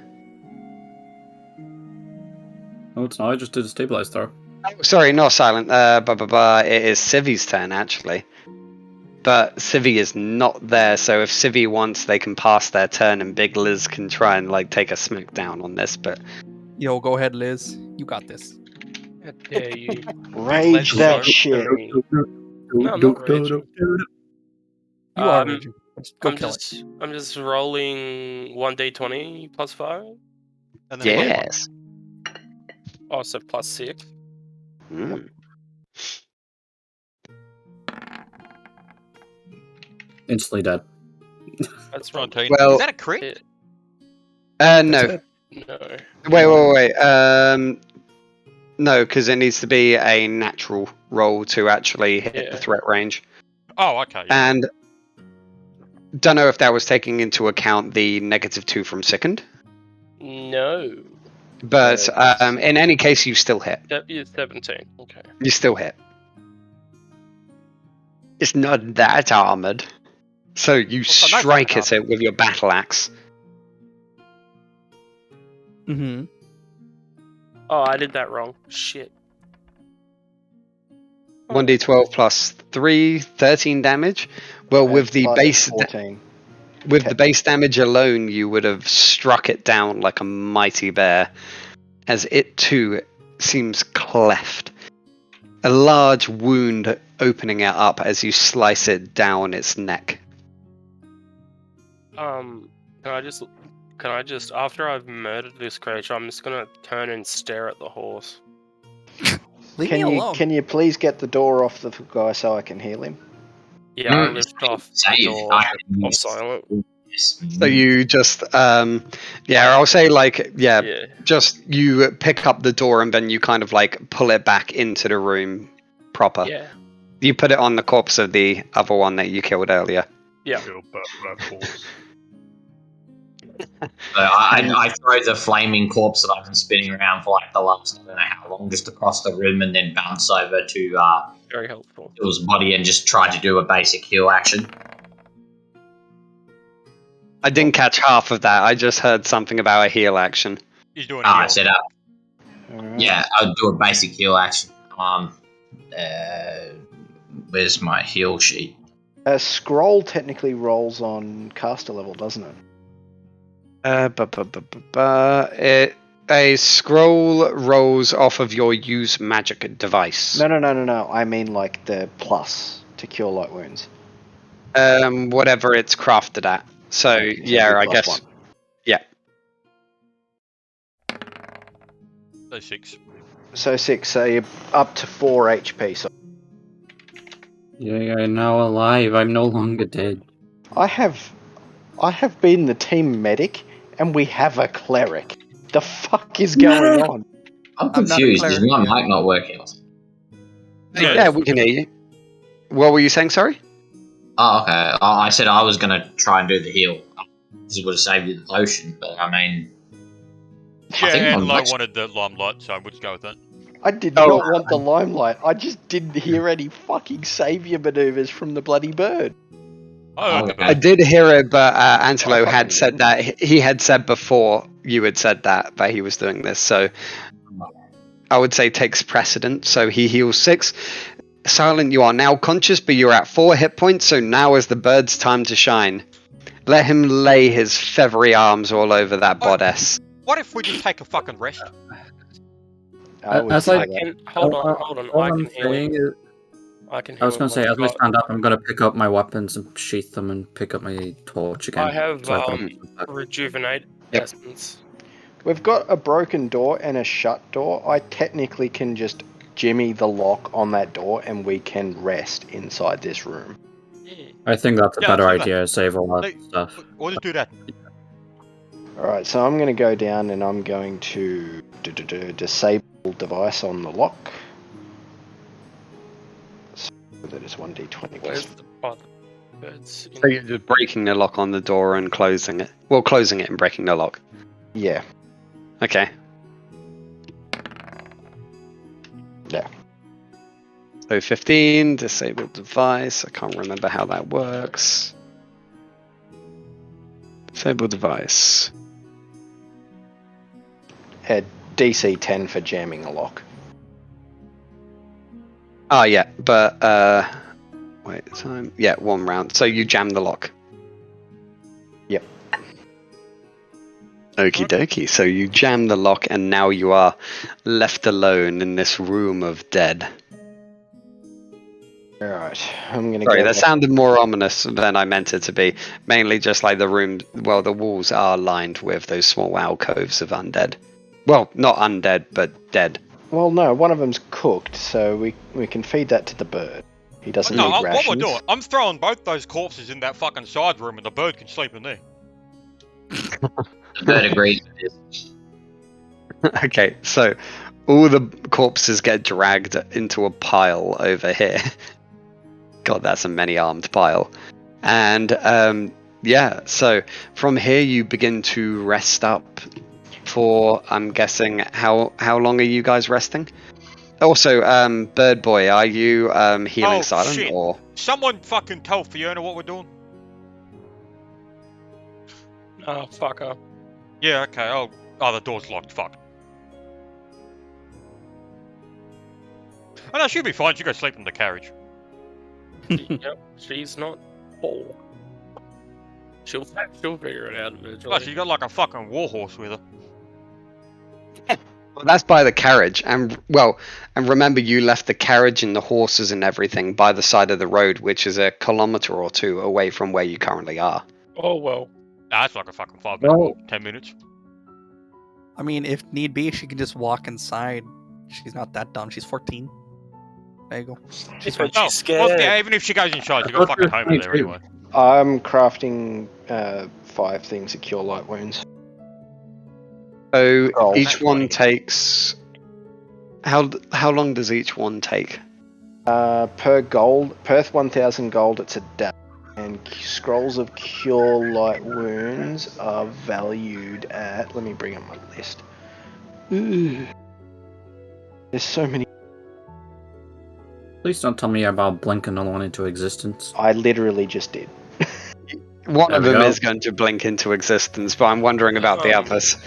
Oh, it's not, I just did a stabilize throw. Oh, sorry, not Silent. It is Civi's turn, actually. But Civi is not there, so if Civi wants, they can pass their turn, and Big Liz can try and take a smackdown on this. But Yo, go ahead, Liz. You got this. How dare you? Rage Let's that go. shit. No, I'm not raging. You are raging. Just go kill it. I'm just rolling 1d20 plus 5. And then plus one. yes. Also plus 6. Mm. Instantly dead. That's Trying wrong. to tell you- Well- is that a crit? No. No. Wait. No, because it needs to be a natural roll to actually hit the Yeah. threat range. Oh, okay. Yeah. And don't know if that was taking into account the -2 from second. No. But in any case, you still hit. That is 17. Okay. You still hit. It's not that armored. So you Well, so no strike fucking at it with your battle axe. Mm-hmm. Oh, I did that wrong. Shit. 1d12 plus 3, 13 damage. Well, with the Plus base 14. with the base damage alone, you would have struck it down like a mighty bear, as it too seems cleft. A large wound opening it up as you slice it down its neck. Can I just after I've murdered this creature, I'm just gonna turn and stare at the horse. Leave me alone. Can you please get the door off the guy so I can heal him? Yeah, I lift off the Save. door I can of use- silent. Yes. So you just I'll say Yeah. just you pick up the door and then you kind of pull it back into the room proper. Yeah. You put it on the corpse of the other one that you killed earlier. Yeah. Kill that horse. So I throw the flaming corpse that I've been spinning around for the last I don't know how long just across the room and then bounce over to Very helpful. Phil's body and just try to do a basic heal action. I didn't catch half of that. I just heard something about a heal action. He's doing a I heal. said Alright. yeah, I'll do a basic heal action. Where's my heal sheet? A scroll technically rolls on caster level, doesn't it? A scroll rolls off of your use magic device. No. I mean the plus to cure light wounds. Whatever it's crafted at. So So yeah, it'd be I plus guess. 1. So 6. So 6, so you're up to 4 HP. So Yeah, I'm now alive. I'm no longer dead. I have been the team medic, and we have a cleric. The fuck is going on? I'm I'm not a confused. Is cleric, my yeah. mic not working? Yeah, we can hear you. What were you saying? Sorry. Oh, okay. I said I was gonna try and do the heal. This would have saved you the potion, but I mean, I Yeah, think and I'm Lo much- wanted the limelight, so we'll just go with it. I did Oh. not want the limelight. I just didn't hear any fucking savior maneuvers from the bloody bird. Oh, Okay. I did hear it, but Angelo I had fucking said that he had said before you had said that he was doing this. So I would say, takes precedent. So he heals 6. Silent, you are now conscious, but you're at 4 hit points, so now is the bird's time to shine. Let him lay his feathery arms all over that bodice. What if we just take a fucking rest? I would As say I that. can hold on. all I I'm can heal him. saying is, I can I heal was him. going to say, when as we I've got- stand up, I'm going to pick up my weapons and sheath them and pick up my torch again. I have So I've got rejuvenate Yep. essence. We've got a broken door and a shut door. I technically can just jimmy the lock on that door and we can rest inside this room. I think that's a Yeah, better let's do that. idea. Save all that Like, stuff. We'll just do that. Alright, so I'm going to go down and I'm going to disable device on the lock. So that is 1d20 Where's plus. the birds? So you're just breaking the lock on the door and closing it. Well, closing it and breaking the lock. Yeah, Okay. yeah. So 15, disable device. I can't remember how that works. Disable device. DC 10 for jamming a lock. Oh, yeah, but, wait, time. Yeah, 1 round. So you jam the lock. Yep. Okie dokie. So you jam the lock and now you are left alone in this room of dead. Alright, I'm going to Sorry, go that back. sounded more ominous than I meant it to be. Mainly just like the room, well, the walls are lined with those small alcoves of undead. Well, not undead, but dead. Well, no, one of them's cooked, so we can feed that to the bird. He doesn't No, need what rations. we're doing, I'm throwing both those corpses in that fucking side room and the bird can sleep in there. The bird agrees with this. Okay, so all the corpses get dragged into a pile over here. God, that's a many-armed pile. And yeah, so from here you begin to rest up for, I'm guessing, how long are you guys resting? Also, Bird Boy, are you healing Oh, silent shit. or? Someone fucking tell Fiona what we're doing. Oh, fucker. Yeah, okay. Oh, the door's locked. Fuck. Oh no, she'll be fine. She go sleep in the carriage. Yep, she's not poor. She'll figure it out eventually. Oh, she's got like a fucking warhorse with her. Well, that's by the carriage, and remember you left the carriage and the horses and everything by the side of the road, which is a kilometer or 2 away from where you currently are. Oh well. Nah, that's like a fucking 5-minute walk. 10 minutes. I mean, if need be, she can just walk inside. She's not that dumb. She's 14. There you go. She's fine. Oh, She's scared. well, yeah, even if she goes inside, she's got fucking home in there anyway. I'm crafting 5 things that cure light wounds. So Oh, each that's one funny. takes. How long does each one take? Per 1,000 gold, it's a day. And scrolls of cure light wounds are valued at. Let me bring up my list. Ooh. There's so many. Please don't tell me about blink another one into existence. I literally just did. One There of we them go. is going to blink into existence, but I'm wondering about the others.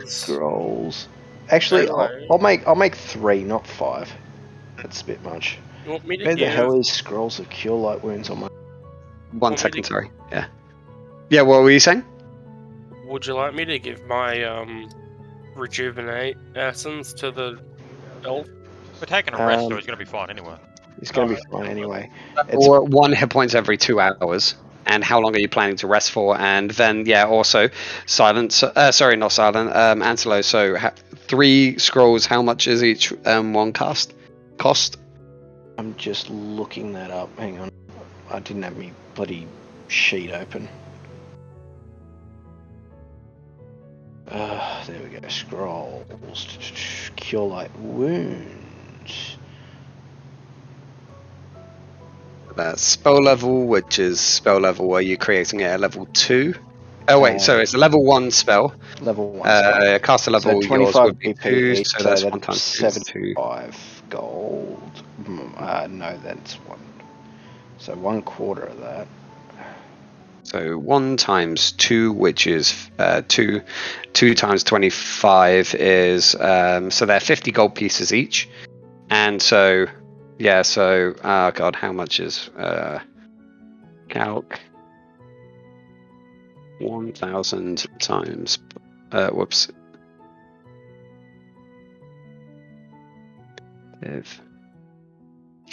Scrolls. Actually, I'll make 3, not 5. That's a bit much. You want me to Where the give? hell is scrolls of cure light wounds on my? 1 second, sorry. Yeah. Yeah, what were you saying? Would you like me to give my rejuvenate essence to the elf? We're taking a rest, so he's gonna be fine anyway. He's gonna be fine anyway. Or 1 hit points every 2 hours. And how long are you planning to rest for? And then, yeah, also, silence. Sorry, not silent. Antelo. So 3 scrolls. How much is each one cost? I'm just looking that up. Hang on. I didn't have my bloody sheet open. There we go. Scrolls. Cure light wounds. That's spell level, which is spell level where you're creating it at level 2. Oh wait, so it's a level 1 spell. Level 1 spell. Caster level, So yours 25 would be 2, PP, so that's 1 that's times 2 is 2. 75 gold. No, that's 1. So 1/4 of that. So 1 times 2, which is 2 times 25 is so they're 50 gold pieces each. And so oh god, how much is calc 1000 times whoops.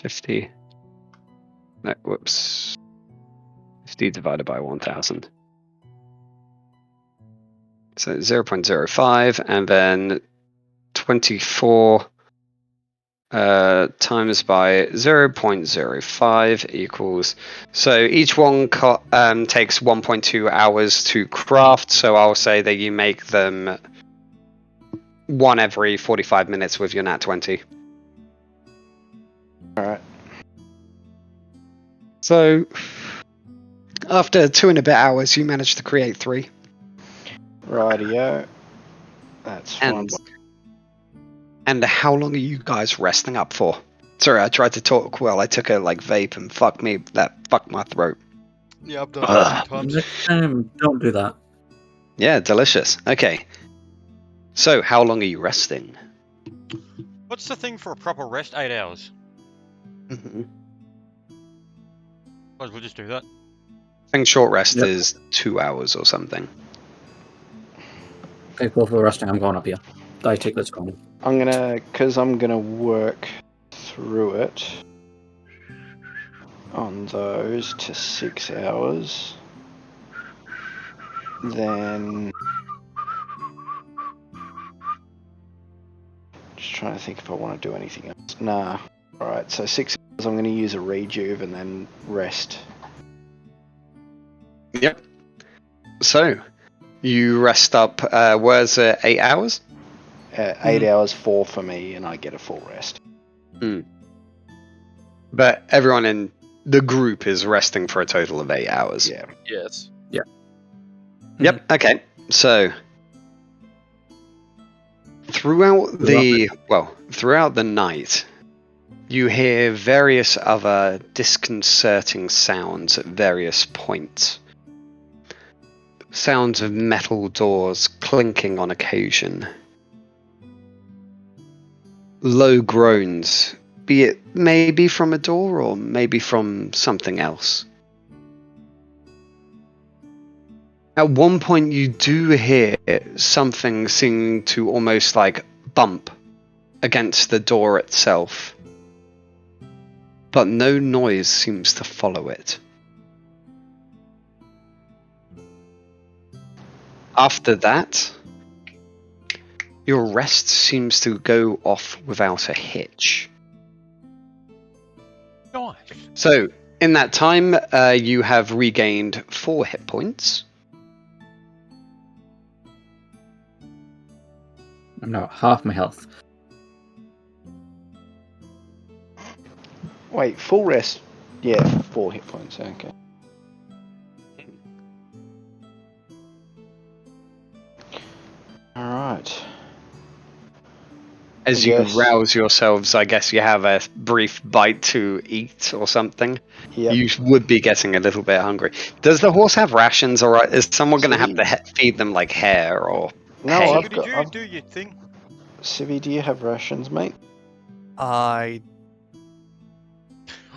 50 no, whoops. 50 divided by 1000. So 0.05, and then 24 times by 0.05 equals. So each one takes 1.2 hours to craft. So I'll say that you make them one every 45 minutes with your nat 20. All right. So after 2 and a bit hours, you managed to create 3. Rightio. That's fine. And how long are you guys resting up for? Sorry, I tried to talk while I took a vape and fucked my throat. Yeah, I've done that a few times. Next time, don't do that. Yeah, delicious. Okay. So, how long are you resting? What's the thing for a proper rest? 8 hours. Mm-hmm. Might as well just do that. I think short rest Yep. is 2 hours or something. Okay, go for the resting. I'm going up here. I take this going. I'm gonna work through it on those to 6 hours. Then just trying to think if I want to do anything else. Nah. Alright, so 6 hours I'm gonna use a rejuve and then rest. Yep. So, you rest up, where's 8 hours? 8 hours, 4 for me, and I get a full rest. But everyone in the group is resting for a total of 8 hours. Yeah. Yes. Yep, okay. So, throughout the night, you hear various other disconcerting sounds at various points. Sounds of metal doors clinking on occasion. Low groans, be it maybe from a door or maybe from something else. At one point you do hear something seeming to almost bump against the door itself, but no noise seems to follow it. After that, your rest seems to go off without a hitch. Nice. So, in that time, you have regained 4 hit points. I'm now at half my health. Wait, full rest? Yeah, 4 hit points, okay. Alright. As you rouse yourselves, I guess you have a brief bite to eat or something. Yep. You would be getting a little bit hungry. Does the horse have rations, or is someone going to have to feed them hair or No, hay? I've Did got. you do your thing? Civvy, do you have rations, mate? I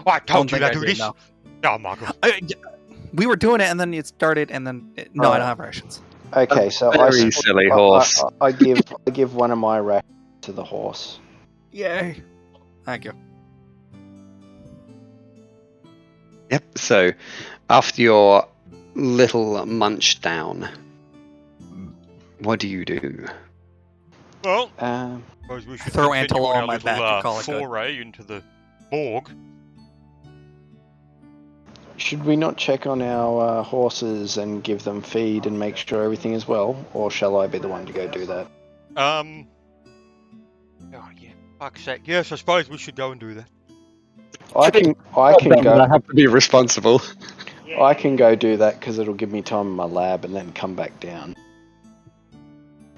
I told don't you think to I do did, this. no. Oh my god. We were doing it, and then it started, and then no, I don't have rations. Okay, so Very silly horse. I give one of my rations to the horse. Yay! Thank you. Yep. So, after your little munch down, what do you do? Well, suppose we should throw continue Antelo on on our my little back and call it good. foray into the morgue. Should we not check on our horses and give them feed and make sure everything is well, or shall I be the one to go do that? Oh yeah, fuck's sake. Yes, I suppose we should go and do that. I can go. I have to be responsible. I can go do that because it'll give me time in my lab and then come back down.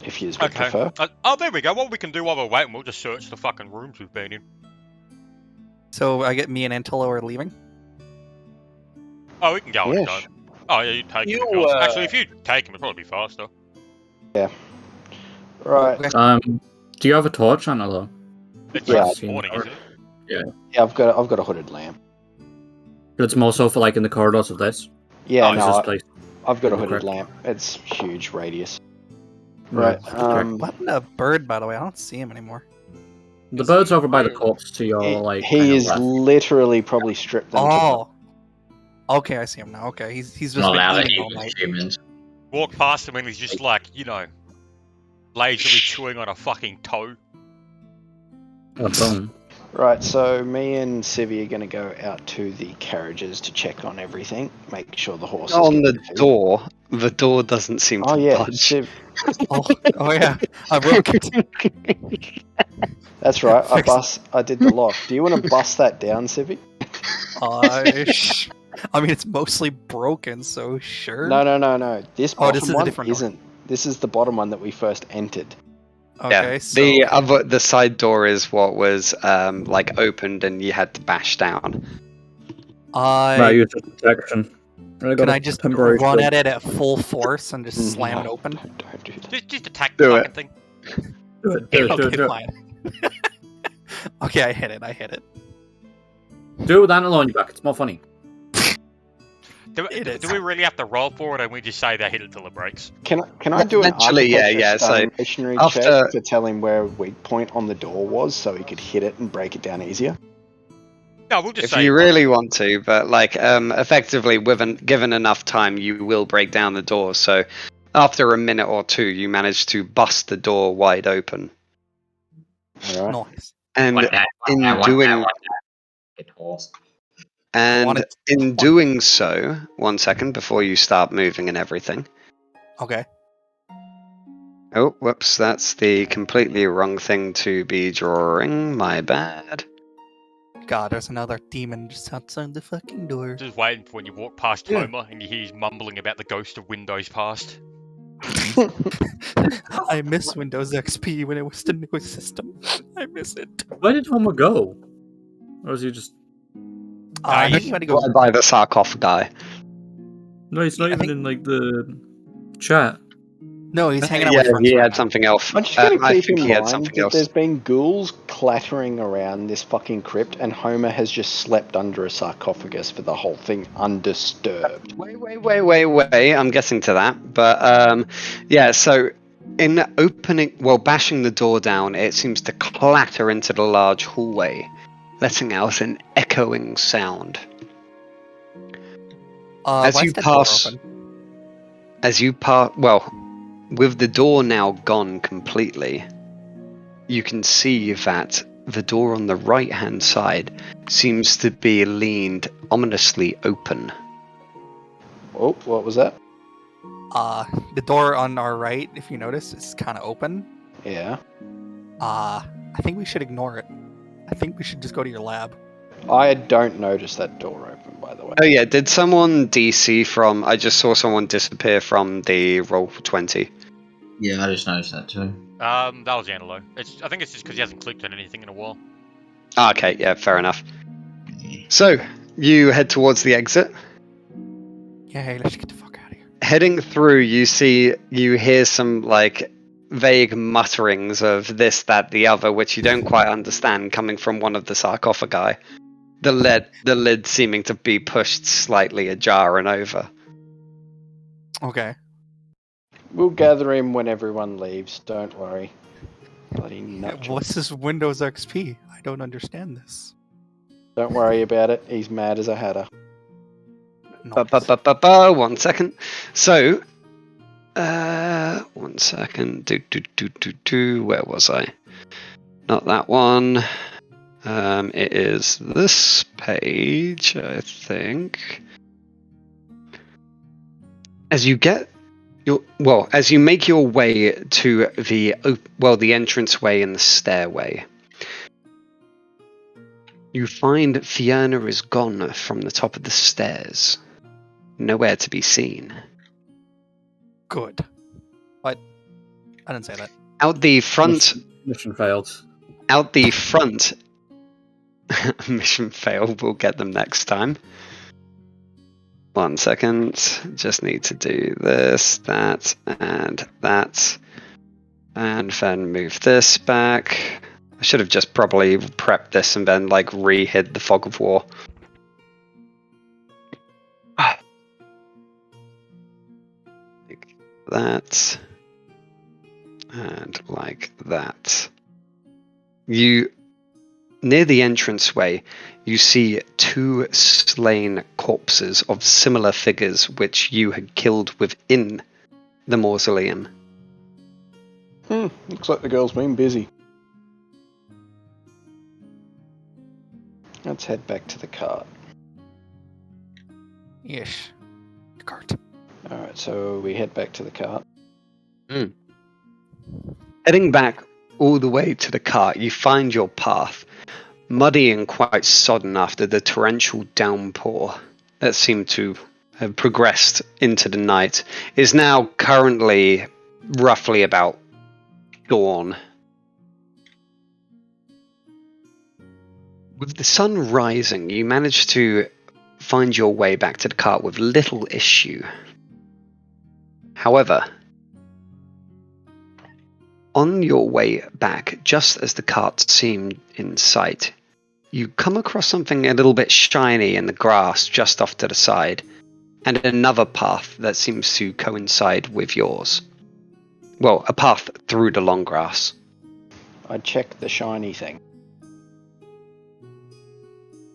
If you would prefer. There we go. What we can do while we're waiting, we'll just search the fucking rooms we've been in. So I get me and Antelo are leaving. Oh, we can go on Yeah, its own. Oh yeah, you take him. You, Actually, if you take him, it'd probably be faster. Right. Okay. Do you have a torch, Anna? It's Yeah. just morning, isn't it? Yeah, I've got a hooded lamp. It's more so for like in the corridors of this. Yeah, Oh, no, This place. I've got a in the hooded crypt. lamp. It's huge radius. Right. Right. What happened to Bird, by the way? I don't see him anymore. The bird's over by the corpse to your like. he kind of is left. literally probably stripped them. Oh. Okay, I see him now. Okay, he's just Not been allowed to eating eat all with night. humans. Walk past him and he's just like, lazily chewing on a fucking toe. Oh, boom. Right, so me and Civi are going to go out to the carriages to check on everything, make sure the horses On get the their feed. door, the door doesn't seem Oh to yeah, budge. Civ. Oh yeah, I broke it. That's right. Fix I did the lock. Do you want to bust that down, Civi? I mean, it's mostly broken, so sure. No. This bottom this is a one different door. isn't. This is the bottom one that we first entered. Okay, Yeah, so the side door is what was like opened and you had to bash down. Right, use the protection. Can I just run at it at full force and just slam it No, open? Don't do that. Just attack Do the it. fucking thing. Do it. Okay, fine. Okay, I hit it. Do it with Anna on your back. It's more funny. Do we really have to roll for it, and we just say they hit it till it breaks? Can I do an Eventually, yeah, architecture yeah, so stone missionary after- check to tell him where a weak point on the door was, so he could hit it and break it down easier? No, we'll just If say. you really want to, but like effectively, given enough time, you will break down the door. So after a minute or two, you manage to bust the door wide open, All right. Nice. and Like that. in I want doing that. Get horse. and it- in doing so, 1 second before you start moving and everything. Okay. Oh, whoops! That's the completely wrong thing to be drawing. My bad. God, there's another demon just outside the fucking door. Just waiting for when you walk past Yeah. Homer and you hear he's mumbling about the ghost of Windows Past. I miss Windows XP when it was the newest system. I miss it. Where did Homer go? Or is he just? I think he might go. By the sarcophagi. No, he's not I even think- in like the chat. No, he's hanging out Yeah, with friends. he right had now. something else. I'm just going to I keep think in he had mind something that else. there's been ghouls clattering around this fucking crypt, and Homer has just slept under a sarcophagus for the whole thing undisturbed. Wait. I'm getting to that. But yeah, so in bashing the door down, it seems to clatter into the large hallway, letting out an echoing sound. As Why you is that door pass- open? With the door now gone completely, you can see that the door on the right-hand side seems to be leaned ominously open. Oh, what was that? The door on our right, if you notice, is kind of open. Yeah. I think we should ignore it. I think we should just go to your lab. I don't notice that door open, by the way. Oh yeah, did someone DC from... I just saw someone disappear from the roll for 20. Yeah, I just noticed that too. That was Anilo. I think it's just because he hasn't clicked on anything in a while. Okay, yeah, fair enough. So, you head towards the exit. Yeah, hey, let's get the fuck out of here. Heading through, you hear some, like, vague mutterings of this, that, the other, which you don't quite understand, coming from one of the sarcophagi. The lid seeming to be pushed slightly ajar and over. Okay. We'll gather him when everyone leaves, don't worry. Bloody nut. What's this Windows XP? I don't understand this. Don't worry about it, he's mad as a hatter. Nice. 1 second. So, 1 second. Where was I? Not that one. It is this page, I think. As you make your way to the entranceway and the stairway, you find Fiona is gone from the top of the stairs. Nowhere to be seen. Good. What? I didn't say that. Out the front. Mission failed. Out the front. Mission failed. We'll get them next time. 1 second. Just need to do this, that, and that. And then move this back. I should have just probably prepped this and then like re-hid the Fog of War. Like that. And like that. You, near the entranceway, you see 2 slain corpses of similar figures which you had killed within the mausoleum. Looks like the girl's been busy. Let's head back to the cart. Ish. Cart. Alright, so we head back to the cart. Heading back all the way to the cart, you find your path, muddy and quite sodden after the torrential downpour that seemed to have progressed into the night, is now currently roughly about dawn. With the sun rising, you manage to find your way back to the cart with little issue. However, on your way back, just as the cart seemed in sight, you come across something a little bit shiny in the grass just off to the side, and another path that seems to coincide with yours. Well, a path through the long grass. I check the shiny thing.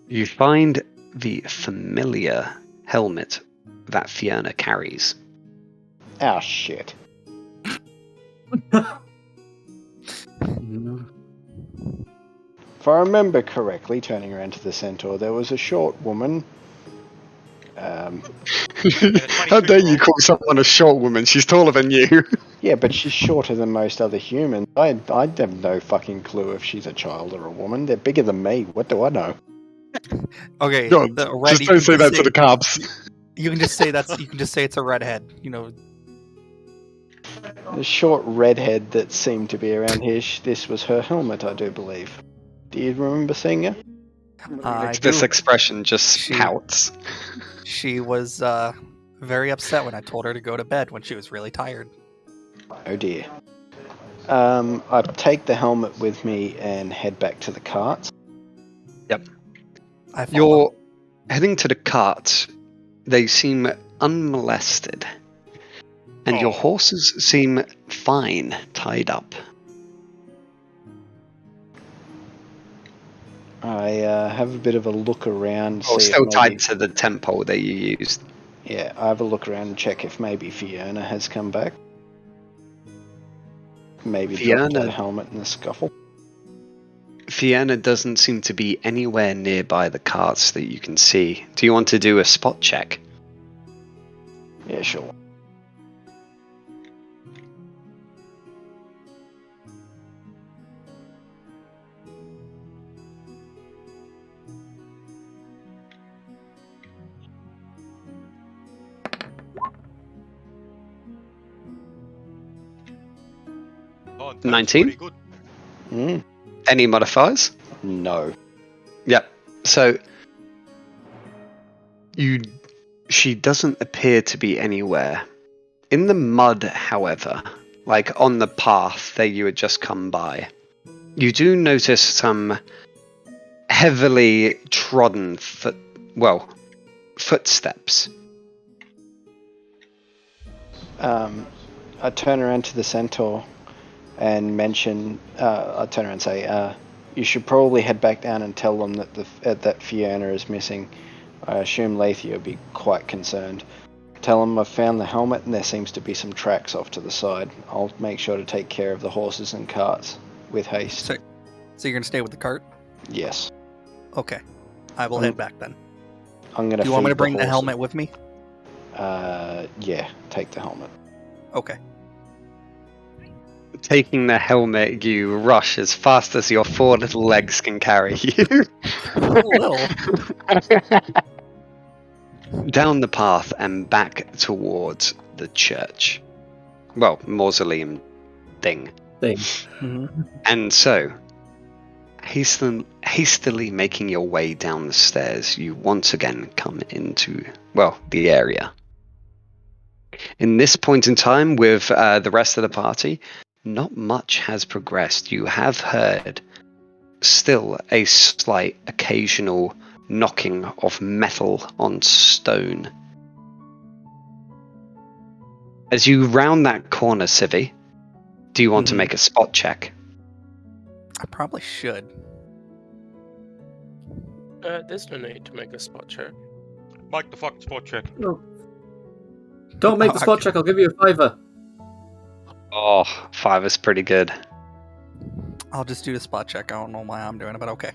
You find the familiar helmet that Fiona carries. Ah, shit. If I remember correctly, turning around to the centaur, there was a short woman. How dare you call someone a short woman? She's taller than you. Yeah, but she's shorter than most other humans. I have no fucking clue if she's a child or a woman. They're bigger than me. What do I know? Okay, God, the red, just don't say that to the cops. You can just say you can just say it's a redhead. You know. The short redhead that seemed to be around here. This was her helmet, I do believe. Do you remember seeing her? This expression just pouts. She was very upset when I told her to go to bed when she was really tired. Oh dear. I take the helmet with me and head back to the cart. Yep. I follow. You're heading to the cart. They seem unmolested. And your horses seem fine, tied up. I have a bit of a look around. Still tied to the tent pole that you used. Yeah, I have a look around and check if maybe Fiona has come back. Maybe dropped that helmet in the scuffle. Fiona doesn't seem to be anywhere nearby the carts that you can see. Do you want to do a spot check? Yeah, sure. Oh, 19? Good. Any modifiers? No. Yep. So she doesn't appear to be anywhere. In the mud, however, like on the path that you had just come by, you do notice some heavily trodden footsteps. I turn around to the centaur and mention, I turn around and say, you should probably head back down and tell them that that Fiona is missing. I assume Lathia will be quite concerned. Tell them I've found the helmet and there seems to be some tracks off to the side. I'll make sure to take care of the horses and carts with haste. So you're going to stay with the cart? Yes. Okay. I will head back then. I'm gonna. Do you want me to bring the horses. helmet with me? Yeah, take the helmet. Okay. Taking the helmet, you rush as fast as your 4 little legs can carry you. Little. Down the path and back towards the church. Well, mausoleum thing. Mm-hmm. And so, hastily making your way down the stairs, you once again come into, well, the area. In this point in time, with the rest of the party, not much has progressed. You have heard still a slight occasional knocking of metal on stone. As you round that corner, Civi, do you want to make a spot check? I probably should. There's no need to make a spot check. Make the fucking spot check. No. Don't make the spot check, I'll give you a $5. Oh, 5 is pretty good. I'll just do the spot check. I don't know why I'm doing it, but okay.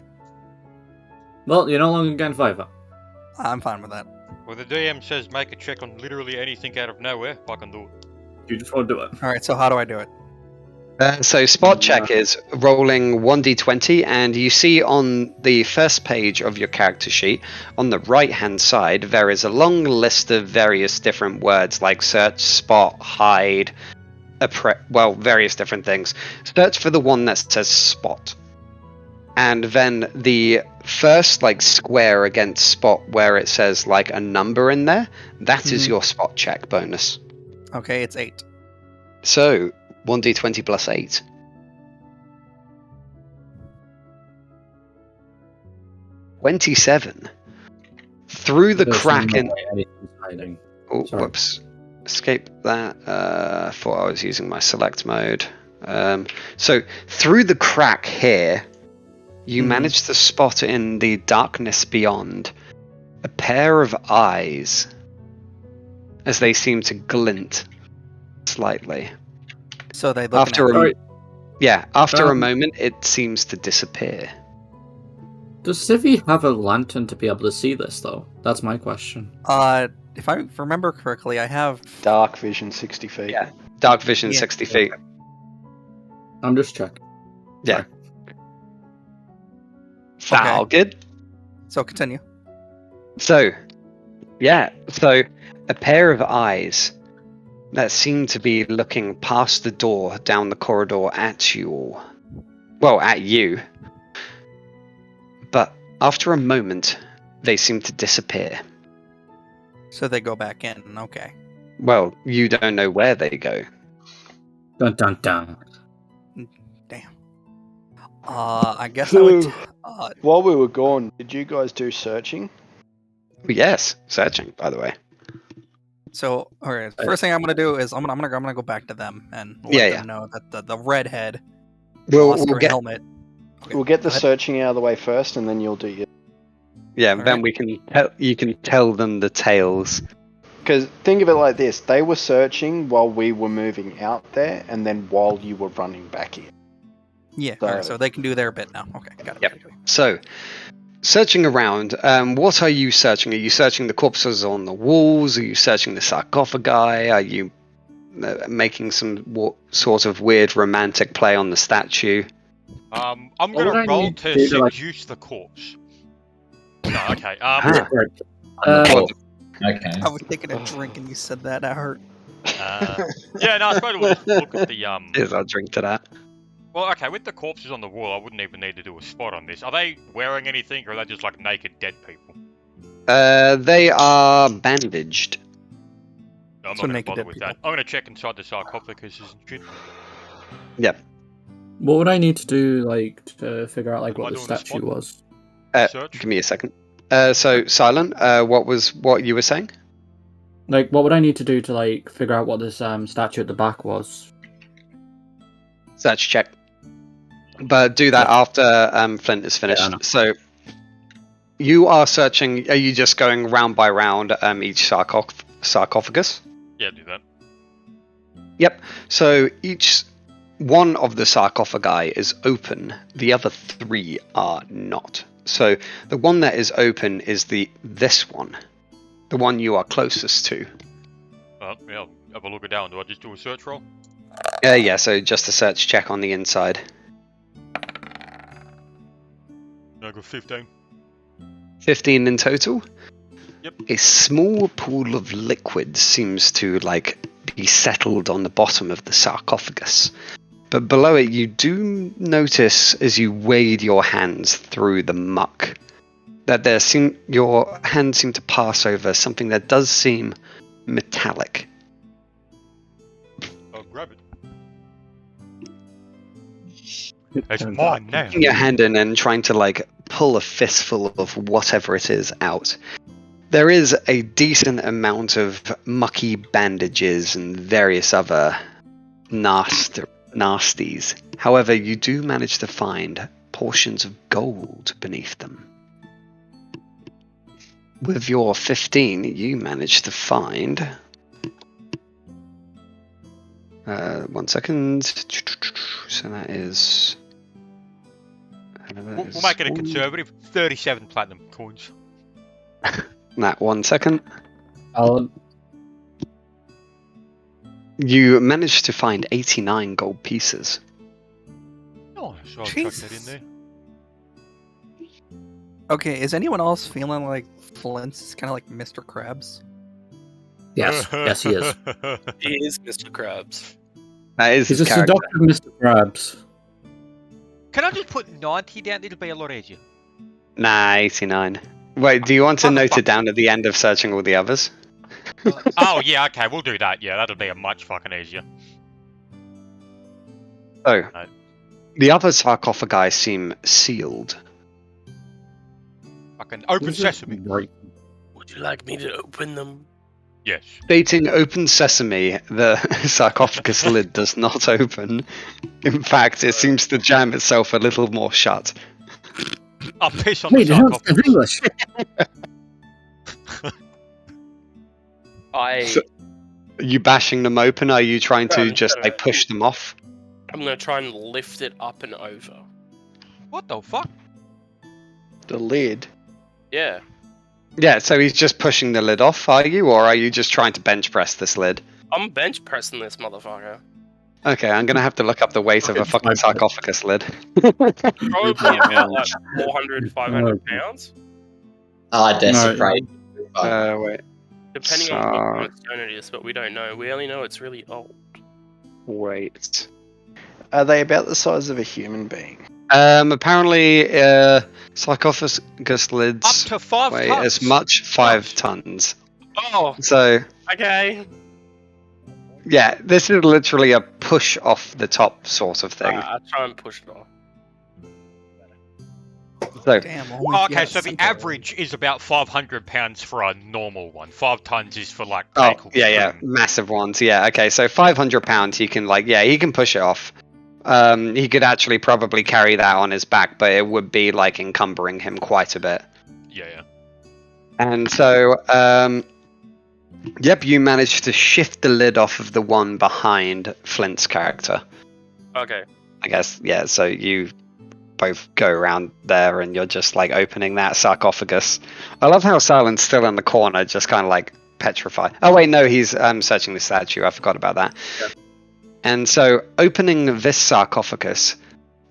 Well, you're no longer getting $5. I'm fine with that. Well, the DM says make a check on literally anything out of nowhere. I can do it. You just want to do it. Alright, so how do I do it? So spot check is rolling 1d20, and you see on the first page of your character sheet, on the right-hand side, there is a long list of various different words like search, spot, hide, various different things. Search for the one that says spot. And then the first square against spot where it says a number in there, that is your spot check bonus. Okay, it's 8. So 1d20 plus 8. 27. Through the crack in... Oh, whoops. Escape that. Thought I was using my select mode. So through the crack here, you manage to spot in the darkness beyond a pair of eyes as they seem to glint slightly. So they look after a moment, it seems to disappear. Does Civi have a lantern to be able to see this, though? That's my question. If I remember correctly, I have... Dark vision 60 feet. Yeah, dark vision 60 feet. I'm just checking. Yeah. Foul, good. So continue. So a pair of eyes that seem to be looking past the door down the corridor at you all. Well, at you. But after a moment, they seem to disappear. So they go back in, okay. Well, you don't know where they go. Dun dun dun. Damn. I guess I would... While we were gone, did you guys do searching? Yes, searching, by the way. So, alright, first thing I'm gonna do is I'm gonna go back to them and let them know that the redhead lost her helmet. Okay, we'll get the searching out of the way first, and then you'll do your... Yeah, then you can tell them the tales. Because think of it like this: they were searching while we were moving out there, and then while you were running back in. Yeah, so they can do their bit now. Okay, got it. Yep. So, searching around, what are you searching? Are you searching the corpses on the walls? Are you searching the sarcophagi? Are you making some sort of weird romantic play on the statue? I'm gonna roll to seduce the corpse. No, okay. Okay. I was taking a drink and you said that. That hurt. Yeah, no, I suppose we'll just look at the Yes, I'll drink to that. Well, okay, with the corpses on the wall, I wouldn't even need to do a spot on this. Are they wearing anything, or are they just naked dead people? They are bandaged. No, I'm not going to bother with that. I'm going to check inside the sarcophagus and shit. Yep. What would I need to do, to figure out, what the statue was? Give me a second. So, Silent, what you were saying? What would I need to do to, figure out what this statue at the back was? Search check. But do that after Flint is finished. Yeah, so, you are searching, are you just going round by round each sarcophagus? Yeah, do that. Yep. So, each one of the sarcophagi is open, the other 3 are not. So, the one that is open is this one, the one you are closest to. Yeah, I'll have a look down. Do I just do a search roll? Yeah, so just a search check on the inside. I got 15. 15 in total? Yep. A small pool of liquid seems to, be settled on the bottom of the sarcophagus. But below it, you do notice as you wade your hands through the muck that your hands seem to pass over something that does seem metallic. I'll grab it. It's mine now. Putting your hand in and trying to like pull a fistful of whatever it is out. There is a decent amount of mucky bandages and various other nasties. However, you do manage to find portions of gold beneath them. With your 15, you manage to find... 1 second. So that is... We'll make it a conservative. 37 platinum coins. That 1 second. I'll You managed to find 89 gold pieces. Oh, so I'll chuck that in there. Okay, is anyone else feeling like Flint's is kind of like Mr. Krabs? yes, yes, he is. He is Mr. Krabs. That is He's his a character. seductive Mr. Krabs. Can I just put 90 down? It'll be a lot easier. Nah, 89. Wait, do you want to note it down at the end of searching all the others? Oh, yeah, okay, we'll do that. Yeah, that'll be a much fucking easier. So, Right. the other sarcophagi seem sealed. Fucking open This is sesame. Great. Would you like me to open them? Yes. Stating open sesame, the sarcophagus lid does not open. In fact, it seems to jam itself a little more shut. I'll piss on Wait, the it sounds sarcophagus. English. So, are you bashing them open? Are you trying to just like push them off? I'm gonna try and lift it up and over. What the fuck? The lid. Yeah. Yeah, so he's just pushing the lid off, are you? Or are you just trying to bench press this lid? I'm bench pressing this motherfucker. Okay, I'm gonna have to look up the weight of a fucking sarcophagus lid. Probably about like 400, 500 pounds. I desecrate. Wait. Depending on what kind of stone it is, but we don't know. We only know it's really old. Wait. Are they about the size of a human being? Apparently, sarcophagus lids Up to 5 weigh tons. as much 5 tons. Oh, So, okay. yeah, this is literally a push off the top sort of thing. I'll try and push it off. So, Damn. Okay, so the average is about 500 pounds for a normal one. 5 tons is for like oh, vehicle yeah, string. massive ones. Yeah, okay, so 500 pounds, he can he can push it off. He could actually probably carry that on his back, but it would be like encumbering him quite a bit. Yeah. And so, yep, you managed to shift the lid off of the one behind Flint's character. Okay. I guess, yeah, so you both go around there and you're just like opening that sarcophagus. I love how Silent's still in the corner, just kind of like petrified. Oh wait, no, he's searching the statue. I forgot about that. Yeah. And so opening this sarcophagus,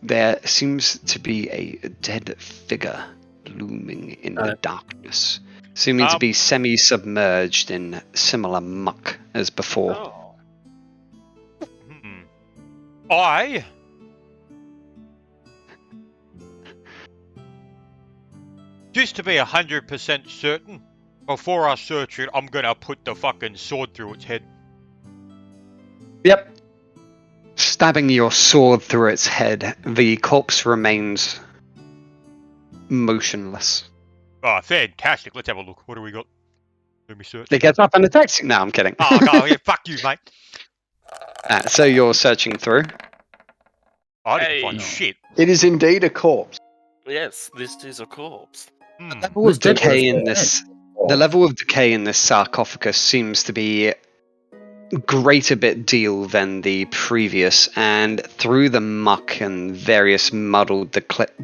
there seems to be a dead figure looming in the darkness, seeming to be semi-submerged in similar muck as before. Oh. I just to be 100% certain, before I search it, I'm gonna put the fucking sword through its head. Yep. Stabbing your sword through its head, the corpse remains motionless. Oh, fantastic. Let's have a look. What do we got? Let me search. It gets up and attacks you. No, I'm kidding. Oh, no, yeah, fuck you, mate. So you're searching through. I didn't find shit. It is indeed a corpse. Yes, this is a corpse. The level of decay in this, the level of decay in this sarcophagus seems to be greater bit deal than the previous, and through the muck and various muddled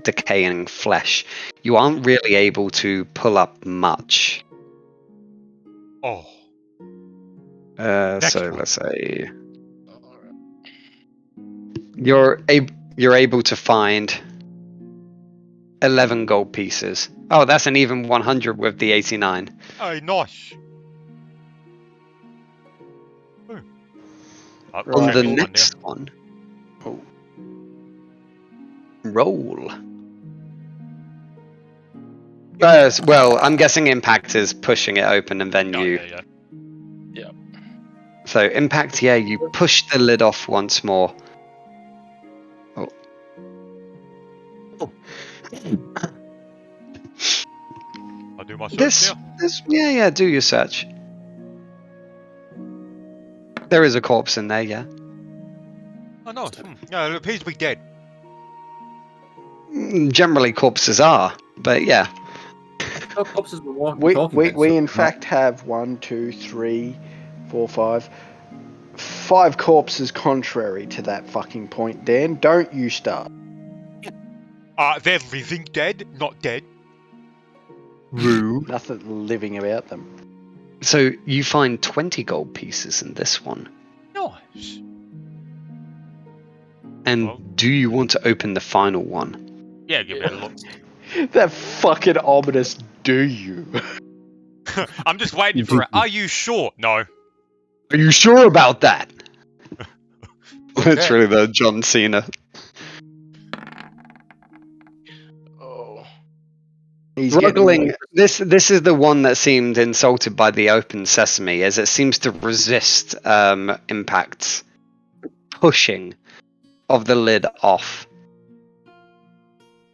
decaying flesh, you aren't really able to pull up much. Oh. So let's say you're able to find 11 gold pieces. Oh, that's an even 100 with the 89. Oh, nice. On the next one, Oh. Roll. Well, I'm guessing Impact is pushing it open and then you. Yeah. So, Impact, yeah, you push the lid off once more. Oh. I'll do my search now. Yeah, do your search. There is a corpse in there, yeah. Oh, nice. Yeah, it appears to be dead. Generally, corpses are, but yeah. Oh, corpses were walking, We talking we, then, we so in not- fact have 1, 2, 3, 4, 5 corpses contrary to that fucking point, Dan. Don't you start. They're living dead, not dead. Rue. Nothing living about them. So you find 20 gold pieces in this one. Nice. And Well- do you want to open the final one? Yeah, give it a look. That fucking ominous, do you? I'm just waiting for it. Are you sure? No. Are you sure about that? Literally Okay. the John Cena. Oh. He's Struggling. This is the one that seemed insulted by the open sesame, as it seems to resist Impact's pushing of the lid off.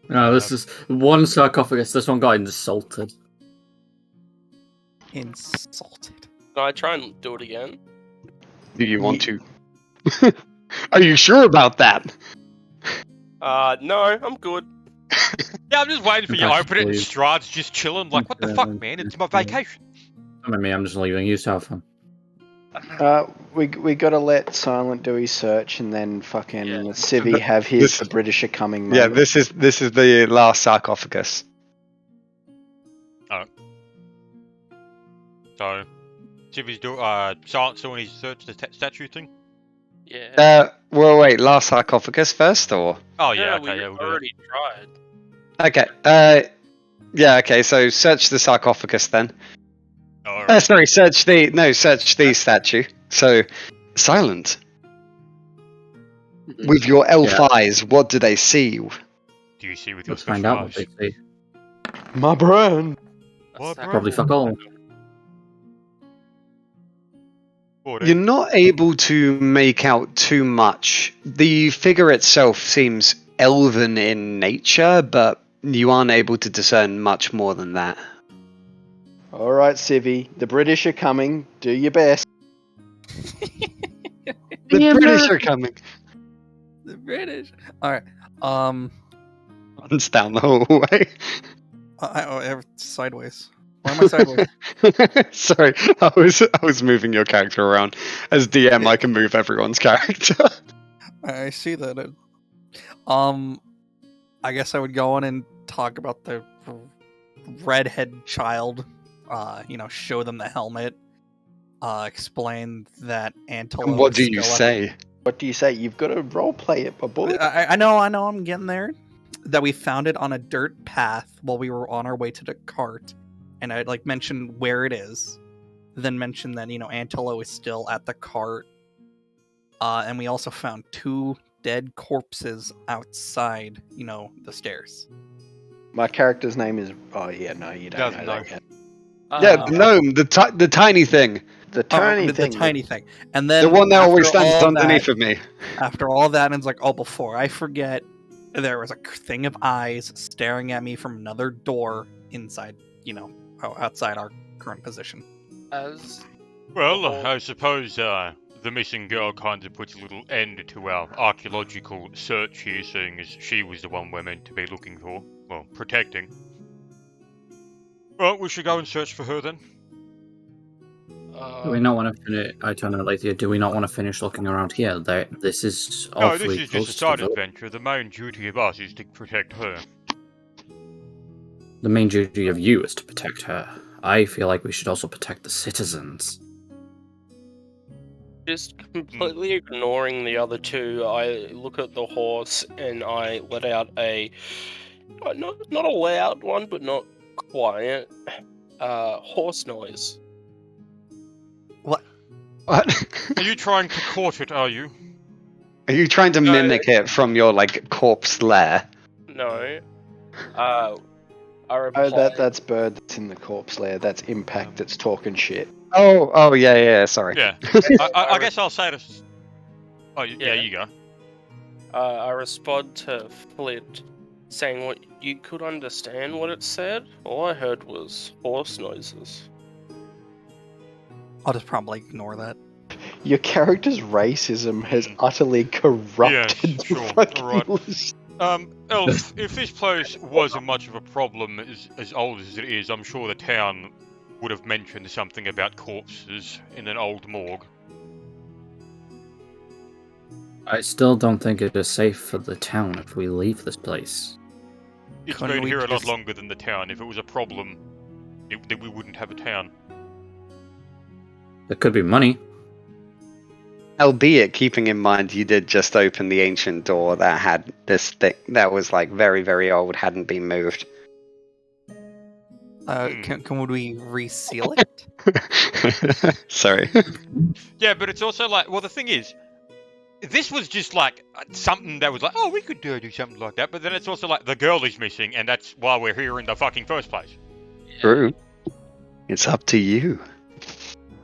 No, this is one sarcophagus. This one got insulted. Insulted. Can I try and do it again? Do you want to? Are you sure about that? No, I'm good. Yeah, I'm just waiting for you to That's open it and weird. Strahd's just chilling. Like, what the fuck, man? It's my vacation. I mean, I'm just leaving you to have fun. we gotta let Silent do his search and then fucking Yeah. Civvy have his This- the British are coming Yeah, moment. this is the last sarcophagus. So, Jimmy's Silent's doing his search the statue thing. Yeah. Well, wait, last sarcophagus first, or? Oh yeah, we okay, yeah, we'll do that. already tried. Okay. Yeah. Okay. So search the sarcophagus then. Alright. Sorry. Search the statue. So, Silent. With your elf Yeah. eyes, what do they see? Do you see with your Let's find special out what eyes? they see. My brain. What, bro? Probably fuck all. You're not able to make out too much. The figure itself seems elven in nature, but you aren't able to discern much more than that. All right, Civvy. The British are coming. Do your best. The British are coming. The British. All right. Runs down the hallway. Sideways. Why am I sideways? Sorry, I was moving your character around. As DM, I can move everyone's character. I see that. I guess I would go on and talk about the redhead child. Show them the helmet. Explain that Antelo. And what do is you still say? What do you say? You've got to roleplay it, my boy. I know, I'm getting there. That we found it on a dirt path while we were on our way to the cart, and I'd mention where it is, then mention that Antelo is still at the cart, and we also found 2 dead corpses outside, the stairs. My character's name is. Oh yeah, no, you don't Doesn't know know. that yet. Yeah, the gnome, the tiny thing, The tiny thing. The tiny thing, and then the one that always after stands all underneath that- of me. After all that, and it's before I forget, there was a thing of eyes staring at me from another door inside, outside our current position. As Well, Oh. I suppose the missing girl kind of puts a little end to our archaeological search here, seeing as she was the one we're meant to be looking for, well, protecting. Well, we should go and search for her then. Do we not want to finish? I turn to Alethea. Do we not want to finish looking around here? This is No, awfully this is close just a to side the- adventure. The main duty of us is to protect her. The main duty of you is to protect her. I feel like we should also protect the citizens. just completely ignoring the other 2, I look at the horse and I let out a not a loud one, but not quiet horse noise. What? Are you trying to court it, are you? Are you trying to No. mimic it from your like corpse lair? No. I Oh, replied. that's Bird that's in the corpse lair. That's Impact that's talking shit. Oh, yeah. Sorry. Yeah. I guess I'll say this. Oh, yeah, you go. I respond to Flint, saying what you could understand what it said. All I heard was horse noises. I'll just probably ignore that. Your character's racism has utterly corrupted Yes, the sure. fucking Alright. list. Elf, if this place wasn't much of a problem as old as it is, I'm sure the town would have mentioned something about corpses in an old morgue. I still don't think it is safe for the town if we leave this place. It's Couldn't been we here a lot just- longer than the town. If it was a problem, then we wouldn't have a town. There could be money. Albeit keeping in mind you did just open the ancient door that had this thing that was like very, very old, hadn't been moved. Can we reseal it? Sorry. Yeah, but it's also like, well, the thing is, this was just like something that was like, oh, we could do something like that. But then it's also like the girl is missing, and that's why we're here in the fucking first place. True. It's up to you.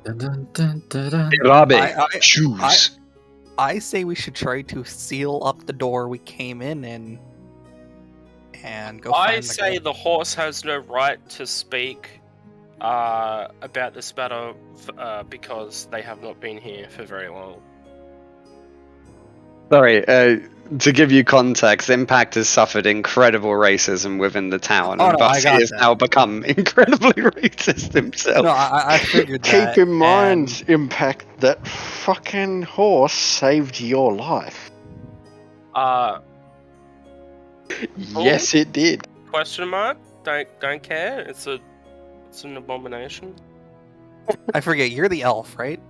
Dun, dun, dun, dun, dun. Robbie, choose. I say we should try to seal up the door we came in and go I find say the the horse has no right to speak about this matter because they have not been here for very long. Sorry, to give you context, Impact has suffered incredible racism within the town, Oh, and no, I Bussy got has that. now become incredibly racist himself. No, I figured that. Keep in mind, and- Impact, that fucking horse saved your life. Yes, it did. Question mark? Don't care. It's an abomination. I forget, you're the elf, right?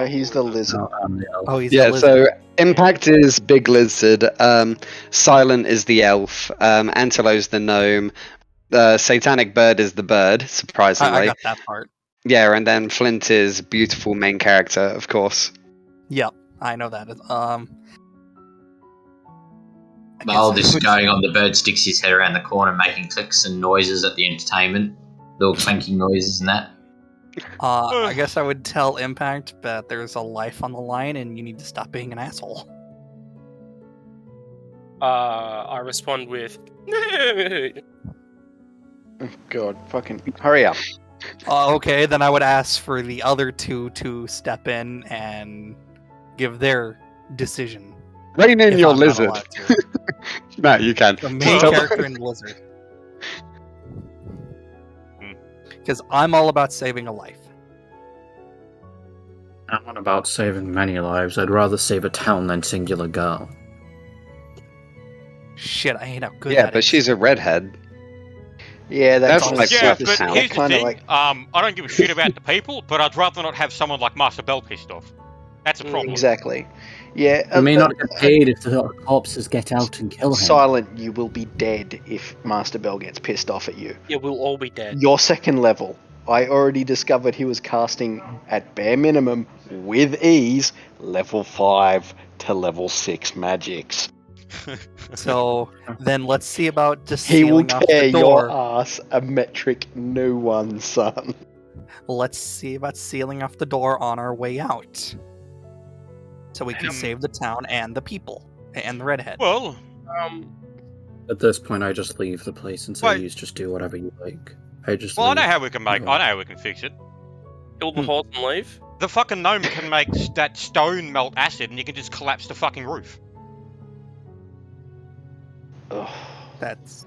He's the lizard. No, I'm the elf. Oh, he's Yeah, the lizard. so Impact is Big Lizard, Silent is the elf, Antelo's the gnome, Satanic Bird is the bird, surprisingly. I got that part. Yeah, and then Flint is beautiful main character, of course. Yep, I know that. While this is going on, the bird sticks his head around the corner making clicks and noises at the entertainment. Little clanking noises and that. I guess I would tell Impact that there's a life on the line and you need to stop being an asshole. I respond with, God, fucking hurry up. Okay, then I would ask for the other two to step in and give their decision. Rein in if your I'm not lizard. allowed to. No, you can. The main Well- character and lizard. Because I'm all about saving a life. I'm not about saving many lives. I'd rather save a town than singular girl. Shit, I hate how good Yeah, that but is. she's a redhead. Yeah, That's kind my of Yeah, flip but sound. here's the Kinda thing. like- I don't give a shit about the people, but I'd rather not have someone like Master Bell pissed off. That's a problem. Exactly. Yeah. You may but- not get paid if the corpses get out and kill him. Silent, you will be dead if Master Bell gets pissed off at you. yeah, we'll all be dead. Your second level. I already discovered he was casting, at bare minimum, with ease, level 5 to level 6 magics. So then let's see about just He will sealing off tear the your door. ass a metric new one, son. Let's see about sealing off the door on our way out. So we can save the town and the people. And the redhead. Well, At this point, I just leave the place and say, Wait. "You just do whatever you like." I just. I know leave. how we can make. I know how we can fix it. Kill the horse and leave? The fucking gnome can make that stone melt acid, and you can just collapse the fucking roof. Ugh. That's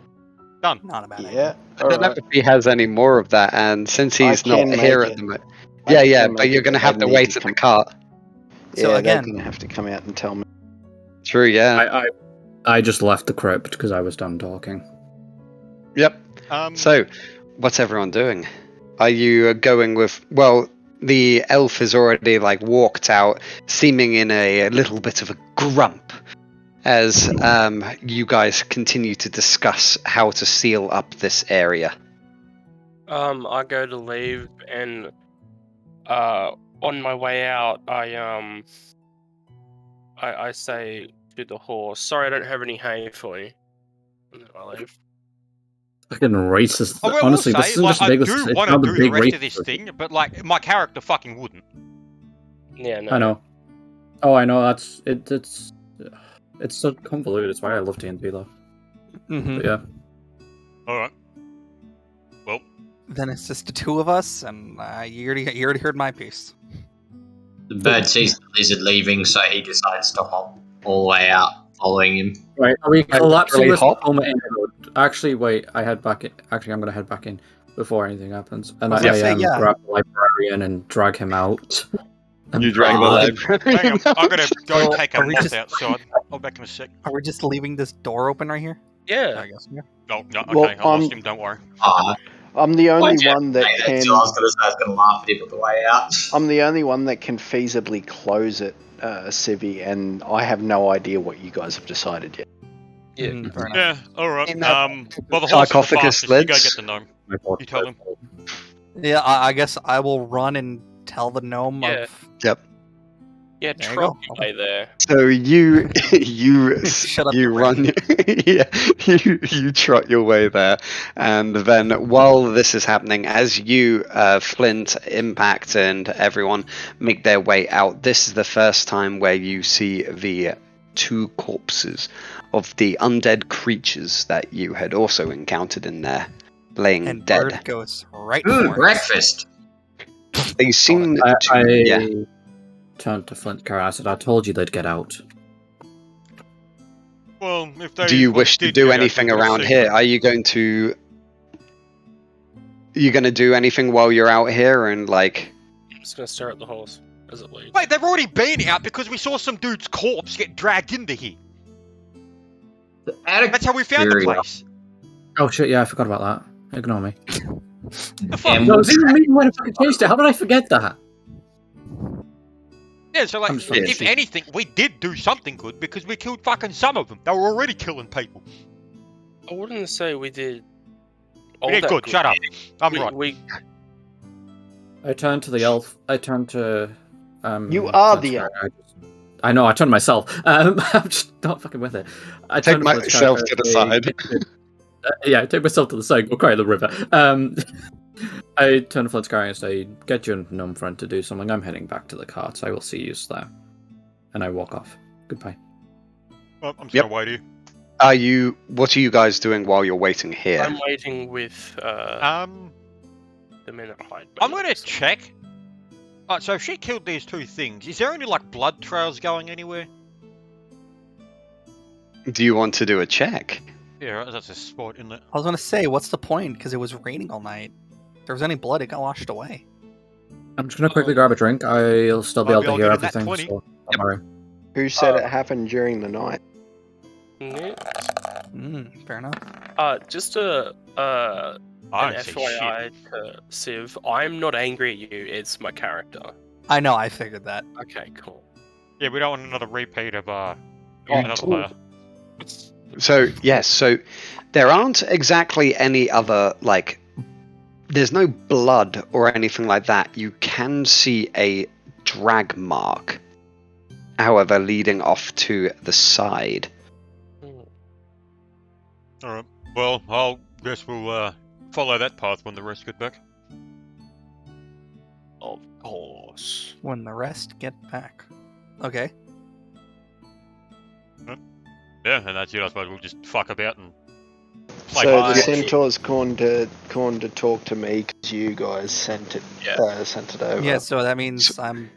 Done. not a bad idea. Yeah. I don't know alright. if he has any more of that, and since he's not can here make at it. the moment. I Yeah, can yeah, make but you're it, going to but have they to need wait to at the come- cart. So Yeah, again- they're gonna have to come out and tell me. True, yeah. I just left the crypt because I was done talking. Yep. Um, So, what's everyone doing? Are you going with? Well, the elf has already like walked out, seeming in a little bit of a grump, as you guys continue to discuss how to seal up this area. I go to leave, and on my way out, I I say to the horse, "Sorry, I don't have any hay for you." And then I leave. Fucking racist. I will Honestly, say, this isn't like, just a I big. do It's want not to a do the big rest racist. of this thing, but like, my character fucking wouldn't. Yeah, no. I know. Oh, I know. That's it. It's so convoluted. It's why I love D&D though. Mm-hmm. But yeah. All right. Well, Then it's just the two of us, and you already heard my piece. The bird sees the lizard leaving, so he decides to hop all the way out, following him. Right. Are we collapsing literally this hop? moment in? Actually, wait. I head back in. Actually, I'm gonna head back in before anything happens, and I was I gonna say, yeah. grab the librarian and drag him out. And You drag the librarian. hang on. I'm gonna go So, take a are we moth just- outside. I'll back in a sec. Are we just leaving this door open right here? Yeah. I guess. Yeah. No, okay, Well, I lost him. Don't worry. I'm the only Why'd you one that say that? can. So I was going to say I was going to laugh at him on the way out. I'm the only one that can feasibly close it, Civi, and I have no idea what you guys have decided yet. Yeah. Mm, fair enough. Yeah. All right. In that Well, the horse is the sarcophagus fastest. You go lids. get the gnome. You tell him. Yeah, I guess I will run and tell the gnome Yeah. of. Yeah, There you trot go. your way there. So you Shut up, you you run yeah you trot your way there, and then while this is happening, as you Flint, Impact, and everyone make their way out, this is the first time where you see the two corpses of the undead creatures that you had also encountered in there, laying And dead. Bird goes right for it. Breakfast. They seem I to turned to Flint Carrot. I said, "I told you they'd get out." Well, if they Do you wish to did do get out, anything they would've around seen here? them. Are you going to? You going to do anything while you're out here and like? I'm just gonna stare at the horse as it leaves. Wait, they've already been out because we saw some dude's corpse get dragged into here. That's how we found the place. Oh shit! Yeah, I forgot about that. Ignore me. The fuck? And No, it was even me when I fucking changed it. How did I forget that? Yeah, so like, I'm sorry. if anything, we did do something good because we killed fucking some of them. They were already killing people. I wouldn't say we did. all Yeah, that good. Shut up. I'm we, right. We I turned to the elf. I turned to. You are Flint's the Carrot. I know. I turned to myself. I'm just not fucking with it. I Take turned to Flint's myself Carrot to the and side. yeah, take myself to the side. Go cry in the river. I turn to Flint's Carrot and say, "Get your gnome friend to do something. I'm heading back to the cart. I will see you there." And I walk off. Goodbye. Well, I'm just Yep. gonna wait here. Are you? What are you guys doing while you're waiting here? I'm waiting with the men at Hyde. I'm gonna check. Alright, so if she killed these two things, is there any like blood trails going anywhere? Do you want to do a check? Yeah, right, that's a spot, isn't it? I was gonna say, what's the point? Because it was raining all night. If there was any blood, it got washed away. I'm just gonna quickly grab a drink. I'll still be Might able be to able hear to get that everything. 20. So don't worry. Who said it happened during the night? Yeah. Fair enough. Just a I an don't see FYI to Civ. I'm not angry at you. It's my character. I know. I figured that. Okay, cool. Yeah, we don't want another repeat of Oh, another cool. player. So yes, so there aren't exactly any other like. There's no blood or anything like that. You can see a drag mark, however, leading off to the side. Alright. Well, I'll guess we'll follow that path when the rest get back. Of course. When the rest get back. Okay. Yeah, and that's it. I suppose we'll just fuck about and play So the hard. centaur's gone to talk to me because you guys sent it over. Yeah. So that means I'm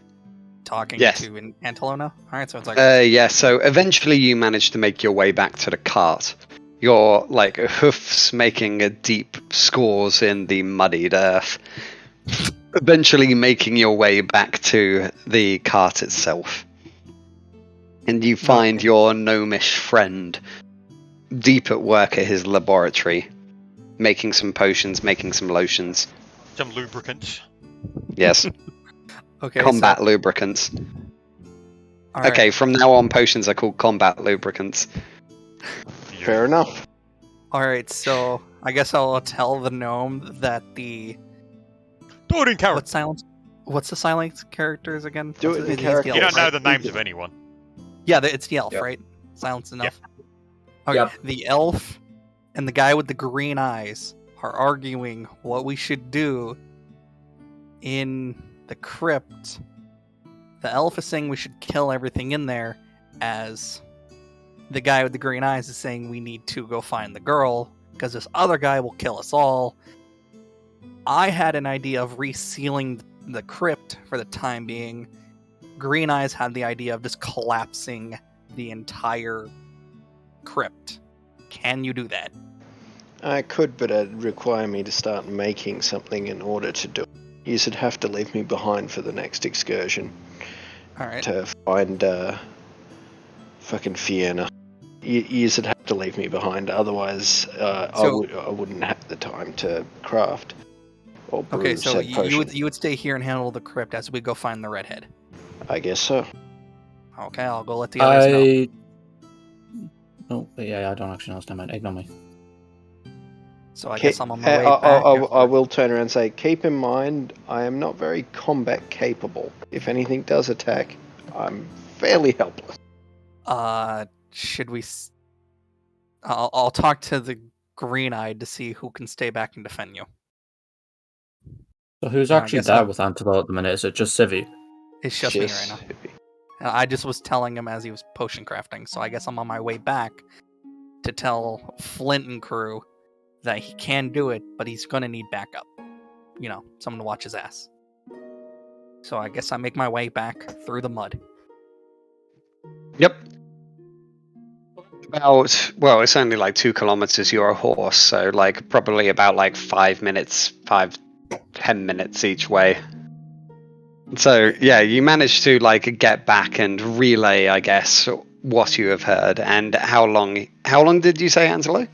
talking Yes. to an Antelo now. All right. So it's like. Yeah, so eventually you manage to make your way back to the cart. Your like hoofs making a deep scores in the muddied earth. Eventually making your way back to the cart itself. And you find your gnomish friend deep at work at his laboratory, making some potions, making some lotions. Some lubricants. Yes, Okay. combat lubricants. All right. Okay, from now on, potions are called combat lubricants. Fair enough. All right. So I guess I'll tell the gnome that the. Do it in character. What's silence? What's the silence characters again? Do What's it in he's the character. You don't elf, know right? the names of anyone. Yeah, it's the elf, Yep. right? Silence enough. Okay, Yep. the elf and the guy with the green eyes are arguing what we should do in the crypt. The elf is saying we should kill everything in there, as the guy with the green eyes is saying we need to go find the girl, because this other guy will kill us all. I had an idea of resealing the crypt for the time being. Green Eyes had the idea of just collapsing the entire crypt. Can you do that? I could, but it'd require me to start making something in order to do it. You'd have to leave me behind for the next excursion Alright. to find fucking Fiona. You'd have to leave me behind, otherwise I wouldn't have the time to craft or brew Okay, so said you potion. would stay here and handle the crypt as we go find the redhead. I guess so. Okay, I'll go let the others know. Oh, yeah, I don't actually understand that. Ignore me. So I guess I'm on my way back. I will turn around and say, keep in mind, I am not very combat capable. If anything does attack, I'm fairly helpless. Should we... I'll talk to the green-eyed to see who can stay back and defend you. So who's I actually guess there I'm- with Antelo at the minute? Is it just Civi? It's just me right now. I just was telling him as he was potion crafting, so I guess I'm on my way back to tell Flint and crew that he can do it, but he's gonna need backup. You know, someone to watch his ass. So I guess I make my way back through the mud. Yep. About, well, it's only like 2 kilometers. You're a horse, so like probably about like 5 minutes, 5-10 minutes each way. So yeah, you managed to like get back and relay, I guess, what you have heard and how long. How long did you say, Angelo?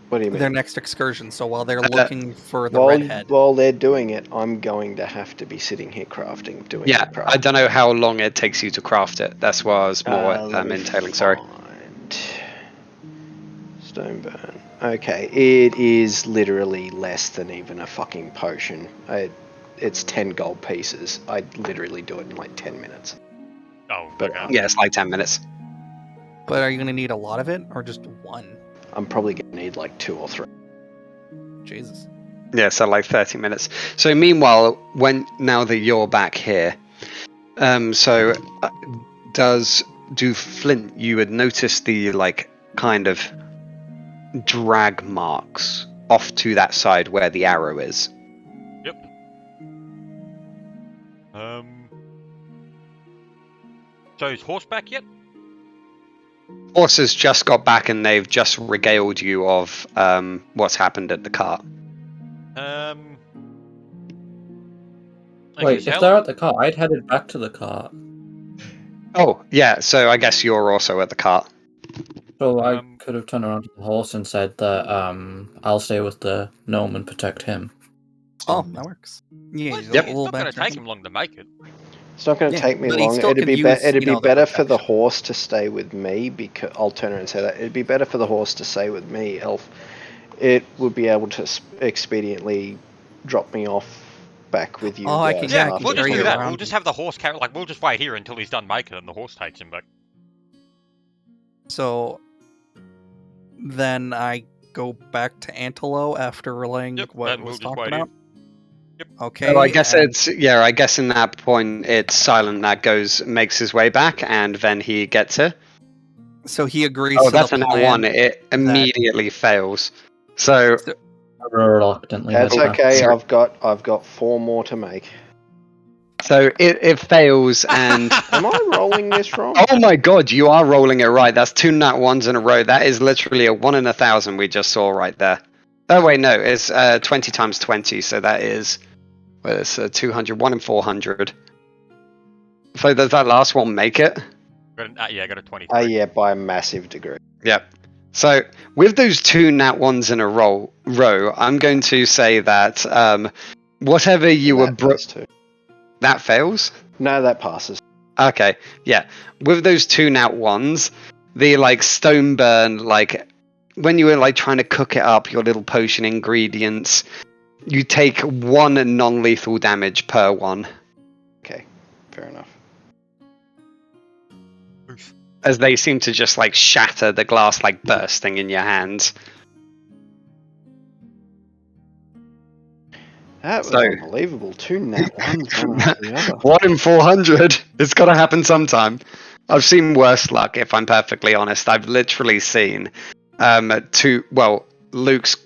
What do you mean? Their next excursion. So while they're looking for the redhead, While they're doing it, I'm going to have to be sitting here crafting, doing Yeah, the craft. I don't know how long it takes you to craft it. That's what I was more Let me entailing. Sorry. find Stoneburn. Okay, it is literally less than even a fucking potion. It's 10 gold pieces. I literally do it in like 10 minutes. Oh, But okay. Yeah, it's like 10 minutes. but are you gonna need a lot of it or just one? I'm probably going to need like 2 or 3. Jesus. Yeah, so like 30 minutes. So meanwhile, now that you're back here, do Flint, you would notice the like kind of drag marks off to that side where the arrow is. Yep. So is horse back yet? Horses just got back and they've just regaled you of what's happened at the cart. Wait, if they're at the cart, I'd headed back to the cart. Oh, yeah, so I guess you're also at the cart. So I could have turned around to the horse and said that I'll stay with the gnome and protect him. Oh, that works. Yeah, Well, a it's little not going to better. take him long to make it. It's not going to Yeah, take me but he long. still It'd can be, use, it'd you be know, the better for the protection. horse to stay with me, because I'll turn around and say that. It'd be better for the horse to stay with me, Elf. It would be able to expediently drop me off back with you. Oh, I can- Yeah, I can we'll just carry do you that. around. We'll just have the horse carry. Like, we'll just wait here until he's done making it, and the horse takes him back. So then I go back to Antelo after relaying what and we'll was just talked wait about. here. Yep. Okay. Oh, I guess and- I guess in that point it's Silent that makes his way back, and then he gets it. So he agrees Oh, to that's the a nat plan. 1. It immediately fails. So Reluctantly. That's head back. okay. Sorry. I've got 4 more to make. it fails, and Am I rolling this wrong? oh my god, you are rolling it right. That's 2 nat 1s in a row. That is literally a 1 in 1,000 we just saw right there. Oh wait, no, it's 20 times 20, so that is 200, 1 in 400. So does that last one make it? Got a 23. Yeah, by a massive degree. Yep. So with those 2 nat 1s in a row, I'm going to say that whatever you were that fails. No, that passes. Okay, yeah. With those 2 nat 1s, the like stone burn, like when you were like trying to cook it up, your little potion ingredients, you take 1 non-lethal damage per one. Okay, fair enough. Truth. as they seem to just like shatter, the glass like bursting in your hands. That was So- unbelievable. 2 nat ones, one after the other. 1 in 400. It's got to happen sometime. I've seen worse luck, if I'm perfectly honest. I've literally seen Luke's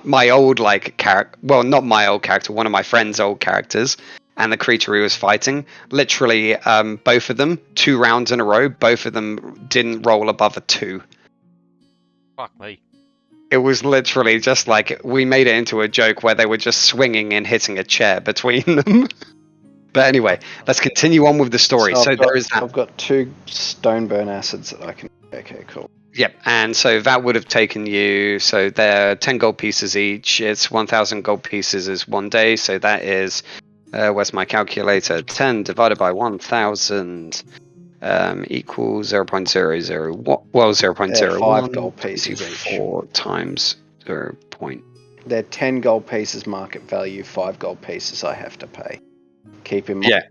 my old like character. Well, not my old character. One of my friend's old characters, and the creature he was fighting. Literally, both of them 2 rounds in a row. Both of them didn't roll above a 2. Fuck me. It was literally just like we made it into a joke where they were just swinging and hitting a chair between them. But anyway, let's continue on with the story. So there is that. I've got 2 stone burn acids that I can. Okay, cool. Yep, and so that would have taken you. So they're 10 gold pieces each. It's 1,000 gold pieces is 1 day. So that is. Where's my calculator? 10 divided by 1,000 equals 0.00. Well, 0.01. 5 gold pieces each. 4 times 0. They're 10 gold pieces market value. 5 gold pieces I have to pay. Keep in mind. Yeah.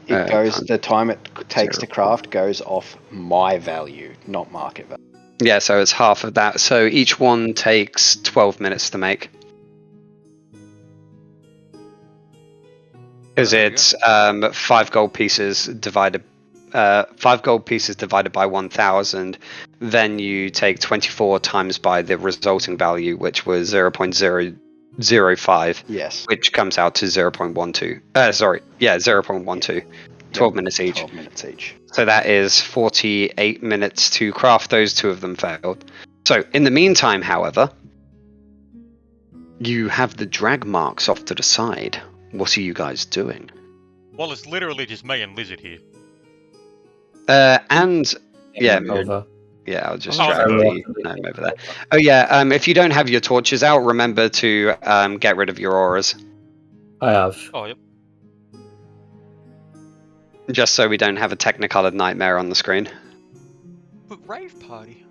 It goes. The time it takes to craft goes off my value, not market value. Yeah, so it's half of that. So each one takes 12 minutes to make. Because it's 5 gold pieces divided 5 gold pieces divided by 1,000. Then you take 24 times by the resulting value, which was 0.005. Yes. Which comes out to 0.12. 0.12. 12 minutes each. 12 minutes each. So that is 48 minutes to craft. Those 2 of them failed. So in the meantime, however, you have the drag marks off to the side. What are you guys doing? Well, it's literally just me and Lizard here. Over. Yeah, I'll just Oh, drag okay. the gnome over there. Oh yeah, if you don't have your torches out, remember to get rid of your auras. I have. Oh, yep. Just so we don't have a technicolored nightmare on the screen. But rave party.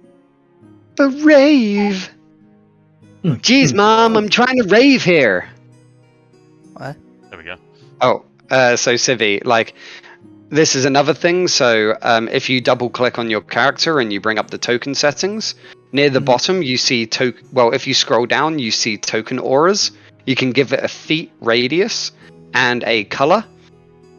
A rave! Jeez, Mom, I'm trying to rave here! What? There we go. Oh, so Civi, like, this is another thing. So if you double click on your character and you bring up the token settings, near the bottom you see if you scroll down you see token auras. You can give it a feet radius and a color,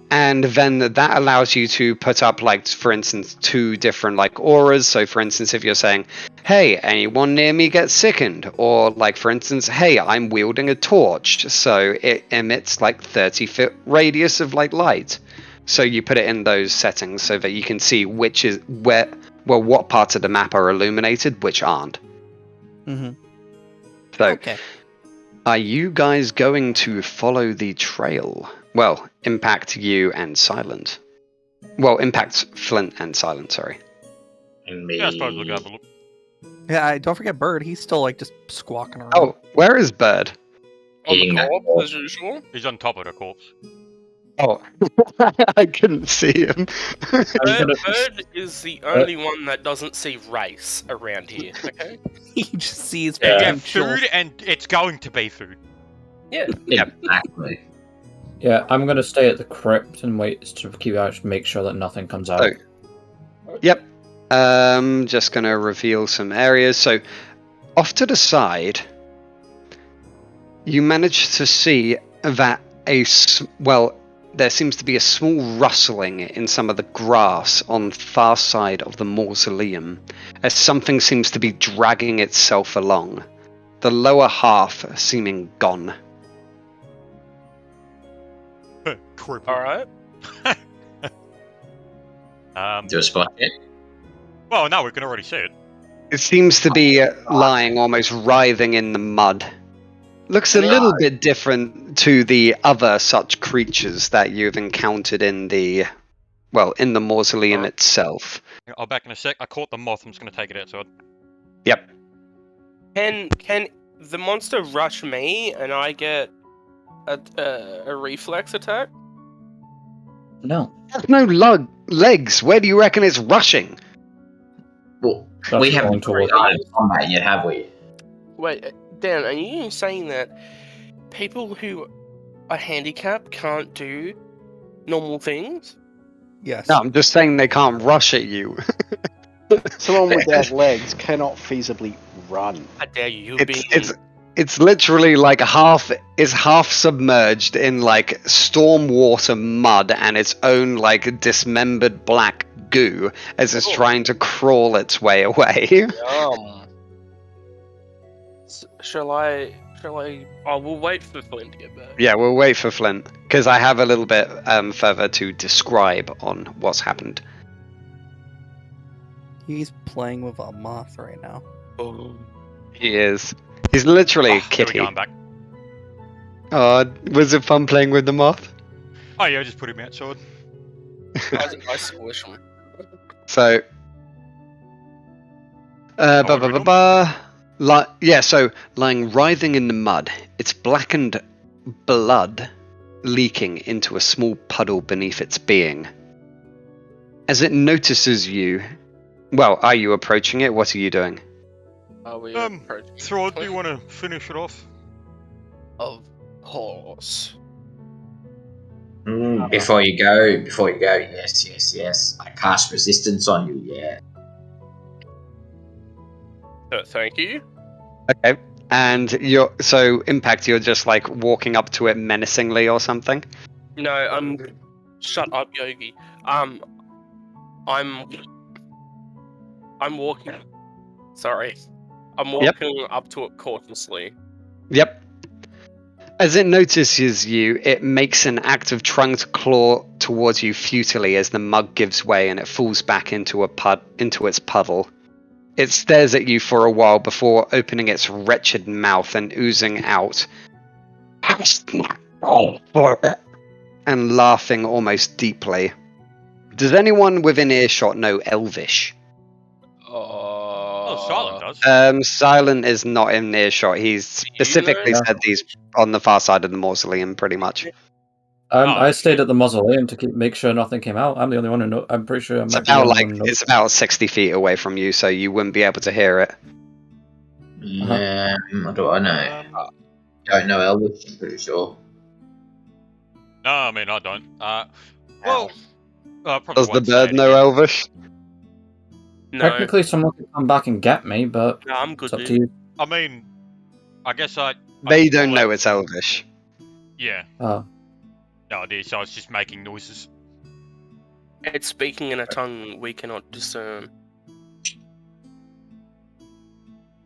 and then that allows you to put up, like, for instance, 2 different like auras. So for instance, if you're saying, hey, anyone near me gets sickened, or like for instance, hey, I'm wielding a torch, so it emits like 30-foot radius of like light. So you put it in those settings so that you can see which is what parts of the map are illuminated, which aren't. Mm-hmm. So, Okay. are you guys going to follow the trail? Well, Impact, you and Silent. Well, Impact, Flint and Silent, sorry. And me. Yeah, I suppose we'll go have a look. Yeah, don't forget Bird. He's still like just squawking around. Oh, where is Bird? On the Eating that corpse, as usual. He's on top of the corpse. Oh, I couldn't see him. Bird is the only one that doesn't see race around here, okay? He just sees Yeah, potential. food, and it's going to be food. Yeah. Exactly. Yeah, I'm gonna stay at the crypt and wait to keep out, make sure that nothing comes out. Oh. Yep. Just gonna reveal some areas. So, off to the side, you manage to see that there seems to be a small rustling in some of the grass on the far side of the mausoleum, as something seems to be dragging itself along, the lower half seeming gone. Alright. Do a spot it. Well, no, we can already see it. It seems to be lying, almost writhing in the mud. Looks a little bit different to the other such creatures that you've encountered in the mausoleum itself. I'll back in a sec. I caught the moth. I'm just going to take it outside. Yep. Can the monster rush me and I get a reflex attack? No. There's no legs. Where do you reckon it's rushing? Well, That's we haven't going started combat yet, have we? Wait, Dan, are you saying that people who are handicapped can't do normal things? Yes. No, I'm just saying they can't rush at you. Someone without legs cannot feasibly run. How dare you? You've It's been. it's literally like half submerged in like stormwater mud and its own like dismembered black goo as it's Oh. trying to crawl its way away. Shall I? Oh, we'll wait for Flynn to get back. Yeah, we'll wait for Flint because I have a little bit further to describe on what's happened. He's playing with a moth right now. Oh. He is. He's literally a There we kitty. go, I'm back. Was it fun playing with the moth? Oh yeah, just put him outside. I squish him. So, what are we doing? so lying writhing in the mud, its blackened blood leaking into a small puddle beneath its being. As it notices you, well, are you approaching it? What are you doing? Are we Throd, do you want to finish it off? Of course. Before you go, yes. I cast resistance on you, yeah. Thank you. Okay. And Impact, you're just like walking up to it menacingly or something? No, shut up, Yogi. I'm walking. Sorry. I'm walking up to it cautiously. Yep. As it notices you, it makes an act of trying to claw towards you futilely as the mud gives way and it falls back into its puddle. It stares at you for a while before opening its wretched mouth and oozing out and laughing almost deeply. Does anyone within earshot know Elvish? Silent does. Silent is not in earshot. He's specifically said he's on the far side of the mausoleum, pretty much. I stayed at the mausoleum to make sure nothing came out. I'm the only one who I'm pretty sure I'm It's about 60 feet away from you, so you wouldn't be able to hear it. What do I know? Don't know Elvis, I'm pretty sure. No, I mean I don't. Probably Does the won't say bird it know again. Elvish? No. Technically, someone could come back and get me, but No, I'm good, it's up dude. to you. I mean, I guess They don't know it's Elvish. Yeah. Oh. No idea, so it's just making noises. It's speaking in a tongue we cannot discern.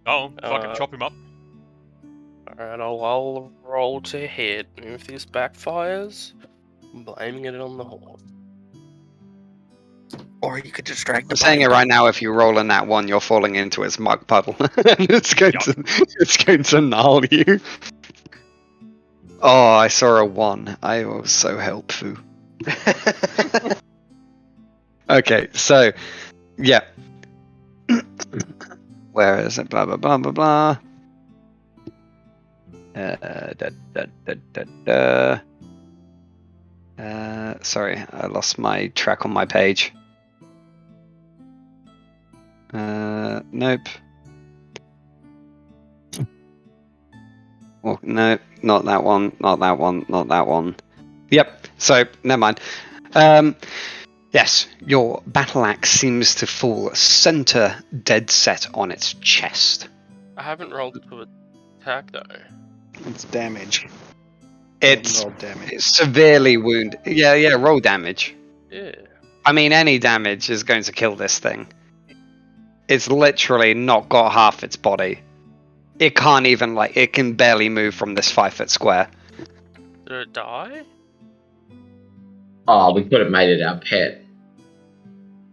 Oh, if I can chop him up. Alright, I'll roll to hit, and if this backfires, I'm blaming it on the horse. Or you could distract the I'm saying it right now, if you roll in that one, you're falling into its mud puddle. And it's going to gnarl you. Oh, I saw a 1. I was so helpful. Okay, so, yeah. Where is it? Blah, blah, blah, blah, blah. Sorry, I lost my track on my page. Nope. Well, no, not that one, not that one, not that one. Yep, so, never mind. Yes, your battle axe seems to fall center dead set on its chest. I haven't rolled to attack though. It's damage. It's Roll damage. severely wounded. Yeah, roll damage. Yeah. I mean, any damage is going to kill this thing. It's literally not got half its body. It can't even, it can barely move from this 5-foot square. Did it die? Oh, we could have made it our pet.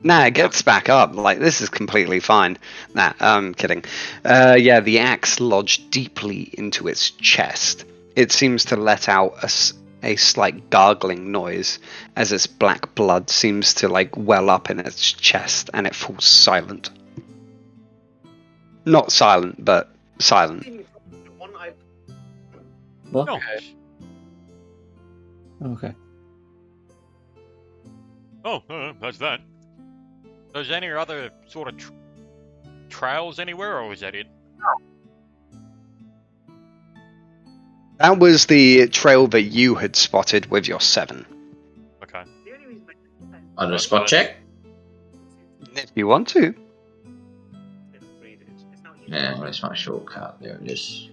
Nah, it gets back up. This is completely fine. Nah, I'm kidding. Yeah, the axe lodged deeply into its chest. It seems to let out a slight gargling noise as its black blood seems to, well up in its chest, and it falls silent. Not silent, but silent. What? No. Okay. Oh, that's that. There's any other sort of trails anywhere, or is that it? That was the trail that you had spotted with your 7. Okay. On a spot check? If you want to. Yeah, where's my shortcut? There it is.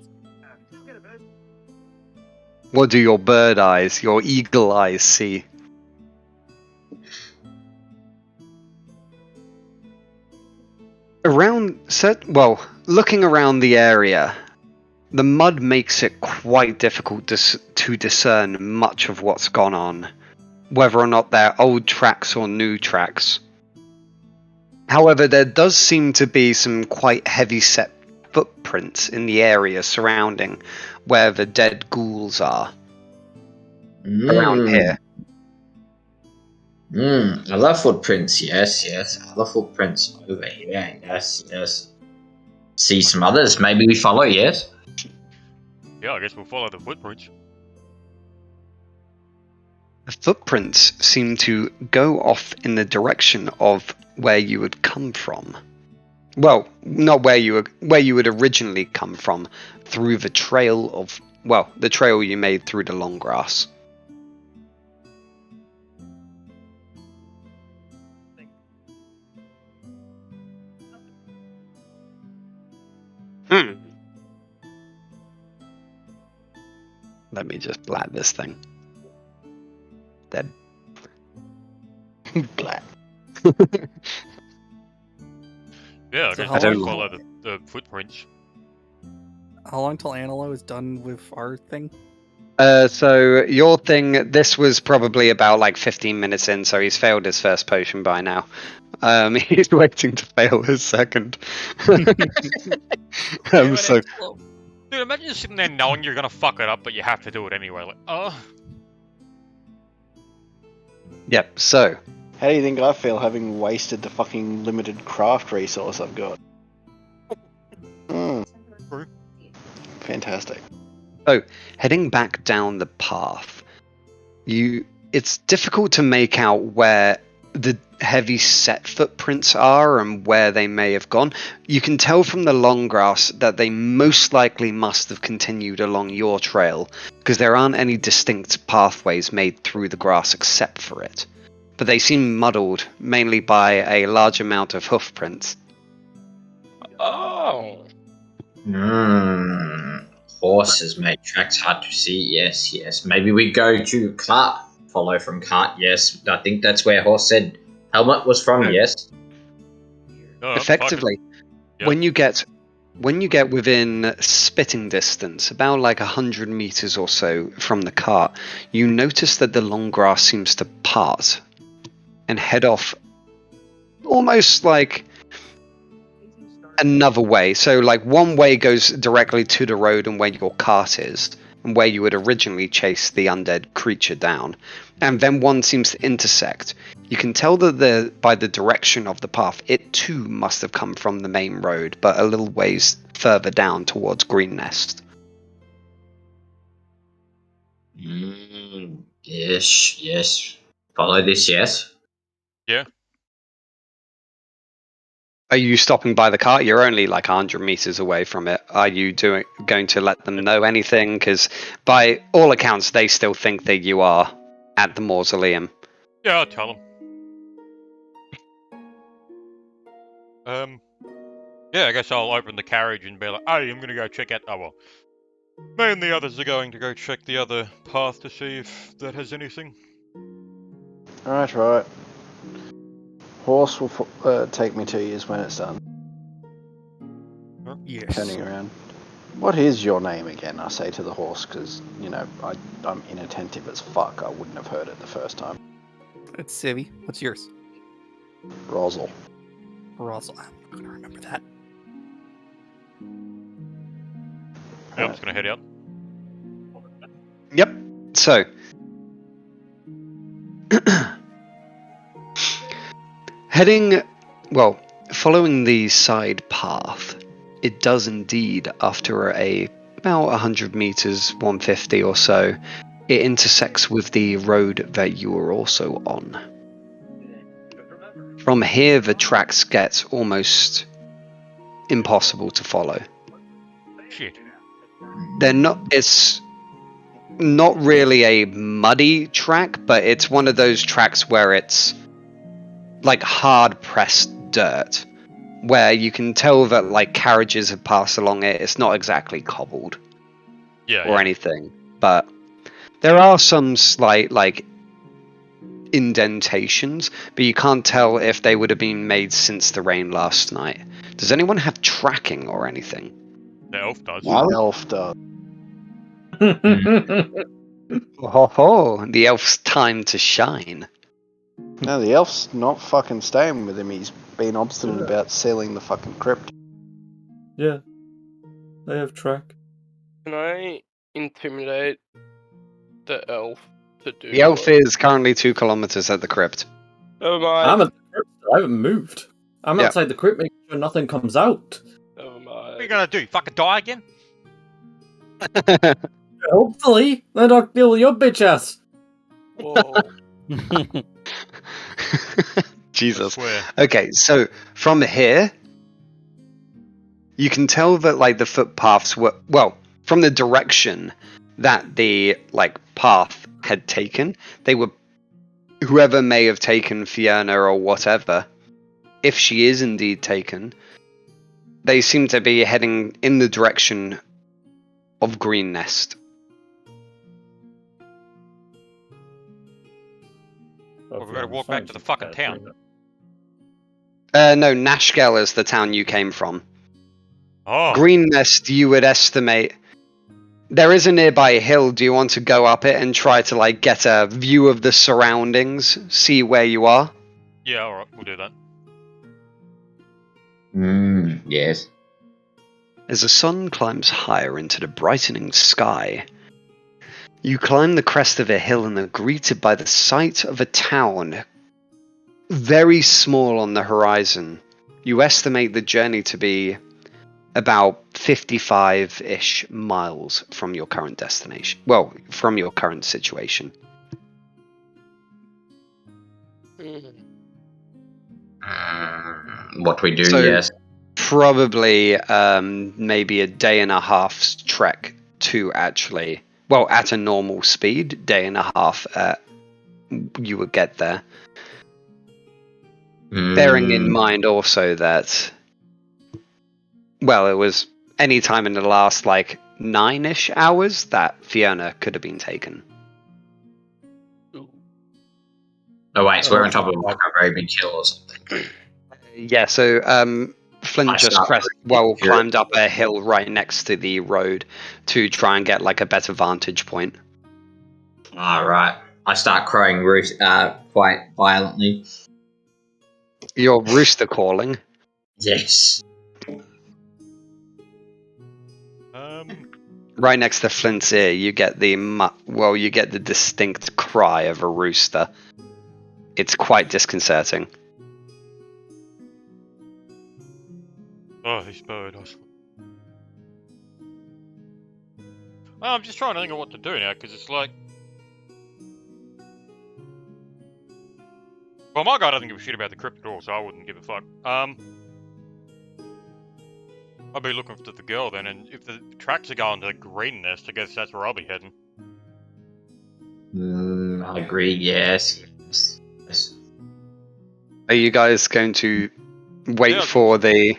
What do your bird eyes, your eagle eyes see? Looking around the area, the mud makes it quite difficult to discern much of what's gone on, whether or not they're old tracks or new tracks. However, there does seem to be some quite heavy-set footprints in the area surrounding where the dead ghouls are. Around here. I love footprints, yes. I love footprints over here, yes. See some others, maybe we follow, yes? Yeah, I guess we'll follow the footprints. The footprints seem to go off in the direction of where you would come from. Well, not where you would originally come from, through the trail you made through the long grass. Let me just blat this thing. Dead. Black. Yeah, I So guess how we'll long- follow the footprints. How long till Anilo is done with our thing? So your thing, this was probably about like 15 minutes in, so he's failed his first potion by now. He's waiting to fail his second. So Dude, imagine just sitting there knowing you're gonna fuck it up, but you have to do it anyway. Like, oh. Yep, so How do you think I feel having wasted the fucking limited craft resource I've got? Fantastic. So, heading back down the path, it's difficult to make out where the heavy set footprints are and where they may have gone. You can tell from the long grass that they most likely must have continued along your trail, because there aren't any distinct pathways made through the grass except for it. But they seem muddled, mainly by a large amount of hoof prints. Oh. Horses make tracks hard to see, yes. Maybe we go to cart, follow from cart, yes. I think that's where Horse said helmet was from, yes. No, Effectively, Yep. when you get within spitting distance, about like 100 meters or so from the cart, you notice that the long grass seems to part and head off almost like another way. So like one way goes directly to the road and where your cart is, and where you would originally chase the undead creature down, and then one seems to intersect. You can tell that by the direction of the path, it too must have come from the main road, but a little ways further down towards Green Nest. Yes. Follow this, yes. Yeah. Are you stopping by the cart? You're only like 100 meters away from it. Are you going to let them know anything? Because by all accounts, they still think that you are at the mausoleum. Yeah, I'll tell them. Yeah, I guess I'll open the carriage and be like, hey, I'm gonna go check out. Oh, well. Me and the others are going to go check the other path to see if that has anything. Right. Horse will take me to you when it's done. Yes. Turning around. What is your name again? I say to the horse, because, I'm inattentive as fuck. I wouldn't have heard it the first time. It's Civvy. What's yours? Rosal. Russell. I'm not gonna remember that. Yeah, I'm just gonna head out. Yep. So, following the side path, it does indeed, after about 100 meters, 150 or so, it intersects with the road that you were also on. From here, the tracks get almost impossible to follow. Shit. It's not really a muddy track, but it's one of those tracks where it's like hard pressed dirt, where you can tell that like carriages have passed along it. It's not exactly cobbled or anything, but there are some slight like indentations, but you can't tell if they would have been made since the rain last night. Does anyone have tracking or anything? The elf does. The elf does. Oh, the elf's time to shine. No, the elf's not fucking staying with him. He's been obstinate about sealing the fucking crypt. Yeah. They have track. Can I intimidate the elf to do The elf is currently 2 kilometers at the crypt. Never I'm mind. at the crypt. I haven't moved. I'm Yeah. outside the crypt making sure nothing comes out. Never mind. What are you gonna do? Fucking die again? Hopefully, then I'll deal with your bitch ass. Whoa. Jesus. I swear. Okay, so from here, you can tell that like the footpaths were from the direction that the like path had taken. They were whoever may have taken Fiona or whatever. If she is indeed taken, they seem to be heading in the direction of Green Nest. We've got to walk back to the fucking town. No, Nashgel is the town you came from. Oh. Green Nest, you would estimate. There is a nearby hill. Do you want to go up it and try to like get a view of the surroundings, see where you are? Yeah, alright, we'll do that. Yes. As the sun climbs higher into the brightening sky, you climb the crest of a hill and are greeted by the sight of a town, very small on the horizon. You estimate the journey to be about 55-ish miles from your current destination. Well, from your current situation. What we do, So, yes. Probably maybe a day and a half's trek to actually, well, at a normal speed, day and a half you would get there. Bearing in mind also that, well, it was any time in the last like 9-ish hours that Fiona could have been taken. Oh wait, so we're on top of like a very big hill or something. Yeah, so Flint just climbed up a hill right next to the road to try and get like a better vantage point. Alright. I start crowing quite violently. Your rooster calling. Yes. Right next to Flint's ear, you get the distinct cry of a rooster. It's quite disconcerting. Oh, this bird. I'm just trying to think of what to do now, because it's like... Well, my guy doesn't give a shit about the crypt at all, so I wouldn't give a fuck. I'll be looking for the girl then, and if the tracks are going to the Green Nest, I guess that's where I'll be heading. I agree, yes. Are you guys going to wait for the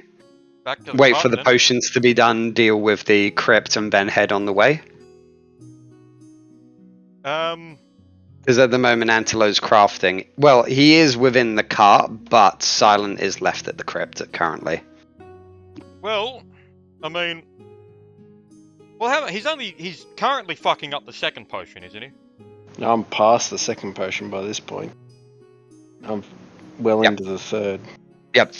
potions to be done, deal with the crypt, and then head on the way? Because at the moment Antelo's crafting. Well, he is within the cart, but Silent is left at the crypt currently. Well, I mean... Well, he's currently fucking up the second potion, isn't he? I'm past the second potion by this point. I'm well into the third. Yep.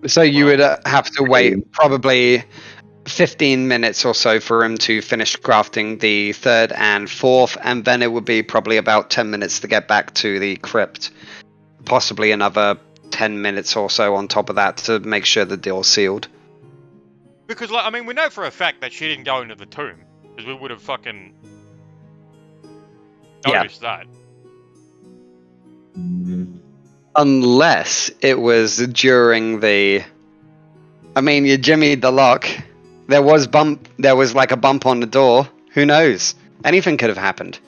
So you would have to wait probably 15 minutes or so for him to finish crafting the third and fourth, and then it would be probably about 10 minutes to get back to the crypt. Possibly another 10 minutes or so on top of that to make sure the deal's sealed. Because, like, I mean, we know for a fact that she didn't go into the tomb, because we would have fucking noticed that. Unless it was during the... I mean, you jimmied the lock. There was like a bump on the door. Who knows? Anything could have happened.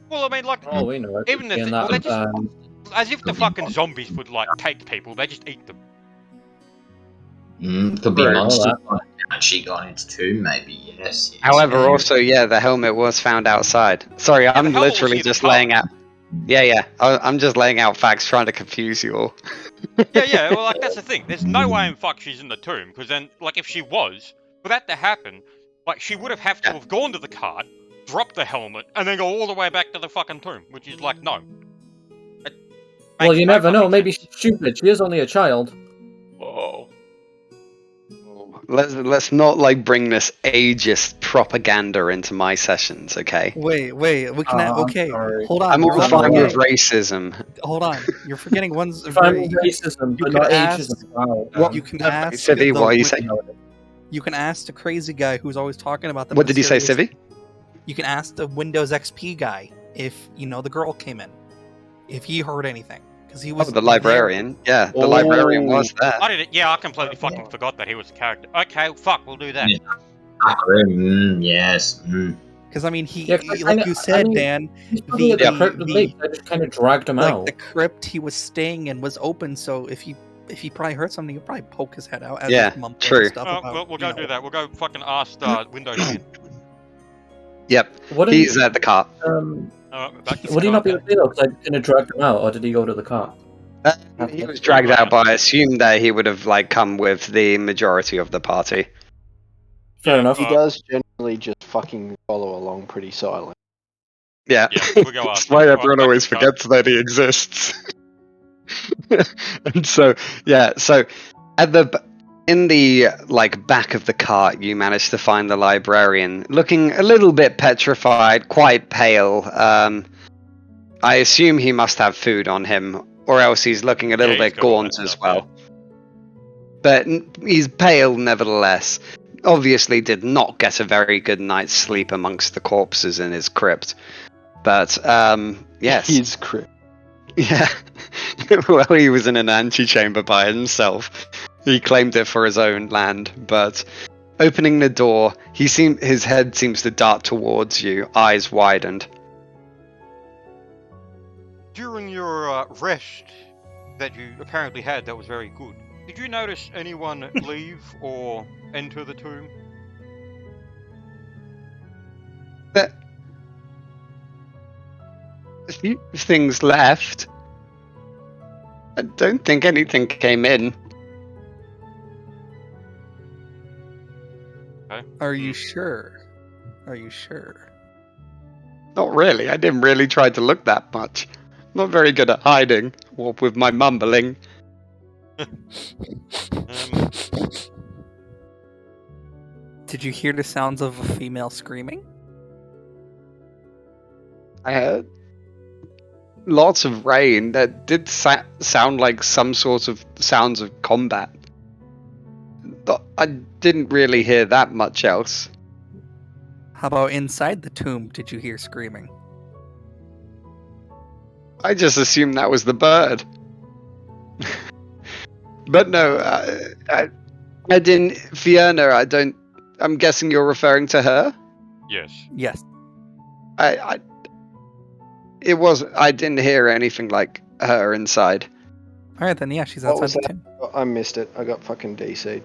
Well, I mean, like, Oh, we know. even the As if the fucking zombies would, like, take people, they just eat them. Could be Right, monsters all and she got into tomb, maybe. Yes. However, yeah. also, yeah, the helmet was found outside. Sorry, Yeah, the I'm helmet was literally near the just car. laying out. Yeah. I'm just laying out facts, trying to confuse you all. Yeah, well, like, that's the thing. There's no way in fuck she's in the tomb, because then, like, if she was, for that to happen, like, she would have to have gone to the cart, dropped the helmet, and then go all the way back to the fucking tomb, which is like, no. Well, you never know. fucking Maybe sense. she's stupid. She is only a child. Oh. Let's not like bring this ageist propaganda into my sessions, okay? Wait, we can. I'm Okay, sorry. hold on. I'm all I'm fine with aware. racism. Hold on. You're forgetting one's Fine very. with racism, you but could not ask- ageism. Wow. What- You can Okay, ask Civi, the what are you wi- saying? You can ask the crazy guy who's always talking about the. What did you say, mysterious- Civi? You can ask the Windows XP guy if the girl came in, if he heard anything, because he Oh, was the librarian. Yeah, the librarian was there. I completely fucking forgot that he was a character. Okay, fuck, we'll do that. Yeah. Yes. Because I mean, Yeah, 'cause like I you said, mean, Dan, He's probably at the the- crypt with me. I just kind of dragged him like out. the crypt he was staying in was open, so if he probably heard something, he'd probably poke his head out. As Yeah, he's mumbling true. Stuff Oh, about, well, we'll go do that. We'll go fucking ask Windows Man. Yep, What he's at the cart. Back to Would he not be the okay though? Because I kind of dragged him out, or did he go to the car? He was dragged out, but I assume that he would have like come with the majority of the party. Fair enough. He does generally just fucking follow along pretty silent. Yeah, Yeah, we'll go that's ask why him. everyone Back always to the car. forgets that he exists. And so, yeah, so at the in the like back of the cart, you managed to find the librarian, looking a little bit petrified, quite pale. I assume he must have food on him, or else he's looking a little Yeah, he's bit got all that gaunt as stuff, well. But he's pale nevertheless. Obviously, did not get a very good night's sleep amongst the corpses in his crypt. But yes, His crypt. yeah. Well, he was in an antechamber by himself. He claimed it for his own land, but opening the door, his head seems to dart towards you, eyes widened. During your rest that you apparently had, that was very good. Did you notice anyone leave or enter the tomb? But a few things left. I don't think anything came in. Are you sure? Are you sure? Not really. I didn't really try to look that much. Not very good at hiding, or with my mumbling. Did you hear the sounds of a female screaming? I heard lots of rain. That did sound like some sort of sounds of combat. I didn't really hear that much else. How about inside the tomb? Did you hear screaming? I just assumed that was the bird. But no, I didn't. Fiona, I don't. I'm guessing you're referring to her. Yes. Yes. I didn't hear anything like her inside. All right, then yeah, she's What outside was the that? tomb. Oh, I missed it. I got fucking DC'd.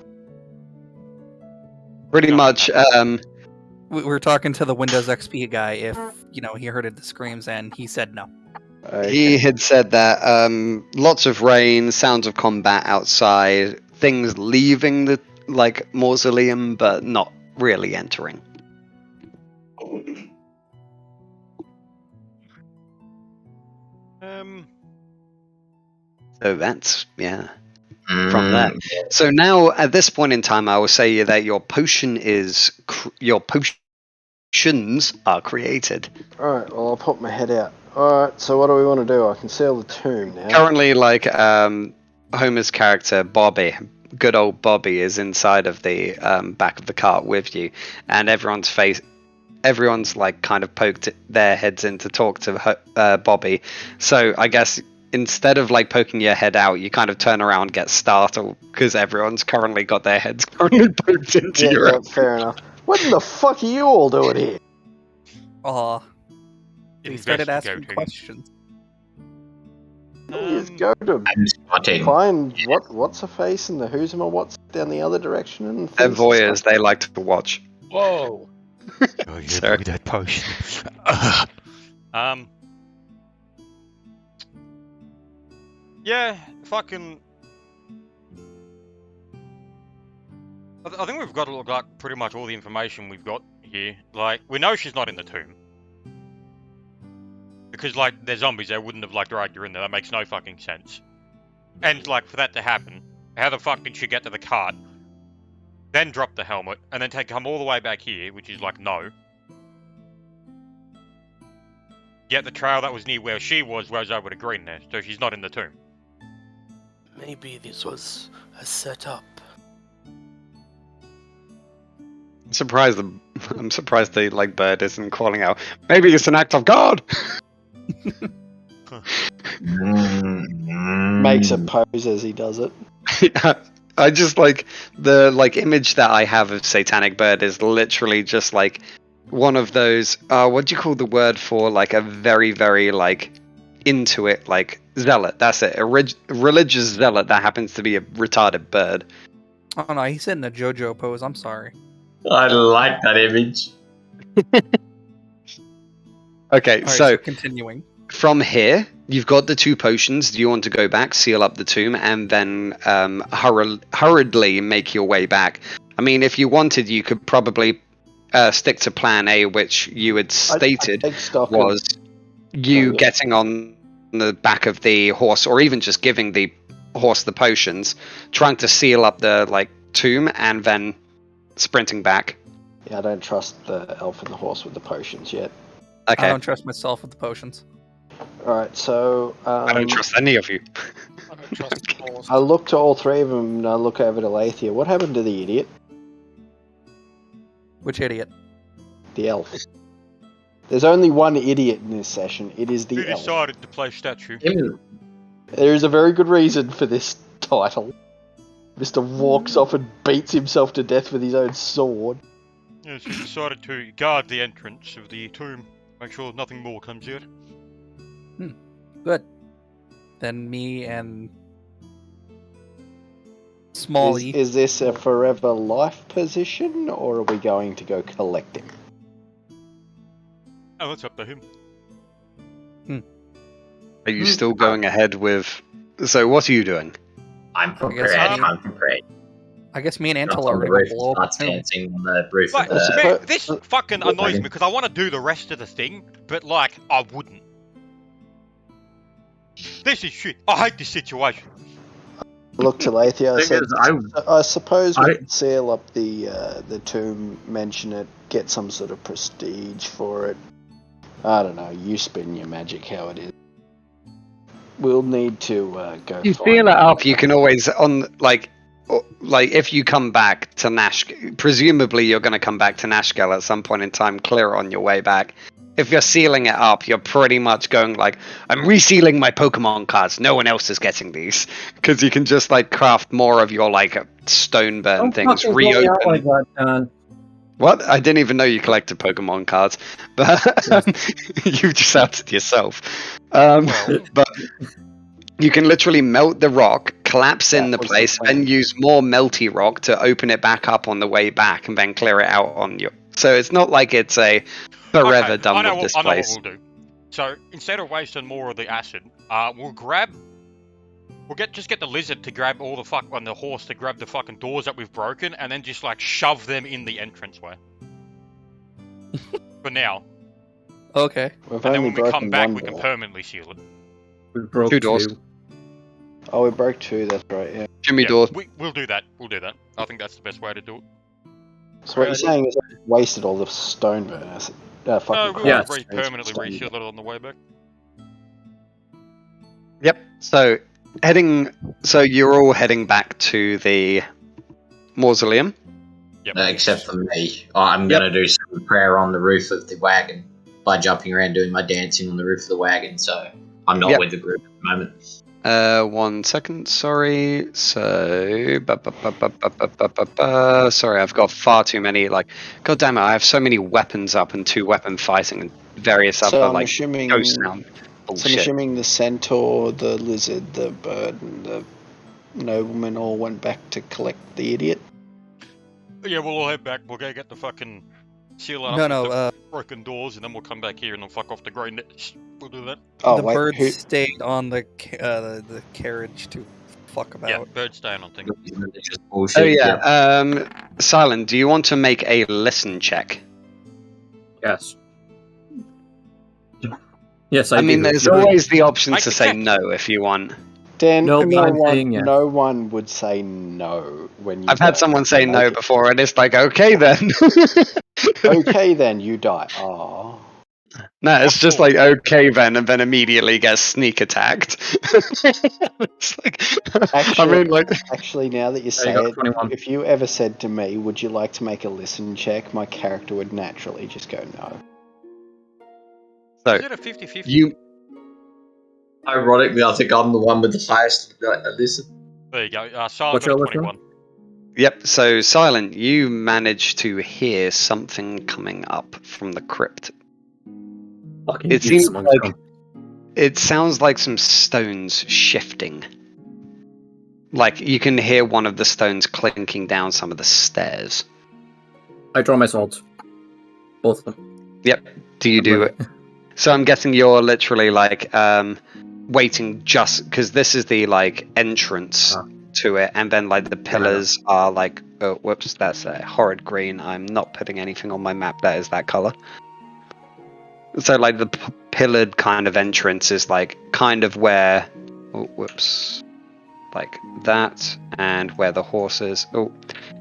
Pretty No, much. We were talking to the Windows XP guy if he heard the screams, and he said no. He had said that lots of rain, sounds of combat outside, things leaving the mausoleum, but not really entering. So that's from there. So now at this point in time, I will say that your potion is your potions are created. Alright, well, I'll pop my head out. Alright, so what do we want to do? I can seal the tomb now. Currently, Homer's character Bobby, good old Bobby, is inside of the back of the cart with you, and everyone's kind of poked their heads in to talk to Bobby. So I guess instead of poking your head out, you kind of turn around and get startled because everyone's currently got their heads currently poked into your Yeah, fair enough. What the fuck are you all doing here? He started asking Investigating. questions. Just go to I'm spotting. find what's her face and the who's and what's down the other direction and They're finish the voyeurs. stuff. They like to watch. Whoa. Oh yeah, Sorry. boy, that potion. Yeah, fucking. I think we've got like pretty much all the information we've got here. Like, we know she's not in the tomb. Because, like, they're zombies, they wouldn't have, like, dragged her in there. That makes no fucking sense. And, like, for that to happen, how the fuck did she get to the cart, then drop the helmet, and then come all the way back here, which is, like, no. Yet the trail that was near where she was over to green there, so she's not in the tomb. Maybe this was a setup. I'm surprised the like bird isn't calling out. Maybe it's an act of God. Makes a pose as he does it. I just like the image that I have of satanic bird is literally just like one of those. What do you call the word for like a very very like into it like zealot? That's it. A religious zealot that happens to be a retarded bird. Oh no, he's in a JoJo pose. I'm sorry. I like that image. Okay, All right, so continuing. from here, you've got the 2 potions. Do you want to go back, seal up the tomb, and then hurriedly make your way back? I mean, if you wanted, you could probably stick to plan A, which you had stated was you getting on the back of the horse, or even just giving the horse the potions, trying to seal up the tomb, and then sprinting back. Yeah, I don't trust the elf and the horse with the potions yet. Okay. I don't trust myself with the potions. Alright, so... I don't trust any of you. I don't trust the horse. I look to all 3 of them and I look over to Lathia. What happened to the idiot? Which idiot? The elf. There's only one idiot in this session. It is the elf. Who decided to play statue? There is a very good reason for this title. Mr. walks off and beats himself to death with his own sword. Yes, we decided to guard the entrance of the tomb. Make sure nothing more comes out. Good. Then me and Smalley. Is this a forever life position, or are we going to go collect him? Oh, that's up to him. Are you still going ahead with... So what are you doing? I'm prepared. I guess me and Jumps Antela on are the going roof to and blow up starts the tomb. dancing on the roof Like, of the... man, this fucking annoys me because I want to do the rest of the thing, but like, I wouldn't. This is shit. I hate this situation. Look to Lathia. I Thing said, is, I suppose we could seal up the tomb, mention it, get some sort of prestige for it. I don't know. You spin your magic how it is. We'll need to go. You seal it up. You can always if you come back to Nash, presumably you're going to come back to Nashkel at some point in time. Clear on your way back. If you're sealing it up, you're pretty much going like, I'm resealing my Pokemon cards. No one else is getting these, because you can just craft more of your stone burn things. Reopen. What? I didn't even know you collected Pokemon cards, but you just outed yourself. But you can literally melt the rock, collapse in the place, and use more melty rock to open it back up on the way back, and then clear it out on you. So it's not like it's a forever done with this place. I know what we'll do. So instead of wasting more of the acid, we'll get the lizard to grab all the and the horse to grab the fucking doors that we've broken, and then just shove them in the entranceway. For now. Okay. And then when we come back, we can permanently seal it. We broke 2 doors. Oh, we broke 2. That's right. Yeah. Jimmy doors. We'll do that. We'll do that. I think that's the best way to do it. So what you're saying is I wasted all the stone burn acid. No, we'll permanently reseal it on the way back. Yep. So you're all heading back to the mausoleum. Yep. Except for me. I'm going to do some prayer on the roof of the wagon by jumping around doing my dancing on the roof of the wagon, so I'm not with the group at the moment. 1 second, sorry. So, sorry, I've got far too many, God damn it, I have so many weapons up and 2 weapon fighting and various other, I'm assuming ghost sound Oh, So I'm shit. assuming the centaur, the lizard, the bird, and the nobleman all went back to collect the idiot. Yeah, we'll all head back. We'll go get the fucking seal that No, up with no. the broken doors, and then we'll come back here and then fuck off the grey nets. We'll do that. Oh, The wait, bird who? stayed on the carriage to fuck Yeah, about. bird staying on thing. Just Oh bullshit. yeah. Silent, do you want to make a listen check? Yes. Yes, I, I do. mean, there's If you- always the option Make to the say check. no if you want. Dan, No, no I'm one, saying yes. no one would say no when you. I've had don't someone say no make it. before, and it's like, okay then. Okay, then you die. Oh. No, it's just Awesome. like okay then, and then immediately gets sneak attacked. It's like, I mean, like, Actually, now that you There say you go, it, 21. if you ever said to me, "Would you like to make a listen check?" my character would naturally just go no. so Is it a 50-50? you Ironically, I think I'm the one with the highest listen. There you go. Silent What's got a your 21. Yep, so Silent, you manage to hear something coming up from the crypt. Fucking It you, seems someone's like come. it sounds like some stones shifting. Like you can hear one of the stones clinking down some of the stairs. I draw my swords. Both of them. Yep. Do you I'm do ready. it? So I'm guessing you're literally like waiting just because this is the like entrance to it, and then like the pillars are like, oh whoops, that's a horrid green. I'm not putting anything on my map that is that color. So like the pillared kind of entrance is like kind of where, oh whoops, like that, and where the horse is. Oh,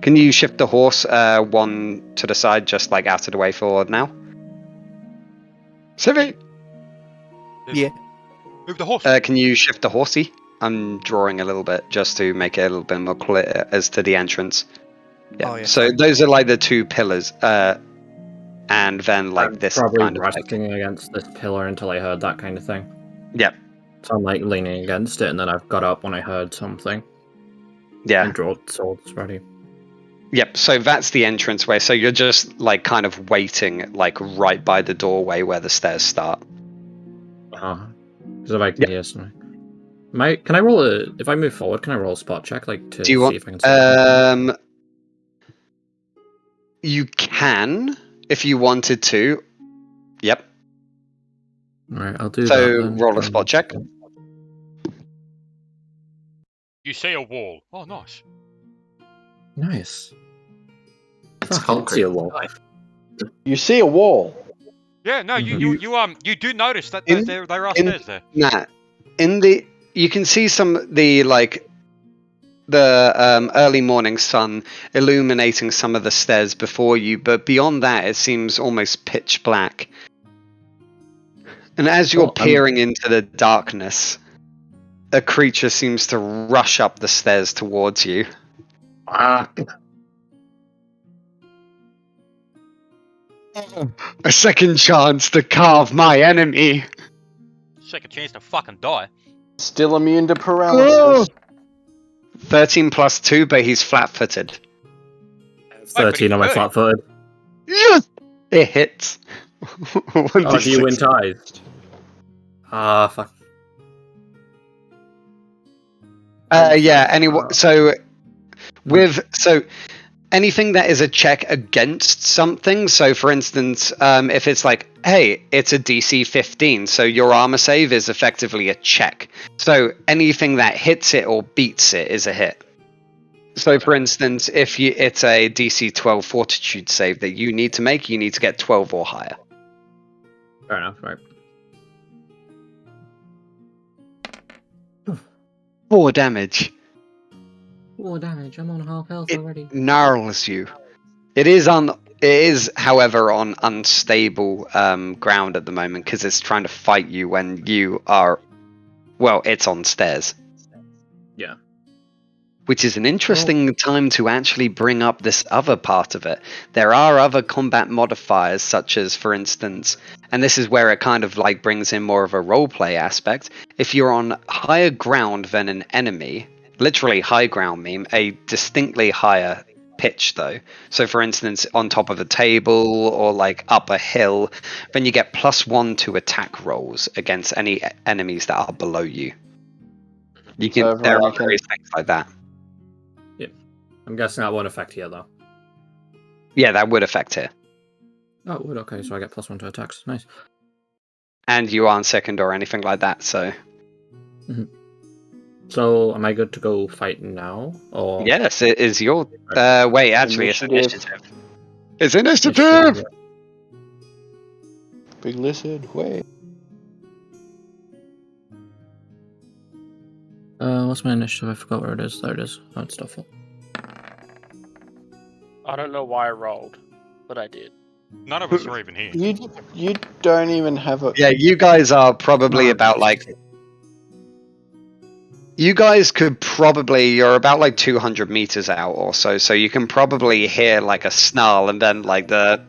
can you shift the horse one to the side, just like out of the way for now? Civi, Yeah. Move the horse. can you shift the horsey? I'm drawing a little bit just to make it a little bit more clear as to the entrance. Yeah. Oh, yeah, So sorry. those are like the two pillars, and then like I'm this probably kind of like, resting against this pillar until I heard that kind of thing. Yep. So I'm like leaning against it, and then I've got up when I heard something. Yeah. And draw swords ready. Yep, so that's the entranceway. So you're just like kind of waiting like right by the doorway where the stairs start. Because if I can hear something. Can I roll a... If I move forward, can I roll a spot check, like, to Do you see want if I can see you can if you wanted to. Yep. Alright, I'll do So that then. roll a spot check. You see a wall. Oh, nice. Nice. It's Fuck, I can see concrete. a wall. You see a wall. Yeah, no, you do notice that In- there are in- stairs there. Nah. You can see the early morning sun illuminating some of the stairs before you, but beyond that it seems almost pitch black. And as you're peering into the darkness, a creature seems to rush up the stairs towards you. A second chance to carve my enemy. Second chance to fucking die. Still immune to paralysis. 13 plus 2, but he's flat-footed. 13 on my Hey. flat footed. Yes! It hits. Oh, do you win ties? Ah, fuck. Yeah, anyway, so anything that is a check against something, so for instance, if it's like, hey, it's a DC 15, so your armor save is effectively a check. So anything that hits it or beats it is a hit. So for instance, if it's a DC 12 fortitude save that you need to make, you need to get 12 or higher. Fair enough, right. 4 damage. 4 damage, I'm on half health It already. gnarls you. It is, however, on unstable ground at the moment because it's trying to fight you when you are, well, it's on stairs. Yeah. Which is an interesting time to actually bring up this other part of it. There are other combat modifiers, such as, for instance, and this is where it kind of like brings in more of a roleplay aspect. If you're on higher ground than an enemy, literally high ground meme, a distinctly higher pitch though. So for instance, on top of a table or like up a hill, then you get +1 to attack rolls against any enemies that are below you. You can. So There everyone, are you can- various things like that. I'm guessing that won't affect here though. Yeah, that would affect here. Oh, it would. Okay, so I get +1 to attacks. Nice. And you aren't second or anything like that, so. So, am I good to go fight now? Or Yes, it is your. Wait, actually, it's Initiative. initiative. It's initiative! Yeah. Big lizard, wait. What's my initiative? I forgot where it is. There it is. Oh, it's stuff. I don't know why I rolled, but I did. None of us are even here. You don't even have a. Yeah, you guys are probably about like. You guys could probably. You're about like 200 meters out or so, so you can probably hear like a snarl and then like the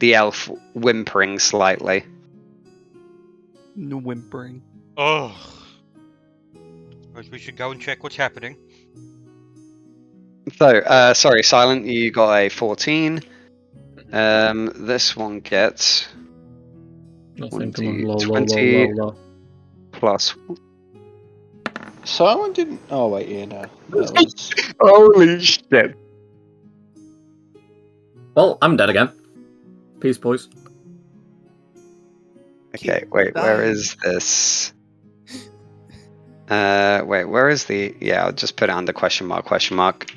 elf whimpering slightly. No whimpering. Oh. Suppose we should go and check what's happening. So, sorry, Silent, you got a 14. This one gets Nothing. 20 plus. Silent didn't. Oh wait, yeah, no. That was... Holy shit! Well, I'm dead again. Peace, boys. Okay, Keep wait, where dying. is this? Wait, where is the? Yeah, I'll just put it under question mark.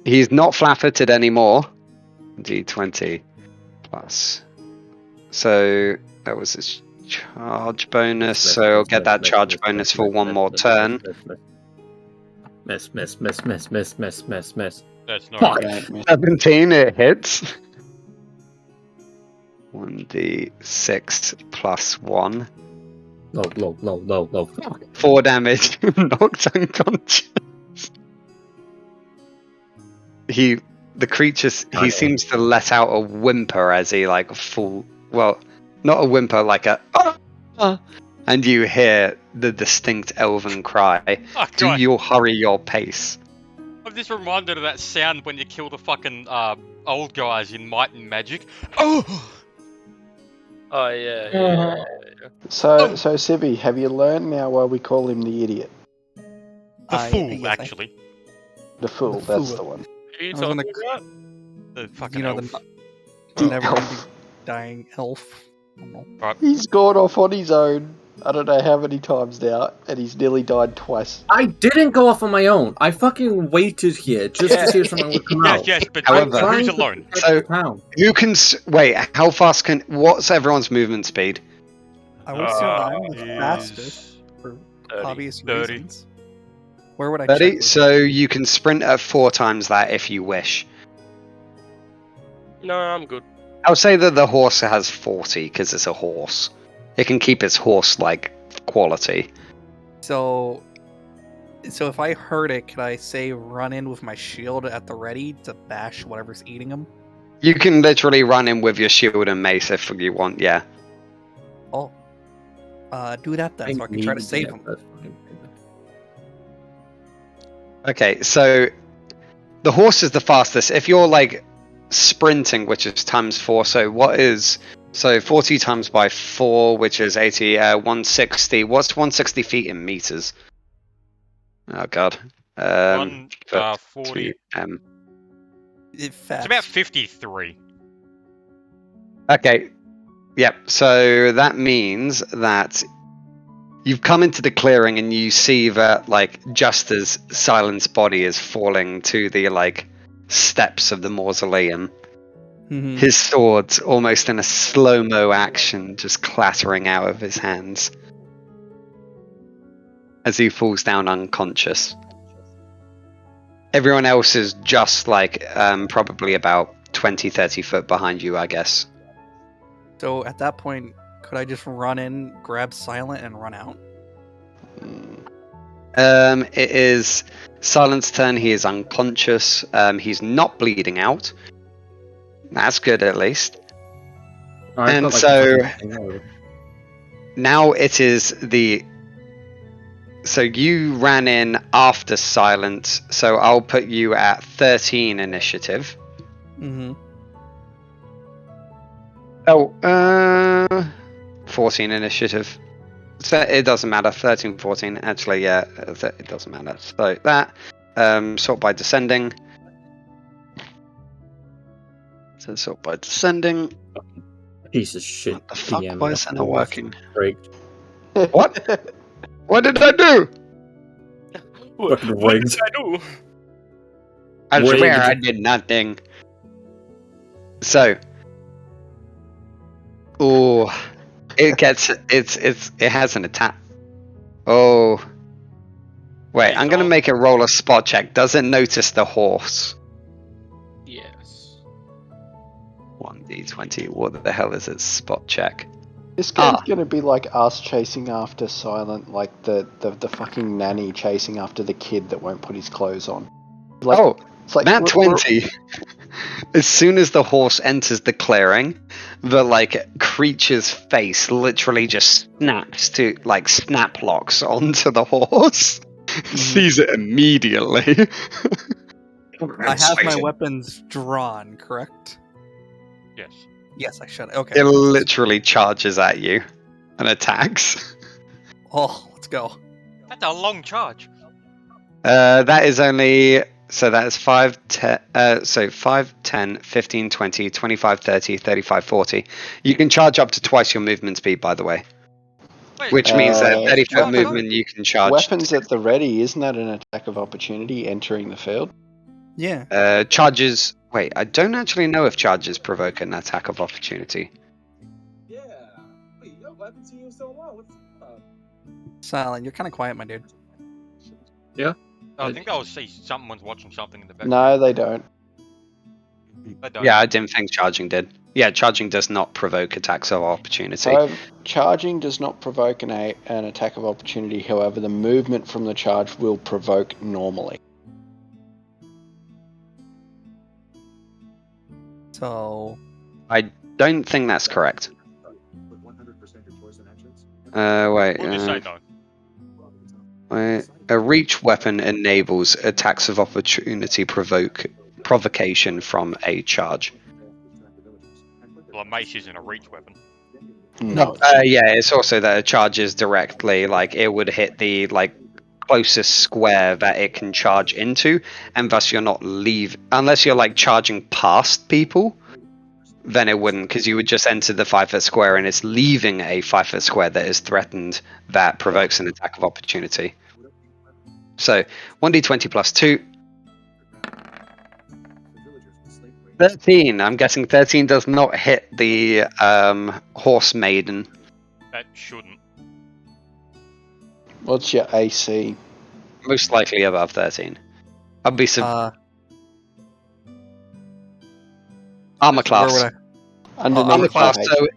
He's not flat-footed anymore. D20 plus. So that was his charge bonus. So I'll get that charge bonus for one more turn. Miss. That's not Fuck. good. 17, it hits. 1d6 plus 1. Low. Fuck. 4 damage. Knocked unconscious. The creature, he seems to let out a whimper as he like well, not a whimper, like a and you hear the distinct elven cry. Oh, Do God. you hurry your pace? I'm just reminded of that sound when you kill the fucking old guys in Might and Magic. Oh! Oh yeah. So Sibby, have you learned now why we call him the idiot? The fool, yes, actually. The fool, The that's fool. the one. Who are you I was gonna talking about? The fucking You know, elf. the never-ending dying elf. I don't know. He's gone off on his own. I don't know how many times now, and he's nearly died twice. I didn't go off on my own. I fucking waited here just to see if someone would come out. Yes, but However- who's alone? So- Who can? Wait, how fast can? What's everyone's movement speed? I would assume I'm the Is fastest for 30. obvious 30. reasons. Where would I 30. check? So you can sprint at 4 times that if you wish. No, I'm good. I'll say that the horse has 40 because it's a horse. It can keep its horse-like quality. So if I heard it, could I say run in with my shield at the ready to bash whatever's eating him? You can literally run in with your shield and mace if you want, yeah. Oh, do that then, so I can try to save him. Okay, so the horse is the fastest. If you're like sprinting, which is times 4, so what is 40 times by 4, which is 80, 160. What's 160 feet in meters? Oh god. 40. It's It's about 53. Okay. Yep. So that means that you've come into the clearing and you see that, like, just as Silent's body is falling to the, like, steps of the mausoleum, Mhm. his sword's almost in a slow-mo action, just clattering out of his hands as he falls down unconscious. Everyone else is just, like, probably about 20-30 foot behind you, I guess. So at that point, could I just run in, grab Silent, and run out? It is Silent's turn. He is unconscious. He's not bleeding out. That's good, at least. And so now it is the. So you ran in after Silence, so I'll put you at 13 initiative. Mm-hmm. Oh, 14 initiative. So it doesn't matter. 13, 14. Actually, yeah, it doesn't matter. So that sort by descending. So sort by descending. Piece of shit. What the fuck? DM, Why is that not fucking working? Rigged. What? What did I do? Fucking What rigged. did I do? I swear Rigged. I did nothing. So, oh, it has an attack. Oh, wait, Hey, I'm gonna dog. make it roll a spot check. Does it notice the horse? Yes. 1d20. What the hell is its spot check? This game's gonna be like us chasing after Silent, like the fucking nanny chasing after the kid that won't put his clothes on. Like, Oh, it's like Nat we're- 20. As soon as the horse enters the clearing, the creature's face literally just snaps to snap locks onto the horse. Sees it immediately. I have my weapons drawn, correct? Yes. Yes, I should. Okay. It literally charges at you and attacks. Oh, let's go. That's a long charge. That is only. So that is 5, 10, so 5, 10, 15, 20, 25, 30, 35, 40. You can charge up to twice your movement speed, by the way. Wait, Which means that 30 foot weapon- movement you can charge. weapons at the ready. Isn't that an attack of opportunity entering the field? Yeah. Charges. Wait, I don't actually know if charges provoke an attack of opportunity. Yeah. Wait, yo, I haven't seen you in so long. What's up? Silent, you're kind of quiet, my dude. I think I will see someone's watching something in the background. No, they don't. They don't. Yeah, I didn't think charging did. Yeah, charging does not provoke attacks of opportunity. However, charging does not provoke an attack of opportunity. However, the movement from the charge will provoke normally. So, I don't think that's correct. With 100% choice in actions? Wait. We'll just say no. Wait. A reach weapon enables attacks of opportunity provocation from a charge. Well, a mace isn't a reach weapon. No. Yeah, it's also that it charges directly, it would hit the closest square that it can charge into, and thus you're not unless you're charging past people, then it wouldn't, because you would just enter the 5 foot square and it's leaving a 5 foot square that is threatened that provokes an attack of opportunity. So 1d20 plus 2. 13. I'm guessing 13 does not hit the horse maiden. That shouldn't. What's your AC? Most likely above 13. I'd be armor class. where would Underneath Armor your class. height. So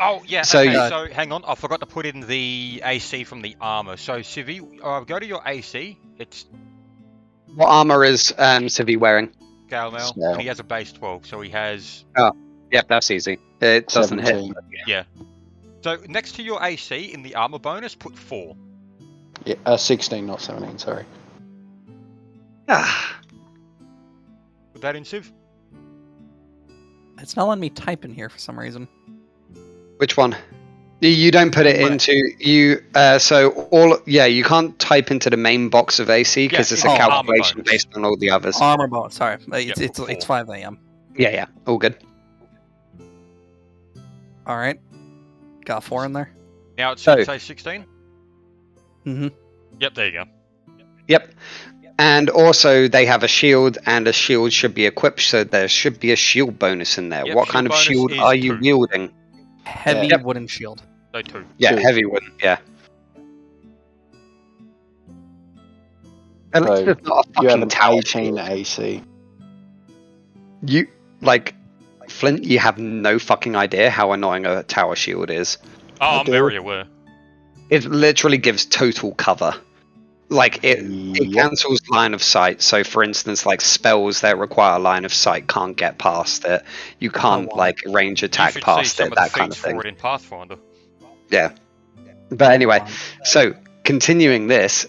Oh, yeah, So okay, you- so hang on, I forgot to put in the AC from the armor. So, Civi, go to your AC, it's what armor is Civi wearing? Galmel, Smell. and he has a base 12, so he has... Yep, that's easy. It doesn't 17. Yeah. So, next to your AC, in the armor bonus, put 4. Yeah, 16, not 17, sorry. hit. Put that in, Civ? It's not letting me type in here for some reason. Which one? You don't put it Right. into you. You can't type into the main box of AC because Yeah, it's a oh, armor calculation bonus. based on all the others. Armor bonus. Sorry, it's Yeah, it's, four. it's 5 a.m. Yeah, all good. All right, got 4 in there. Now, it's So- say 16? Mm-hmm. Yep, there you go. Yep. And also, they have a shield, and a shield should be equipped, so there should be a shield bonus in there. Yep, What shield kind of bonus shield is are you 2. wielding? Heavy Yep. wooden shield. So 2. Yeah, 2. heavy wooden. Yeah. At least So, it's not a You have fucking an tower 18 shield. AC. You Flint. You have no fucking idea how annoying a tower shield is. Oh, I I'm do. very aware. It literally gives total cover. It Yep. cancels line of sight. So, for instance, spells that require line of sight can't get past it. You can't wow. range You attack should see past some it. of the That kind feats of thing. for it in Pathfinder. Yeah. But anyway, Wow. so continuing this,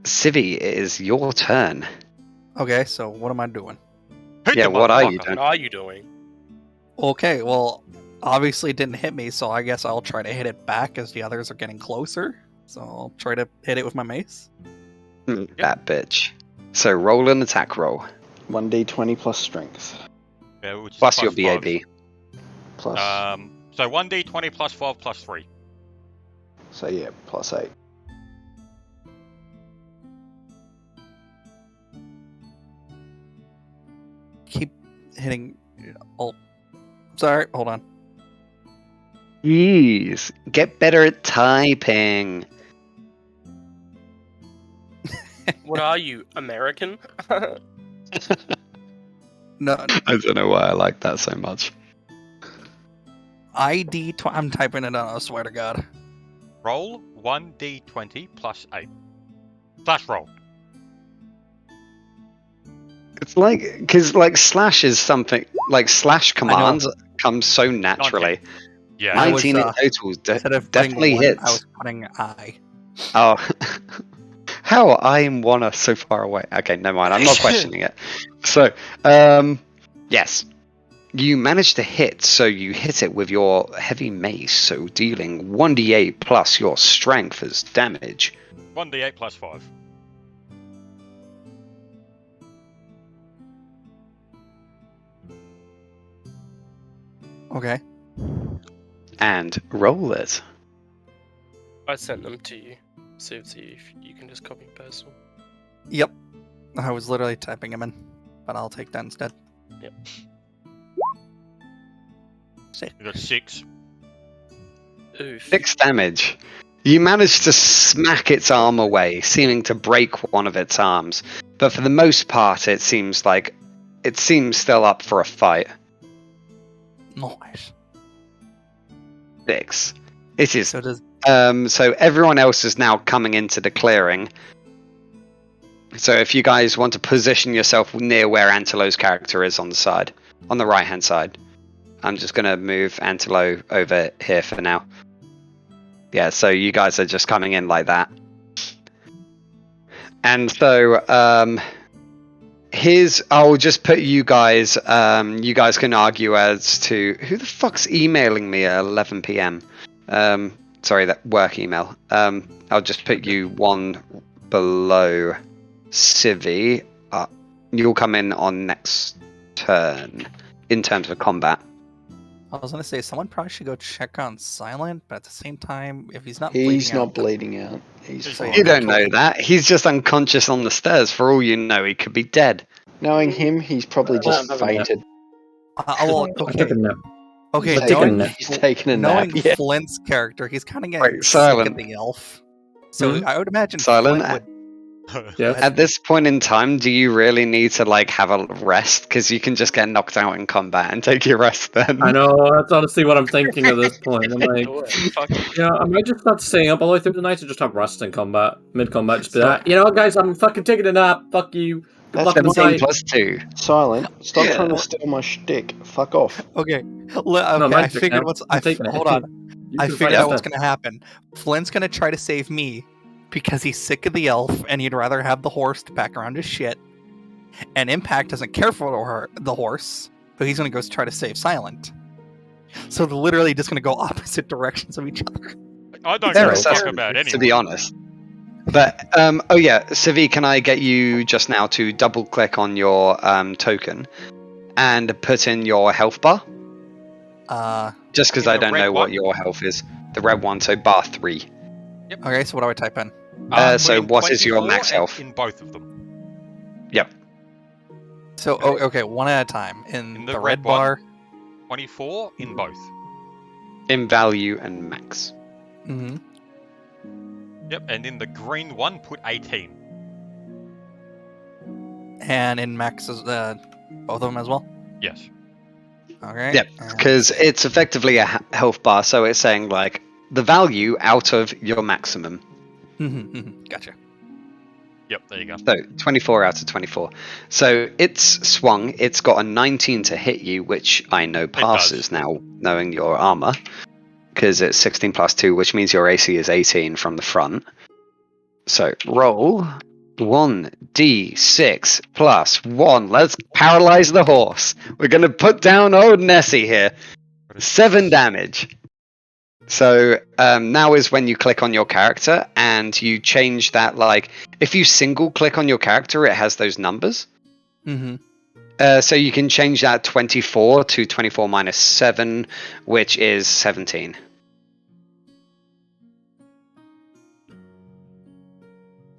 Civi, it is your turn. Okay, so what am I doing? Hit Yeah, the what are you motherfucker. doing? What are you doing? Okay, well, obviously it didn't hit me, so I guess I'll try to hit it back as the others are getting closer. So I'll try to hit it with my mace. That bitch. So roll an attack roll. 1d20 plus strength. Yeah, which is Plus your +5. BAB. Plus. So 1d20 plus 5 plus 3. So yeah, plus 8. Keep hitting. Oh, sorry. Hold on. Jeez. Get better at typing. What are you, American? No, I don't know why I like that so much. ID. I'm typing it out. I swear to God. Roll 1d20 plus 8. Slash roll. It's like, because like slash is something, like slash commands come so naturally. Yeah. 19 in I was, total, Instead of putting definitely one, hits. I was putting I. Oh. How I and one are so far away. Okay, never mind. I'm not questioning it. So, yes. You managed to hit, so you hit it with your heavy mace, so dealing 1d8 plus your strength as damage. 1d8 plus 5. Okay. And roll it. I sent them to you. See if you can just copy and paste them. Yep. I was literally typing them in, but I'll take that instead. Yep. 6. You got 6. Oof. 6 damage. You managed to smack its arm away, seeming to break one of its arms. But for the most part, it seems still up for a fight. Nice. 6. It is. So does So everyone else is now coming into the clearing. So if you guys want to position yourself near where Antelo's character is on the right-hand side. I'm just going to move Antelo over here for now. Yeah, so you guys are just coming in like that. And so, I'll just put you guys can argue as to who the fuck's emailing me at 11 p.m. Sorry, that work email. I'll just put you one below Civi. You'll come in on next turn in terms of combat. I was gonna say someone probably should go check on Silent, but at the same time, if he's not He's bleeding not out, bleeding out. He's You fine. You don't know that. He's just unconscious on the stairs. For all you know, he could be dead. Knowing him, he's probably Well, just I'm having a nap. fainted. well, I okay, took a nap. okay. He's taking a Knowing, nap. He's taking a knowing nap. Yeah. Flint's character, he's kind of Wait, getting sick Silent. of the elf. So Hmm? I would imagine Silent. Flint would. Yes. At this point in time, do you really need to like have a rest? Because you can just get knocked out in combat and take your rest then. I know, that's honestly what I'm thinking at this point. I'm like, Do it. Fuck it. you know, I might just start staying up all the way through the night to just have rest in combat, mid-combat, just be So- like, you know what, guys, I'm fucking taking a nap, fuck you, good That's luck in the fine. fight. 17+2. Silent. Stop Yeah. trying to steal my shtick. Fuck off. Okay, No, okay. my I pick figured now. what's. I'm taking it. Hold on. You I can figured fight out what's instead. gonna happen. Flint's gonna try to save me because he's sick of the elf and he'd rather have the horse to pack around his shit. And Impact doesn't care for the horse, so he's gonna go try to save Silent. So they're literally just gonna go opposite directions of each other. I don't Fair give a assessment, fuck about anyone. to be honest. But oh yeah, Civi, can I get you just now to double click on your token and put in your health bar? Just because In I the don't red know what one? your health is. The red one, so bar 3. Okay, so what do I type in? So Put in what is your 24 max and health? in both of them? So okay, one at a time. In the the red red one? bar. 24 in both. In value and max. Mm-hmm. Yep, and in the green one, put 18. And in max is both of them as well. Yes. Okay. Yep, because it's effectively a health bar, so it's saying like the value out of your maximum. Gotcha. Yep, there you go. So 24 out of 24. So it's swung. It's got a 19 to hit you, which I know passes now, knowing your armor, because it's 16+2, which means your AC is 18 from the front. So roll 1d6 plus 1. Let's paralyze the horse. We're going to put down old Nessie here. 7 damage. So now is when you click on your character and you change that, like, if you single click on your character, it has those numbers. Mm-hmm. So you can change that 24 to 24 minus 7, which is 17.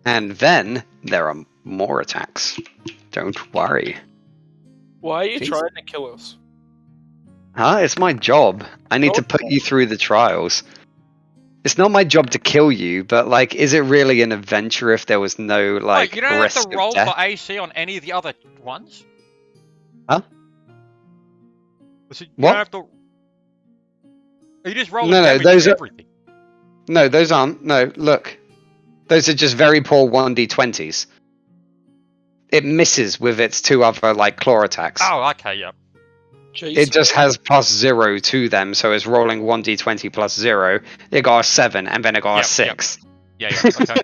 And then there are more attacks. Don't worry. Why are you Jeez. trying to kill us? Huh? It's my job. I need to put you through the trials. It's not my job to kill you, but, like, is it really an adventure if there was no, like, Wait, you don't risk have to of roll death? for AC on any of the other ones? Huh? So you What? don't have to... Are you just rolling No, damage those for are... everything? No, those aren't. No, look. Those are just very poor 1d20s. It misses with its 2 other, like, claw attacks. Oh, okay, yeah. It just has plus 0 to them, so it's rolling 1d20 plus 0. It got a 7, and then it got a 6. Yeah, okay.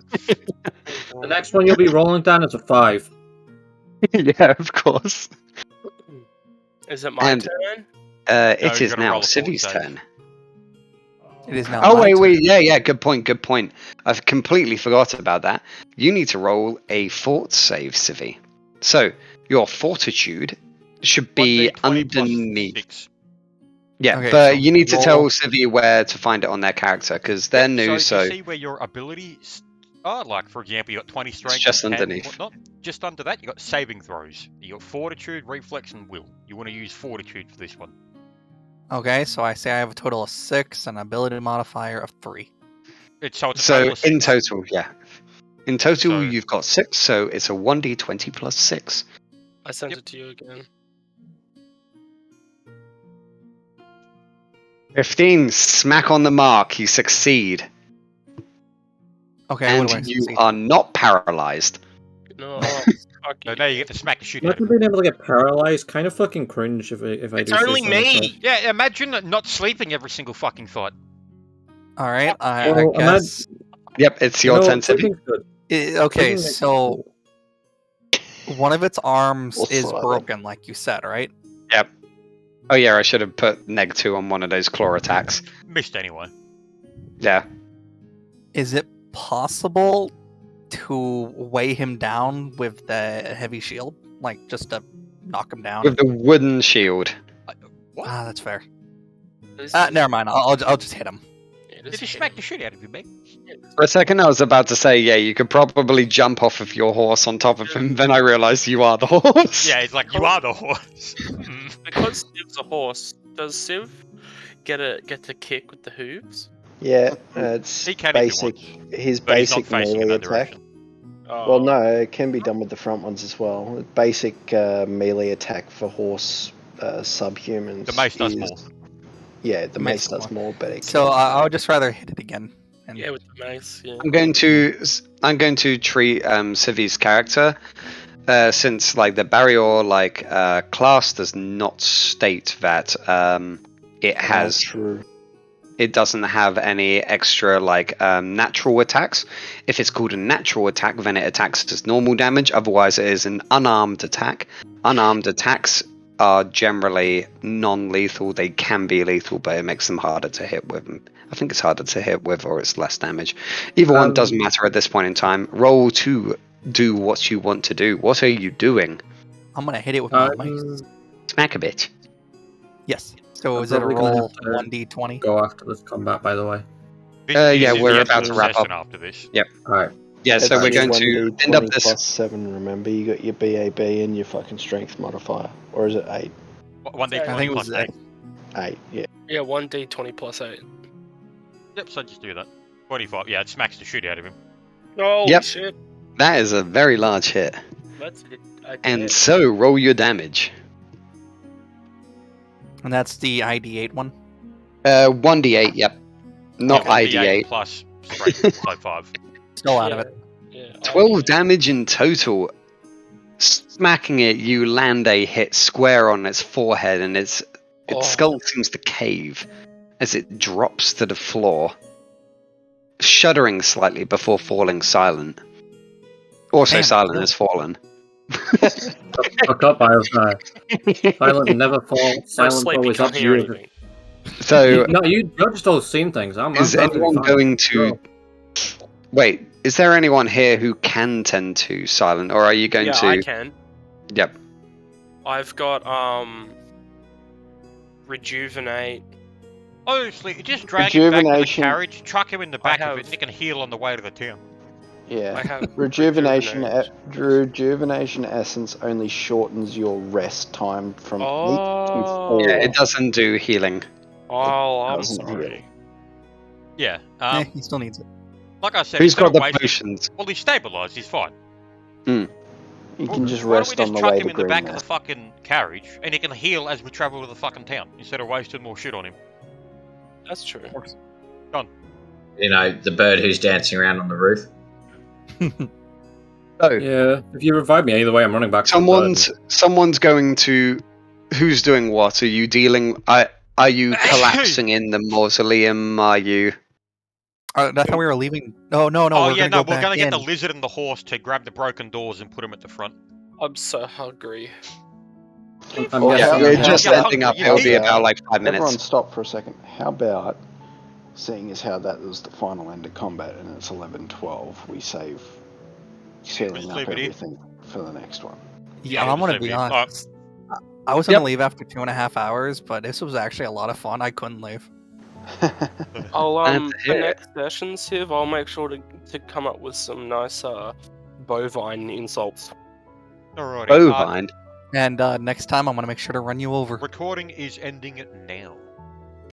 The next one you'll be rolling down is a 5. Yeah, of course. Is it my And turn? it you is gotta now roll a fort Civi's save. turn. It is now. Oh, my wait, turn. yeah, good point. I've completely forgot about that. You need to roll a fort save, Civi. So, your fortitude should be 1d20 plus underneath. 6. Yeah, Okay, but so you need to roll- tell Civi where to find it on their character, because they're new, so... so... you see where your abilities are? Like, for example, you got 20 strength just and 10 underneath. and whatnot. Just under that, you got saving throws. You got fortitude, reflex, and will. You want to use fortitude for this one. Okay, so I say I have a total of 6 and an ability modifier of 3. So it's a So, total of 6. in total, yeah. In total, So- you've got 6, so it's a 1d20 plus 6. I sent it to you again. 15, smack on the mark, you succeed. Okay, And what do I you succeed? are not paralyzed. No, fuck So you. now you get to smack the shit out of Imagine it. being able to get paralyzed. Kind of fucking cringe if I It's do say only so myself. me! Yeah, imagine not sleeping every single fucking fight. All right, I Well, guess. Yep, it's your turn, Civi. sleeping's good. Okay, Sleeping makes so it one of its arms We'll is try that. broken, like you said, right? Yep. Oh yeah, I should have put -2 on one of those claw attacks. Missed anyway. Yeah. Is it possible to weigh him down with the heavy shield, like just to knock him down? With the wooden shield. What? Ah, that's fair. This Never mind. I'll just hit him. Yeah, Did he smack the shit out of you, mate? For a second I was about to say, yeah, you could probably jump off of your horse on top of him, then I realised you are the horse. Yeah, it's like, you are the horse. Because Civ's a horse, does Civ get to kick with the hooves? Yeah, it's He can basic. if he wants, His but he's not basic facing in melee that attack. direction. Oh, Well, no, it can be done with the front ones as well. Basic melee attack for horse subhumans. The mace does is- more. Yeah, the Mace mace does more, but it So can. I would just rather hit it again. And yeah, with the mace. Yeah. I'm going to treat Civi's character since like the barrier class does not state that it has True. it doesn't have any extra natural attacks. If it's called a natural attack, then it attacks as normal damage. Otherwise, it is an unarmed attack. Unarmed attacks are generally non-lethal. They can be lethal, but it makes them harder to hit with. I think it's harder to hit with, or it's less damage. Either one doesn't matter at this point in time. Roll to do what you want to do. What are you doing? I'm gonna hit it with my mace. Smack a bit. Yes. So I'm is it a probably gonna roll have to 1d20? Go after this combat, by the way. Yeah, This is we're the about actual to wrap up. session after this. Yep. Alright. Yeah, so It's we're your going to 1d20 end up this. plus 7, remember? You got your BAB and your fucking strength modifier. Or is it 8? 1d20 I think it plus was 8. 8, yeah. Yeah, 1d20 plus 8. Yep, so just do that. 25. Yeah, it smacks the shit out of him. Holy Yep. shit. That is a very large hit. That's it. I And did. so, roll your damage. And that's the ID8 one. 1d8, yep. Not Yeah, ID8. plus strength, so 5. Still out of it. Yeah, 12 damage in total. Smacking it, you land a hit square on its forehead, and its skull seems to cave as it drops to the floor, shuddering slightly before falling silent. Also, Damn, Silent really? has fallen. Fuck up, Silent never falls. For a Silent's sleep, you always can't up to hear you. anything. So, No, you're just all seeing things. I'm is perfectly anyone fine. going to... Wait, is there anyone here who can tend to Silent, or are you going Yeah, to... I can. Yep. I've got rejuvenate. Honestly, just drag him back to the Rejuvenation. carriage, chuck him in the back of have- it, and he can heal on the way to the town. Yeah. I have Rejuvenation. rejuvenate. Rejuvenation essence only shortens your rest time from 8 to Oh. 4. Yeah, it doesn't do healing. Oh, I'm doesn't sorry. heal. Yeah. He still needs it. Like I said, Who's instead got of the wasting... potions? Well, he's stabilised. He's fine. You can just Why don't we rest just on the chuck way him to in the back of Green the fucking carriage, and he can heal as we travel to the fucking town, instead of wasting more shit on him. That's true. Done. You know, the bird who's dancing around on the roof. So, Yeah, if you revive me either way, I'm running back. someone's going to... Who's doing what? Are you dealing... Are you collapsing in the mausoleum? Are you... I thought we were leaving. No, Oh, we're yeah, gonna go we're back gonna get in. the lizard and the horse to grab the broken doors and put them at the front. I'm so hungry. I'm Or guessing. We're how just about- ending up. hungry, It'll you be eat. about like 5 minutes. Everyone stop for a second. How about, seeing as how that was the final end of combat and it's 11:12, we save sealing Just up leave it here. everything for the next one. Yeah, Yeah, I'm gonna just be leave it. honest. I was gonna leave after 2.5 hours, but this was actually a lot of fun. I couldn't leave. I'll That's for it. next session, Civ, I'll make sure to come up with some nice bovine insults. Alrighty. Bovine. And next time, I'm gonna make sure to run you over. Recording is ending now.